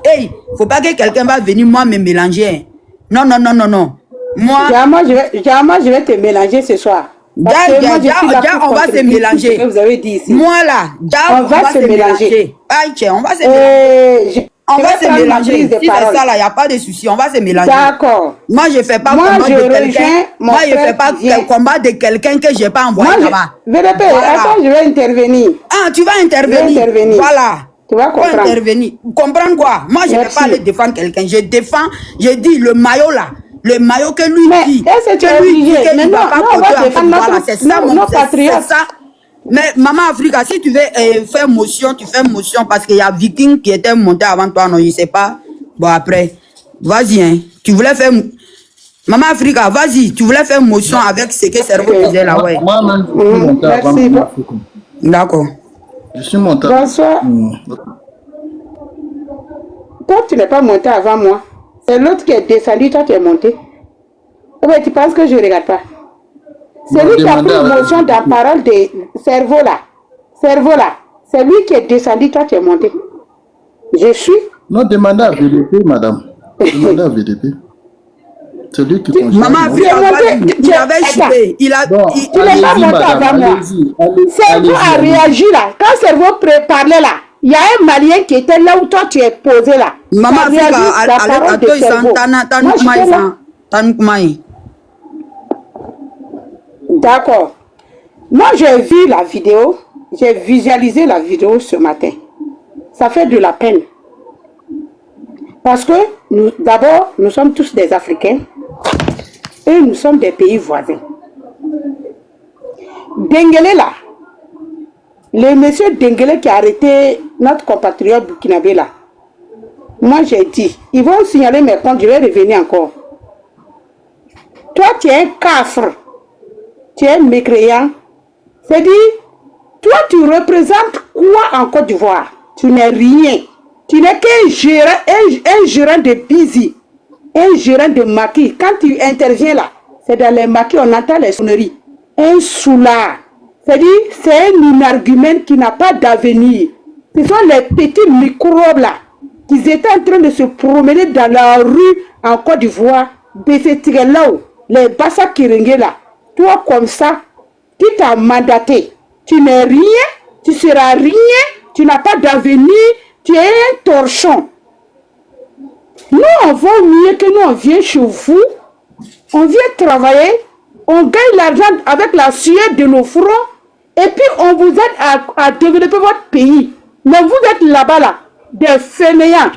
Hey, faut pas que quelqu'un va venir moi me mélanger. Non, non, non, non, non. Moi... Je vais te mélanger ce soir. On va se mélanger. Vous avez dit ici. Moi là, on va se mélanger. On va se mélanger. On va se mélanger. Si c'est ça là, il n'y a pas de souci. On va se mélanger. D'accord. Moi, je ne fais pas combat de quelqu'un. Moi, je ne fais pas combat de quelqu'un que je n'ai pas envoyé là-bas. VDP, attends, je vais intervenir. Ah, tu vas intervenir. Voilà. Tu vas comprendre. Intervenir. Comprendre quoi? Moi, je ne vais pas aller défendre quelqu'un. Je défends, je dis le maillot là. Le maillot que lui dit. Que lui dit qu'il ne va pas porter. Voilà, c'est ça, mon patriote. Mais Maman Africa, si tu veux faire motion, tu fais motion parce qu'il y a Viking qui était monté avant toi, non, je sais pas. Bon, après, vas-y, hein. Tu voulais faire... Maman Africa, vas-y, tu voulais faire motion avec ce que Cerveau disait là, ouais. Moi-même, je suis monté avant Merci. Maman Africa. D'accord. Je suis monté. Bonsoir. Toi, tu n'es pas monté avant moi. C'est l'autre qui est descendu, toi, tu es monté. Eh bien, tu penses que je ne regarde pas? C'est lui qui a pris motion dans la parole de Cerveau là. Cerveau là. C'est lui qui est descendu, toi, tu es monté. Je suis. Non, demandez à VDP, madame. Demandez à VDP. C'est lui qui continue. Maman Africa, il avait chuté. Il a... Bon, Tu n'es pas monté avant moi. Cerveau a réagi là. Quand Cerveau parlait là, il y a un Malien qui était là où toi tu es posé là. Maman Ça réagit Africa, sur la parole de Cerveau. Moi, j'étais là. D'accord. Moi, j'ai vu la vidéo, j'ai visualisé la vidéo ce matin. Ça fait de la peine. Parce que, d'abord, nous sommes tous des Africains et nous sommes des pays voisins. Dengele là, le monsieur Dengele qui a arrêté notre compatriote burkinabé là, moi j'ai dit, ils vont signaler mes comptes, je vais revenir encore. Toi, tu es un cafre. Tu es mécréant. C'est-à-dire, toi, tu représentes quoi en Côte d'Ivoire? Tu n'es rien. Tu n'es qu'un gérant, un gérant de busy, un gérant de maquis. Quand tu interviens là, c'est dans les maquis, on entend les sonneries. Un soulard. C'est-à-dire, c'est un argument qui n'a pas d'avenir. Ce sont les petits microbes là, qui étaient en train de se promener dans la rue en Côte d'Ivoire, les Bassa Kiringue là. Toi, comme ça, qui t'a mandaté, tu n'es rien, tu seras rien, tu n'as pas d'avenir, tu es un torchon. Nous, on vaut mieux que nous, on vient chez vous, on vient travailler, on gagne l'argent avec la sueur de nos fronts, et puis on vous aide à développer votre pays. Mais vous êtes là-bas, là, des fainéants,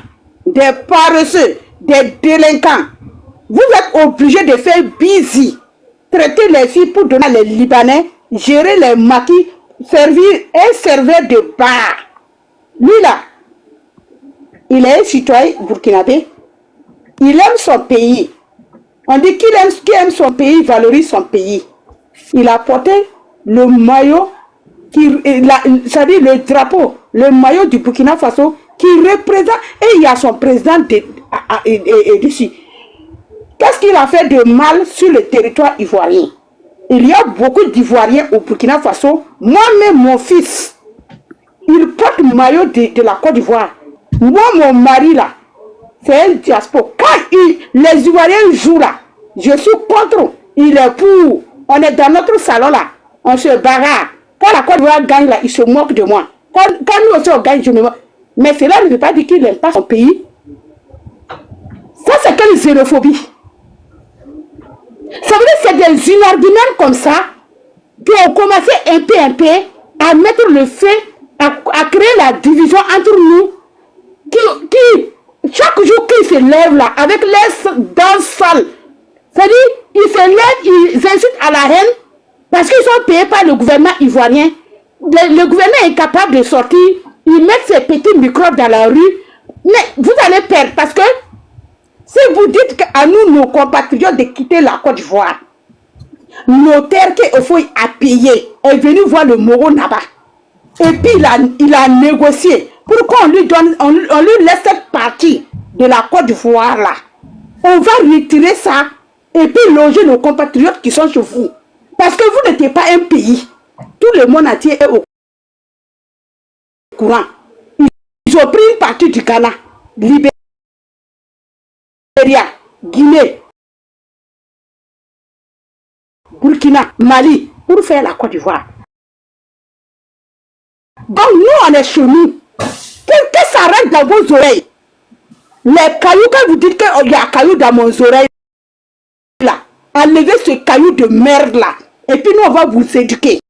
des paresseux, des délinquants. Vous êtes obligés de faire busy. Traiter les filles pour donner les Libanais, gérer les maquis, servir un serveur de bar. Lui là, il est un citoyen burkinabé, il aime son pays. On dit qu'il aime son pays, valorise son pays. Il a porté le maillot, c'est-à-dire le drapeau, le maillot du Burkina Faso qui représente, et il y a son président dessus. Qu'est-ce qu'il a fait de mal sur le territoire ivoirien? Il y a beaucoup d'Ivoiriens au Burkina Faso. Moi-même, mon fils, il porte le maillot de la Côte d'Ivoire. Moi, mon mari, là, c'est un diaspora. Quand les Ivoiriens jouent là, je suis contre. Il est pour. On est dans notre salon là. On se bagarre. Quand la Côte d'Ivoire gagne là, il se moque de moi. Quand nous aussi on gagne, je me moque. Mais cela ne veut pas dire qu'il n'aime pas son pays. Ça, c'est quelle xénophobie? Ça veut dire que c'est des arguments comme ça qui ont commencé un peu à mettre le feu, à créer la division entre nous, qui chaque jour qu'ils se lèvent là, avec les dents sales, c'est-à-dire, ils se lèvent, ils incitent à la haine, parce qu'ils sont payés par le gouvernement ivoirien. Le gouvernement est capable de sortir, ils mettent ces petits microbes dans la rue, mais vous allez perdre, parce que si vous dites qu'à nous, nos compatriotes, de quitter la Côte d'Ivoire, notaire qui a payé est venu voir le Moro Naba. Et puis il a négocié. Pourquoi on lui laisse cette partie de la Côte d'Ivoire là? On va retirer ça et puis loger nos compatriotes qui sont chez vous. Parce que vous n'étiez pas un pays. Tout le monde entier est au courant. Ils ont pris une partie du Ghana, Libéria, Guinée, Burkina, Mali, pour faire la Côte d'Ivoire. Donc nous, on est chez nous. Que ça rentre dans vos oreilles. Les cailloux, quand vous dites qu'il y a un caillou dans mon oreille, là, enlevez ce caillou de merde là. Et puis nous, on va vous éduquer.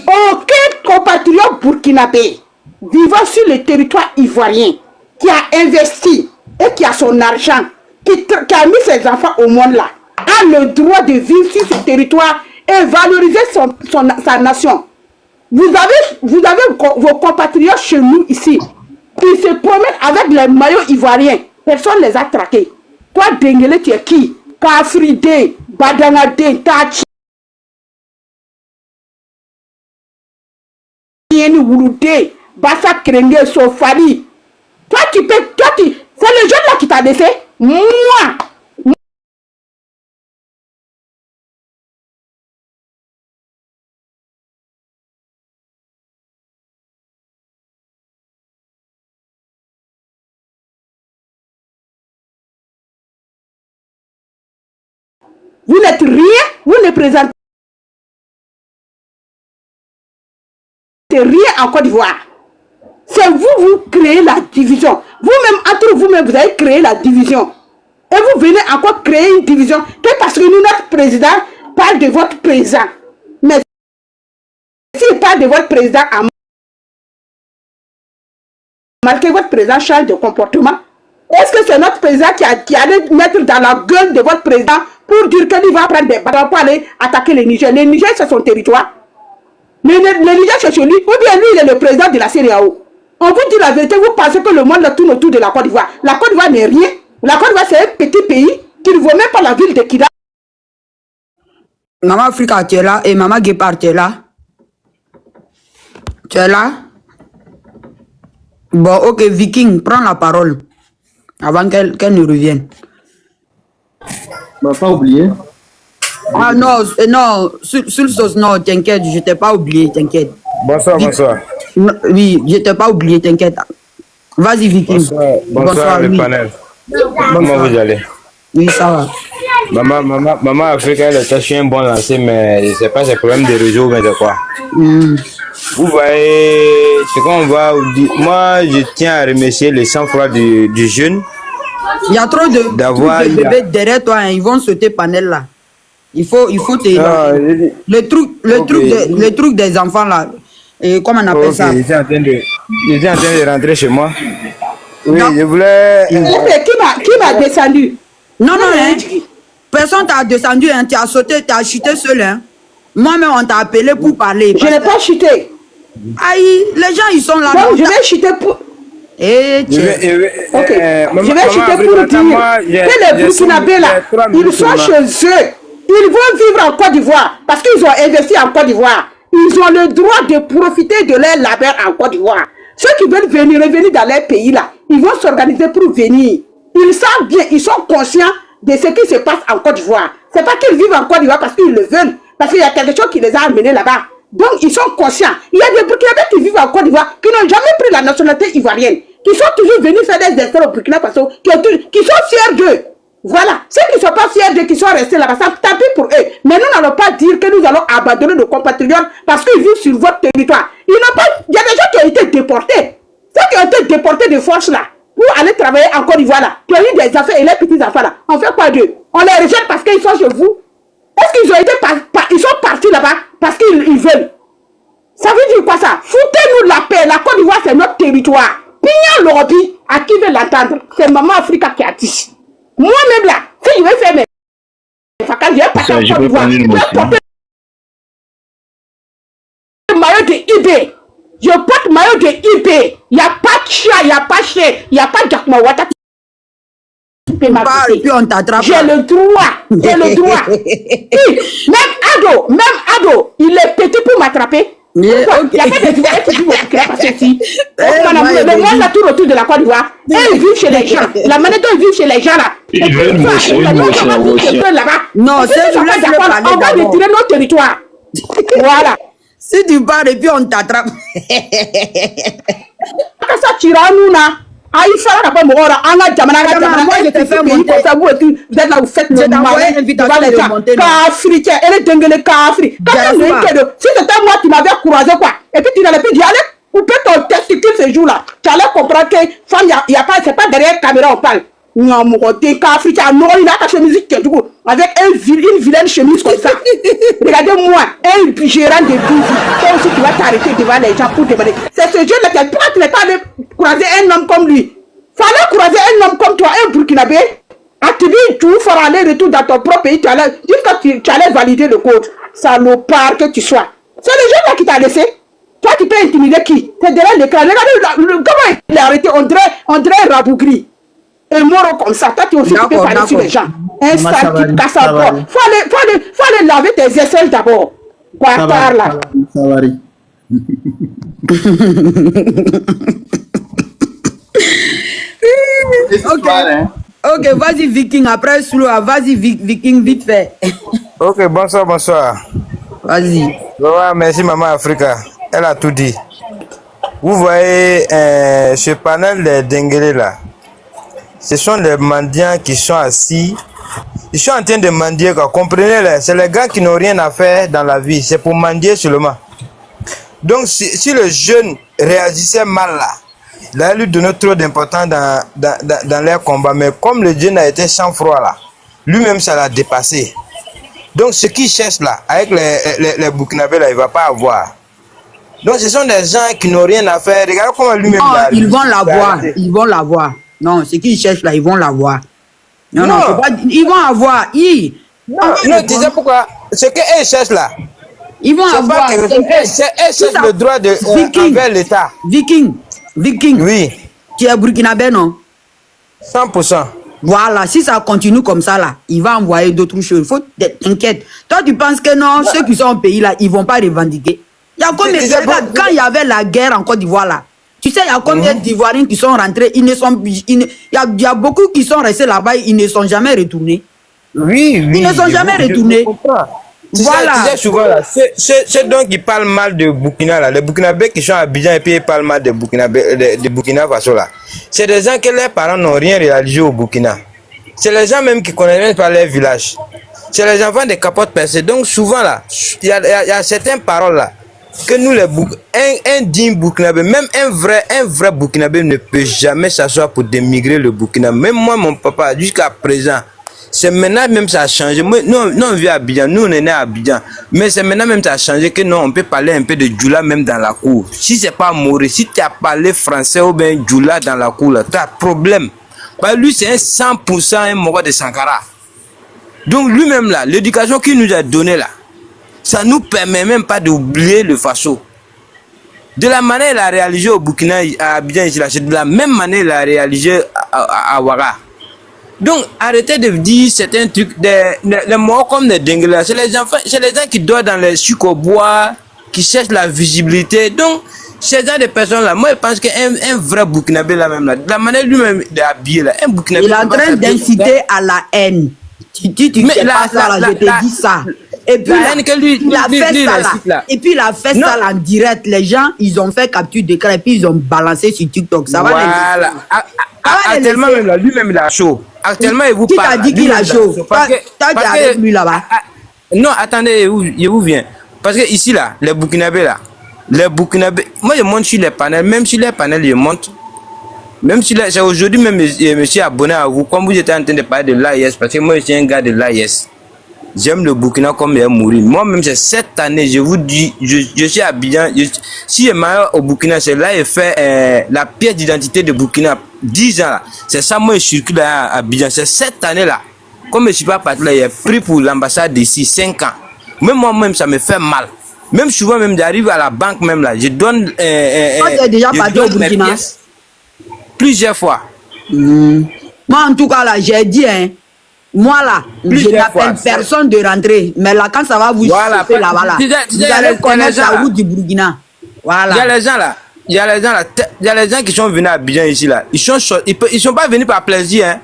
Aucun compatriote burkinabé vivant sur le territoire ivoirien qui a investi et qui a son argent, qui a mis ses enfants au monde là, a le droit de vivre sur ce territoire et valoriser sa nation. Vous avez vos compatriotes chez nous ici. Ils se promènent avec les maillots ivoiriens. Personne ne les a traqués. Toi, Dengele, tu es qui? Kafride, Badangade, Tachi, Wouloudé, Bassa Krenge, Sofari. Toi, c'est le jeune là qui t'a laissé. Moi. Vous n'êtes rien, vous ne présentez rien en Côte d'Ivoire. C'est vous créez la division. Vous-même, entre vous-même, vous avez créé la division. Et vous venez encore créer une division que parce que notre président parle de votre président. Mais s'il parle de votre président à marquer votre président change de comportement, est-ce que c'est notre président qui allait mettre dans la gueule de votre président pour dire qu'il va prendre des ballons pour aller attaquer le Niger? Le Niger, c'est son territoire. Le Niger, c'est chez lui. Ou bien lui, il est le président de la CEDEAO. On vous dit la vérité, vous pensez que le monde tourne autour de la Côte d'Ivoire. La Côte d'Ivoire n'est rien. La Côte d'Ivoire, c'est un petit pays qui ne vaut même pas la ville de Kidal. Maman Africa, tu es là. Et Maman Guépard, tu es là. Tu es là. Bon, ok, Viking, prends la parole. Avant qu'elle ne revienne. On va pas oublier. Ah non, non, sur le sauce, non, t'inquiète, je t'ai pas oublié, t'inquiète. Bonsoir, bonsoir. Oui, je t'ai pas oublié, t'inquiète. Vas-y, Viking. Bonsoir, le panel. Comment vous allez? Oui, ça va. Maman Africa, elle est un bon lancé, mais je sais pas, c'est problème de réseau, mais de quoi. Vous voyez, ce qu'on va vous dire. Moi, je tiens à remercier les sang-froid du jeune. Il y a trop de bébés derrière toi, hein, ils vont sauter panel là. Il faut le truc des enfants là. Et comment on appelle ça? J'étais en train de rentrer chez moi. Oui, non. Je voulais. Qui m'a descendu? Non, hein. Personne t'a descendu, hein. Tu as sauté, tu as chuté seul. Hein. Moi-même, on t'a appelé pour parler. Je n'ai pas chuté. Aïe, les gens, ils sont là. Non, je vais chuter pour. Je vais chuter pour dire que les Burkinabés là, ils sont chez eux. Ils vont vivre en Côte d'Ivoire parce qu'ils ont investi en Côte d'Ivoire. Ils ont le droit de profiter de leur labeur en Côte d'Ivoire. Ceux qui veulent revenir dans leur pays là, ils vont s'organiser pour venir. Ils savent bien, ils sont conscients de ce qui se passe en Côte d'Ivoire. C'est pas qu'ils vivent en Côte d'Ivoire parce qu'ils le veulent, parce qu'il y a quelque chose qui les a amenés là-bas. Donc ils sont conscients. Il y a des Burkinabés qui vivent en Côte d'Ivoire qui n'ont jamais pris la nationalité ivoirienne, qui sont toujours venus faire des efforts au Burkina Faso, qui sont fiers d'eux. Voilà, ceux qui ne sont pas fiers d'eux, qui sont restés là-bas, tant pis pour eux. Mais nous n'allons pas dire que nous allons abandonner nos compatriotes parce qu'ils vivent sur votre territoire. Il y a des gens qui ont été déportés. Ceux qui ont été déportés de force là, pour aller travailler en Côte d'Ivoire là, qui ont eu des affaires et les petits enfants là, on fait quoi d'eux? On les rejette parce qu'ils sont chez vous? Est-ce qu'ils ont été ils sont partis là-bas parce qu'ils veulent? Ça veut dire quoi ça? Foutez-nous la paix. La Côte d'Ivoire, c'est notre territoire. Pignon Lorobi, à qui veut l'entendre? C'est Maman Africa qui a dit. Moi-même là, si je vais faire mes vacances, je vais passer en Côte d'Ivoire. Je vais porter le maillot de eBay. Je porte le maillot de eBay. Il n'y a pas de chat, il n'y a pas de chien, il n'y a pas de Jack Mawata. J'ai le droit. J'ai le droit. Même Ado, il est petit pour m'attraper. Il n'y a pas de Ivoiriens qui vivent au Burkina parce que si. Le monde là tourne autour de la Côte d'Ivoire. Et ils vivent chez les gens. La manière dont ils vivent chez les gens là. Non, c'est on va retirer notre territoire. Voilà. Si tu parles et puis on t'attrape. Ça tira nous là. Ah, il fallait pas mourir. Moi, je te fais monter. Vous êtes là, vous faites le malin devant les gens. Africain, elle est dingue, Afrique. Si c'était moi qui m'avais croisé, quoi, et puis tu n'allais plus dire, allez, couper ton testicule ce jour-là. Tu allais comprendre que femme, il y a pas, c'est pas derrière la caméra, on parle. Non, mon côté, Africain, non, il a ta chemise, du coup, avec une vilaine chemise comme ça. Regardez-moi, un gérant de bise. Toi aussi, tu vas t'arrêter devant les gens pour demander. C'est ce jeune-là qui a tu n'es pas allé croiser un homme comme lui. Fallait croiser un homme comme toi, un Burkinabé. Attribuer tout, faire aller-retour dans ton propre pays, jusqu'à tu allais valider le code. Salopard que tu sois. C'est le jeune là qui t'a laissé. Toi, tu peux intimider qui? T'es derrière l'écran. Regardez comment il est arrêté. On dirait Rabougri. Un moro comme ça. Toi, tu aussi tu peux parler sur les gens. Un sale qui casse à bord. Faut aller laver tes aisselles d'abord. Bâtard là. Savary. Ok, vas-y Viking, après Slow, vas-y Viking, vite fait. Ok, bonsoir. Vas-y. Ouais, merci Maman Africa, elle a tout dit. Vous voyez ce panel de Denguele là, ce sont les mendiants qui sont assis, ils sont en train de mendier, quoi. Comprenez-les, c'est les gars qui n'ont rien à faire dans la vie, c'est pour mendier seulement. Donc si le jeune réagissait mal là, il a lui donné trop d'importance dans leur combat, mais comme le jeune a été sans froid là, lui-même ça l'a dépassé. Donc ce qu'il cherche là, avec les Burkinabés là, il ne va pas avoir. Donc ce sont des gens qui n'ont rien à faire. Regardez comment lui-même ils vont l'avoir, ils vont l'avoir. Non, ce qu'ils cherchent là, ils vont l'avoir. Non, pas, ils vont avoir. Non, tu sais pourquoi? Ce qu'ils cherchent là, ils vont avoir. Elles cherchent le droit de envers l'État. Viking. Oui. Tu es burkinabé, non? 100%. Voilà, si ça continue comme ça là, il va envoyer d'autres choses. Faut t'inquiète. Toi, tu penses que non, ceux qui sont au pays là, ils vont pas revendiquer. Il y a combien quand il y avait la guerre en Côte d'Ivoire là, tu sais, il y a combien d'Ivoiriens qui sont rentrés, il y a beaucoup qui sont restés là-bas, ils ne sont jamais retournés. Oui. Ils ne sont jamais retournés. Voilà. Tu sais souvent là, c'est donc qui parlent mal de Burkina là, les Burkinabés qui sont à Abidjan et puis ils parlent mal de Burkina Faso là. C'est des gens que leurs parents n'ont rien réalisé au Burkina. C'est les gens même qui connaissent même pas leur village. C'est les enfants des capotes percées. Donc souvent là, il y a certaines paroles là que nous les un digne Burkinabé, même un vrai Burkinabé ne peut jamais s'asseoir pour démigrer le Burkina. Même moi, mon papa, jusqu'à présent, c'est maintenant même ça a changé. Nous on vit à Abidjan, nous on est né à Abidjan. Mais c'est maintenant même ça a changé que non, on peut parler un peu de Djoula même dans la cour. Si c'est pas Maurice, si tu as parlé français ou bien Djoula dans la cour, tu as problème. Bah, lui c'est un 100% un Moro de Sankara. Donc lui-même là, l'éducation qu'il nous a donnée là, ça nous permet même pas d'oublier le Faso. De la manière il a réalisé au Burkina, à Abidjan, c'est de la même manière il a réalisé à Ouaga. Donc arrêtez de dire certains trucs, les morts comme des dingues, c'est les enfants, c'est les gens qui dorment dans les sucres au bois, qui cherchent la visibilité. Donc ces gens de personnes là, moi je pense qu'un vrai Burkinabé là même là, de la manière lui-même est habillé là, un Burkinabé. Il est en train d'inciter à la haine. Tu sais pas ça là, je te dis ça. Et puis il a fait ça là. Et puis il a fait ça en direct. Les gens, ils ont fait capture d'écran et puis ils ont balancé sur TikTok. Ça va. Voilà. Actuellement même là, lui-même il a chaud. Actuellement il vous parle. Qui t'a dit qu'il a chaud? Toi tu es avec lui là-bas. Non, attendez, je vous viens. Parce que ici là, les Burkinabés là, moi je monte sur les panels, même sur les panels je monte. Même si c'est aujourd'hui même je me suis abonné à vous, comme vous étiez en train de parler de l'AIS, parce que moi je suis un gars de l'AIS. J'aime le Burkina comme il est mourir. Moi-même, c'est cette année, je vous dis, je suis à Abidjan. Si je m'arrête au Burkina, c'est là que je fais la pièce d'identité de Burkina. 10 ans là. C'est ça, moi, je circule à Abidjan. C'est cette année-là. Comme je ne suis pas parti là, il est pris pour l'ambassade d'ici 5 ans. Même moi-même, ça me fait mal. Même souvent, même j'arrive à la banque, même là, je donne. Tu es déjà parti au Burkina? Plusieurs fois. Moi, en tout cas, là, j'ai dit, hein. Moi là, je n'appelle personne de rentrer. Mais là, quand ça va vous chauffer là-bas, là, vous allez connaître la route du Burkina. Voilà. Il y a les gens là. Il y a les gens qui sont venus à Abidjan ici là. Ils sont pas venus par plaisir. Hein.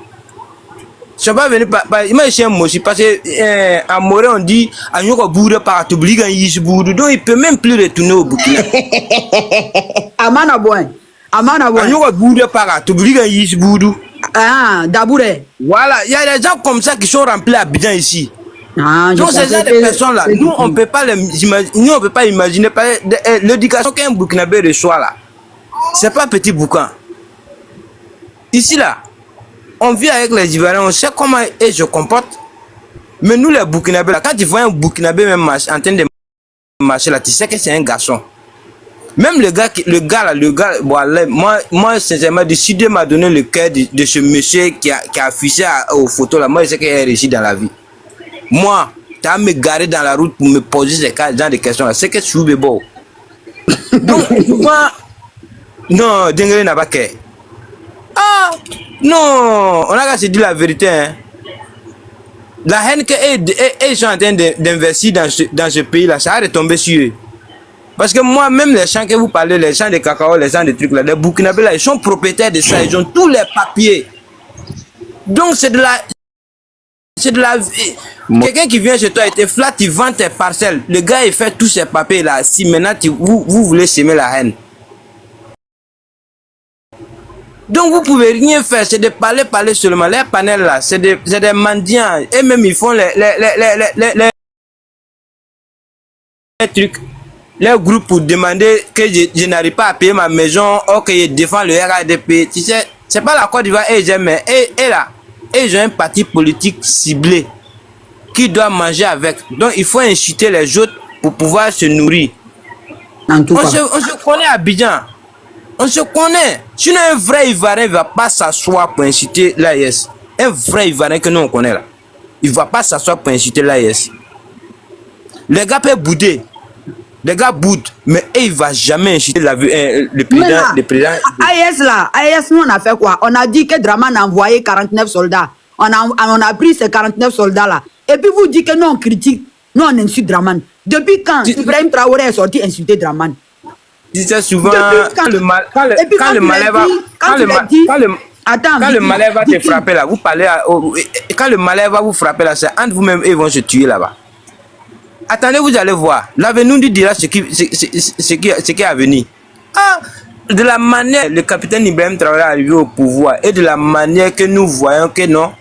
Ils sont pas venus par. Moi, je suis un mochi parce que à Moré on dit à Nyoko Boudou par Toubli Boudou. Donc il peut même plus retourner au Burkina. Amana Bouen. À Nyoko Boudou par Toubli Boudou. Ah, Dabouré. Voilà, il y a des gens comme ça qui sont remplis à Abidjan ici. Ah, donc ces gens de personnes là, nous on peut pas imaginer l'éducation qu'un Burkinabé reçoit là. C'est pas petit boucan. Ici là, on vit avec les Ivoiriens, on sait comment ils se comportent. Mais nous les Burkinabés là, quand tu vois un Burkinabé même en train de marcher là, tu sais que c'est un garçon. Même le gars, voilà, moi, sincèrement, décidé m'a donné le cœur de ce monsieur qui a affiché aux photos là. Moi, je sais qu'il est réussi dans la vie. Moi, tu as me garé dans la route pour me poser ce genre de questions là. C'est que je suis beau. Donc, souvent, non, Dengele n'a pas qu'à. Ah, non, on a qu'à se dire la vérité, hein. La haine qu'ils sont en train d'investir dans ce pays-là, ça a retombé sur eux. Parce que moi, même les champs que vous parlez, les champs de cacao, les champs de trucs là, les Burkinabés là, ils sont propriétaires de ça, ils ont tous les papiers. Donc c'est de la... Quelqu'un qui vient chez toi et te flatte, il vend tes parcelles. Le gars, il fait tous ces papiers là. Si maintenant vous voulez s'aimer la haine. Donc vous pouvez rien faire, c'est de parler seulement. Les panels là, c'est des mendiants. Et même ils font les trucs, les groupes pour demander que je n'arrive pas à payer ma maison, ou que je défends le RADP. Tu sais, c'est pas la Côte d'Ivoire, et là, ils ont un parti politique ciblé qui doit manger avec. Donc il faut inciter les autres pour pouvoir se nourrir. On se connaît à Abidjan. On se connaît. Sinon, un vrai Ivoirien ne va pas s'asseoir pour inciter l'AIS. Un vrai Ivoirien que nous on connaît là. Il ne va pas s'asseoir pour inciter l'AIS. Les gars peuvent bouder. Les gars boudent. Mais il ne va jamais inciter le président. AIS là, AIS, nous on a fait quoi? On a dit que Draman a envoyé 49 soldats. On a pris ces 49 soldats là. Et puis vous dites que nous on critique. Nous on insulte Draman. Depuis quand Ibrahim Traoré est sorti insulter Draman? C'est souvent quand le malheur va te frapper là, vous parlez quand le malheur va vous frapper là, c'est entre vous-même et ils vont se tuer là-bas. Attendez, vous allez voir. L'avenir nous dira ce qui est à venir. Ah, de la manière le capitaine Ibrahim Traoré est arrivé au pouvoir et de la manière que nous voyons que non,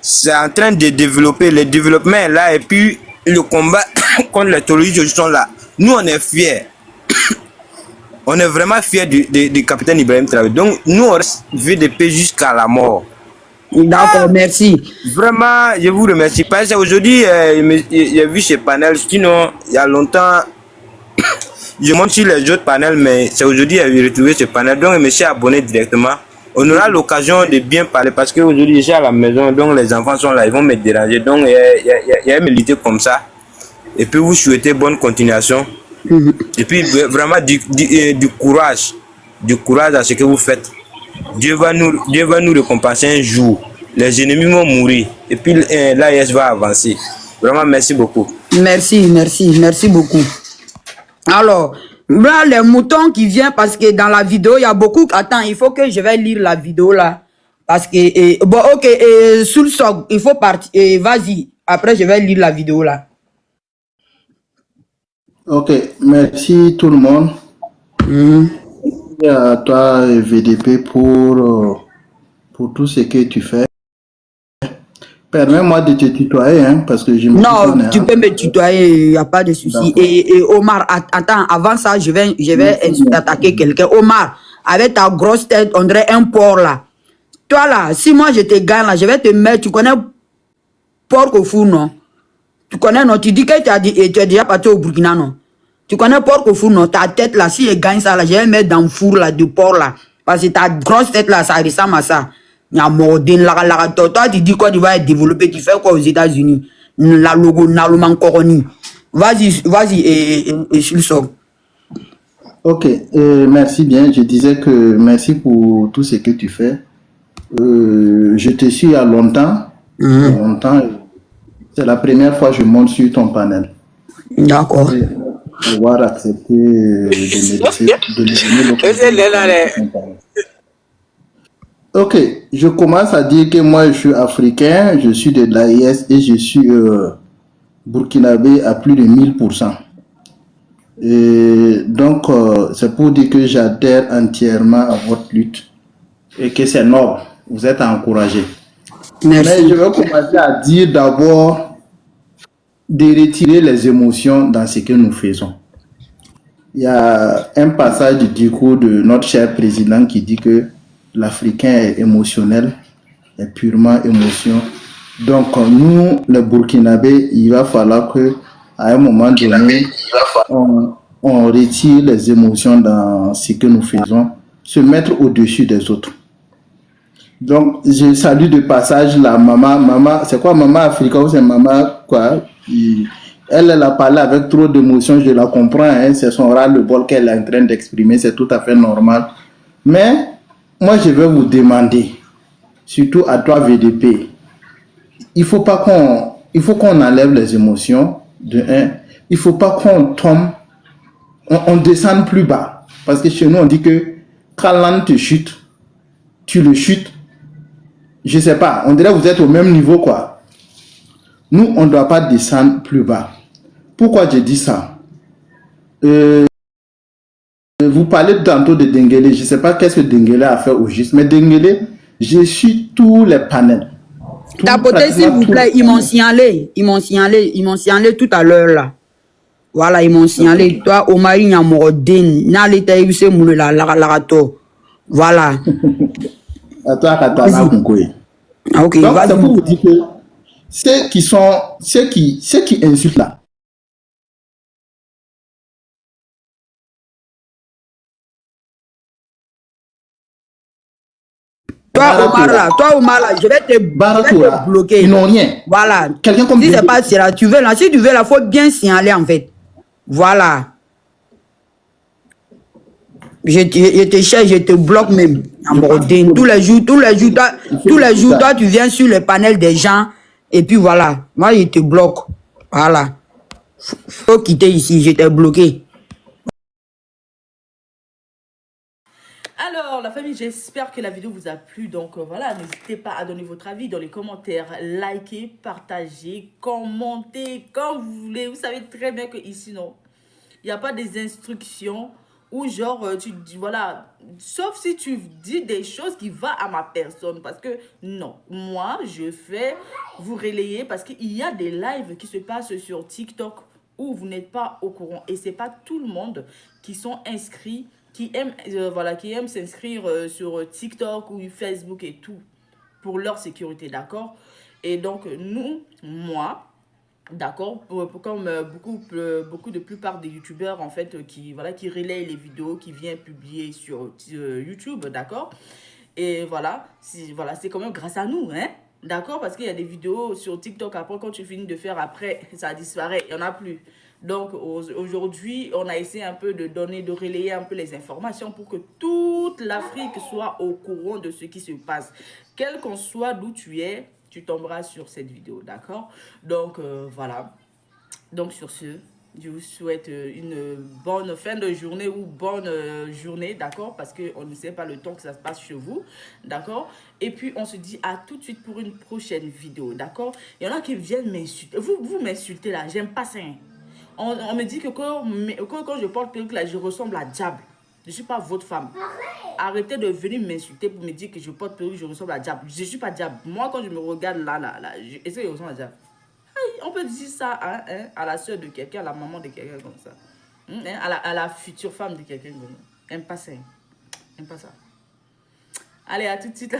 c'est en train de développer, le développement est là et puis le combat contre les terroristes sont là. Nous on est fiers. On est vraiment fiers du capitaine Ibrahim Traoré. Donc, nous, on reste VDP jusqu'à la mort. D'accord, merci. Vraiment, je vous remercie. Parce qu'aujourd'hui, j'ai vu ce panel. Sinon, il y a longtemps, je monte sur les autres panels, mais c'est aujourd'hui que j'ai retrouvé ce panel. Donc, je me suis abonné directement. On aura l'occasion de bien parler parce qu'aujourd'hui, je suis à la maison, donc les enfants sont là, ils vont me déranger. Donc, il y a une milité comme ça. Et puis, vous souhaitez bonne continuation. Et puis vraiment du courage à ce que vous faites. Dieu va nous récompenser un jour. Les ennemis vont mourir et puis l'AIS va avancer. Vraiment merci beaucoup. Merci beaucoup. Alors là, les moutons qui viennent parce que dans la vidéo il y a beaucoup. Attends, il faut que je vais lire la vidéo là parce que bon ok sous le soc il faut partir. Vas-y après je vais lire la vidéo là. Ok, merci tout le monde. Et à toi, VDP, pour tout ce que tu fais. Permets-moi de te tutoyer, hein, parce que je me Non, tu peux me tutoyer, il n'y a pas de souci. Et Omar, attends, avant ça, je vais attaquer quelqu'un. Omar, avec ta grosse tête, on dirait un porc là. Toi là, si moi je te gagne là, je vais te mettre, tu connais porc au four, non? Tu connais, non? Tu dis que tu es déjà parti au Burkina, non? Tu connais porc au four, non? Ta tête là, si je gagne ça là, je vais mettre dans le four là, du porc là. Parce que ta grosse tête là, ça ressemble à ça. Il y a mordé, toi, tu dis quoi, tu vas être développé, tu fais quoi aux États-Unis? La logo, Naluman Koroni. Vas-y, et je le sors. Ok, merci bien. Je disais que merci pour tout ce que tu fais. Je te suis il y a longtemps. C'est la première fois que je monte sur ton panel. D'accord. Avoir accepté de me laisser Ok, je commence à dire que moi je suis africain, je suis de l'AIS et je suis burkinabé à plus de 1000%. Et donc, c'est pour dire que j'adhère entièrement à votre lutte et que c'est noble, vous êtes encouragés. Mais je vais commencer à dire d'abord de retirer les émotions dans ce que nous faisons. Il y a un passage du discours de notre cher président qui dit que l'Africain est émotionnel, est purement émotion. Donc nous, les Burkinabés, il va falloir que à un moment donné, on retire les émotions dans ce que nous faisons, se mettre au-dessus des autres. Donc, je salue de passage la maman, c'est quoi maman Africa ou c'est maman quoi? Elle a parlé avec trop d'émotions, je la comprends, hein, c'est son ras-le-bol qu'elle est en train d'exprimer, c'est tout à fait normal. Mais, moi je vais vous demander, surtout à toi VDP, il faut qu'on enlève les émotions, de un, il faut pas qu'on tombe, on descende plus bas. Parce que chez nous on dit que quand l'âne te chute, tu le chutes. Je sais pas, on dirait que vous êtes au même niveau quoi. Nous, on ne doit pas descendre plus bas. Pourquoi je dis ça? Vous parlez tantôt de Dengele, je ne sais pas qu'est-ce que Dengele a fait au juste, mais Dengele, je suis tous les panels. Tapoter s'il vous plaît, ils m'ont signalé tout à l'heure là. Voilà, ils m'ont signalé. Toi, Omari Nyamordin, Naleta Yuse Moulela, Larato. Voilà. Ok, donc, c'est pour vous dire que ceux qui insultent là, toi, Omar, là, je vais te bloquer. Ils n'ont rien. Voilà. Quelqu'un comme si c'est pas là, tu veux là, si tu veux là, faut bien signaler en fait. Voilà. Je te cherche, je te bloque même. Tous les jours, toi, tu viens sur le panel des gens et puis voilà. Moi, je te bloque. Voilà. Faut quitter ici, je t'ai bloqué. Alors, la famille, j'espère que la vidéo vous a plu. Donc, voilà, n'hésitez pas à donner votre avis dans les commentaires. Likez, partagez, commentez, quand vous voulez. Vous savez très bien que ici, non, il n'y a pas des instructions ou genre, tu dis, voilà, sauf si tu dis des choses qui vont à ma personne. Parce que, non, moi, je fais vous relayer parce qu'il y a des lives qui se passent sur TikTok où vous n'êtes pas au courant. Et ce n'est pas tout le monde qui sont inscrits, qui aiment s'inscrire sur TikTok ou Facebook et tout pour leur sécurité, d'accord? Et donc, moi, d'accord, comme beaucoup de plupart des youtubeurs en fait qui relayent les vidéos qui viennent publier sur YouTube, d'accord? Et voilà, c'est quand même grâce à nous, hein? D'accord, parce qu'il y a des vidéos sur TikTok, après quand tu finis de faire, après ça disparaît, il n'y en a plus. Donc aujourd'hui, on a essayé un peu de relayer un peu les informations pour que toute l'Afrique soit au courant de ce qui se passe. Quel qu'on soit d'où tu es, tu tomberas sur cette vidéo, d'accord? Donc voilà. Donc sur ce, je vous souhaite une bonne fin de journée ou bonne journée, d'accord? Parce qu'on ne sait pas le temps que ça se passe chez vous, d'accord? Et puis, on se dit à tout de suite pour une prochaine vidéo, d'accord? Il y en a qui viennent m'insulter. Vous m'insultez là, j'aime pas ça. Hein. On me dit que quand je porte perruque là, je ressemble à Diable. Je ne suis pas votre femme. Arrêtez de venir m'insulter pour me dire que je porte perruque, je ressemble à Diable. Je ne suis pas Diable. Moi, quand je me regarde là, est-ce que je ressemble à Diable? On peut dire ça hein, à la soeur de quelqu'un, à la maman de quelqu'un comme ça. À la future femme de quelqu'un comme ça. J'aime pas ça. J'aime pas ça. Allez, à tout de suite.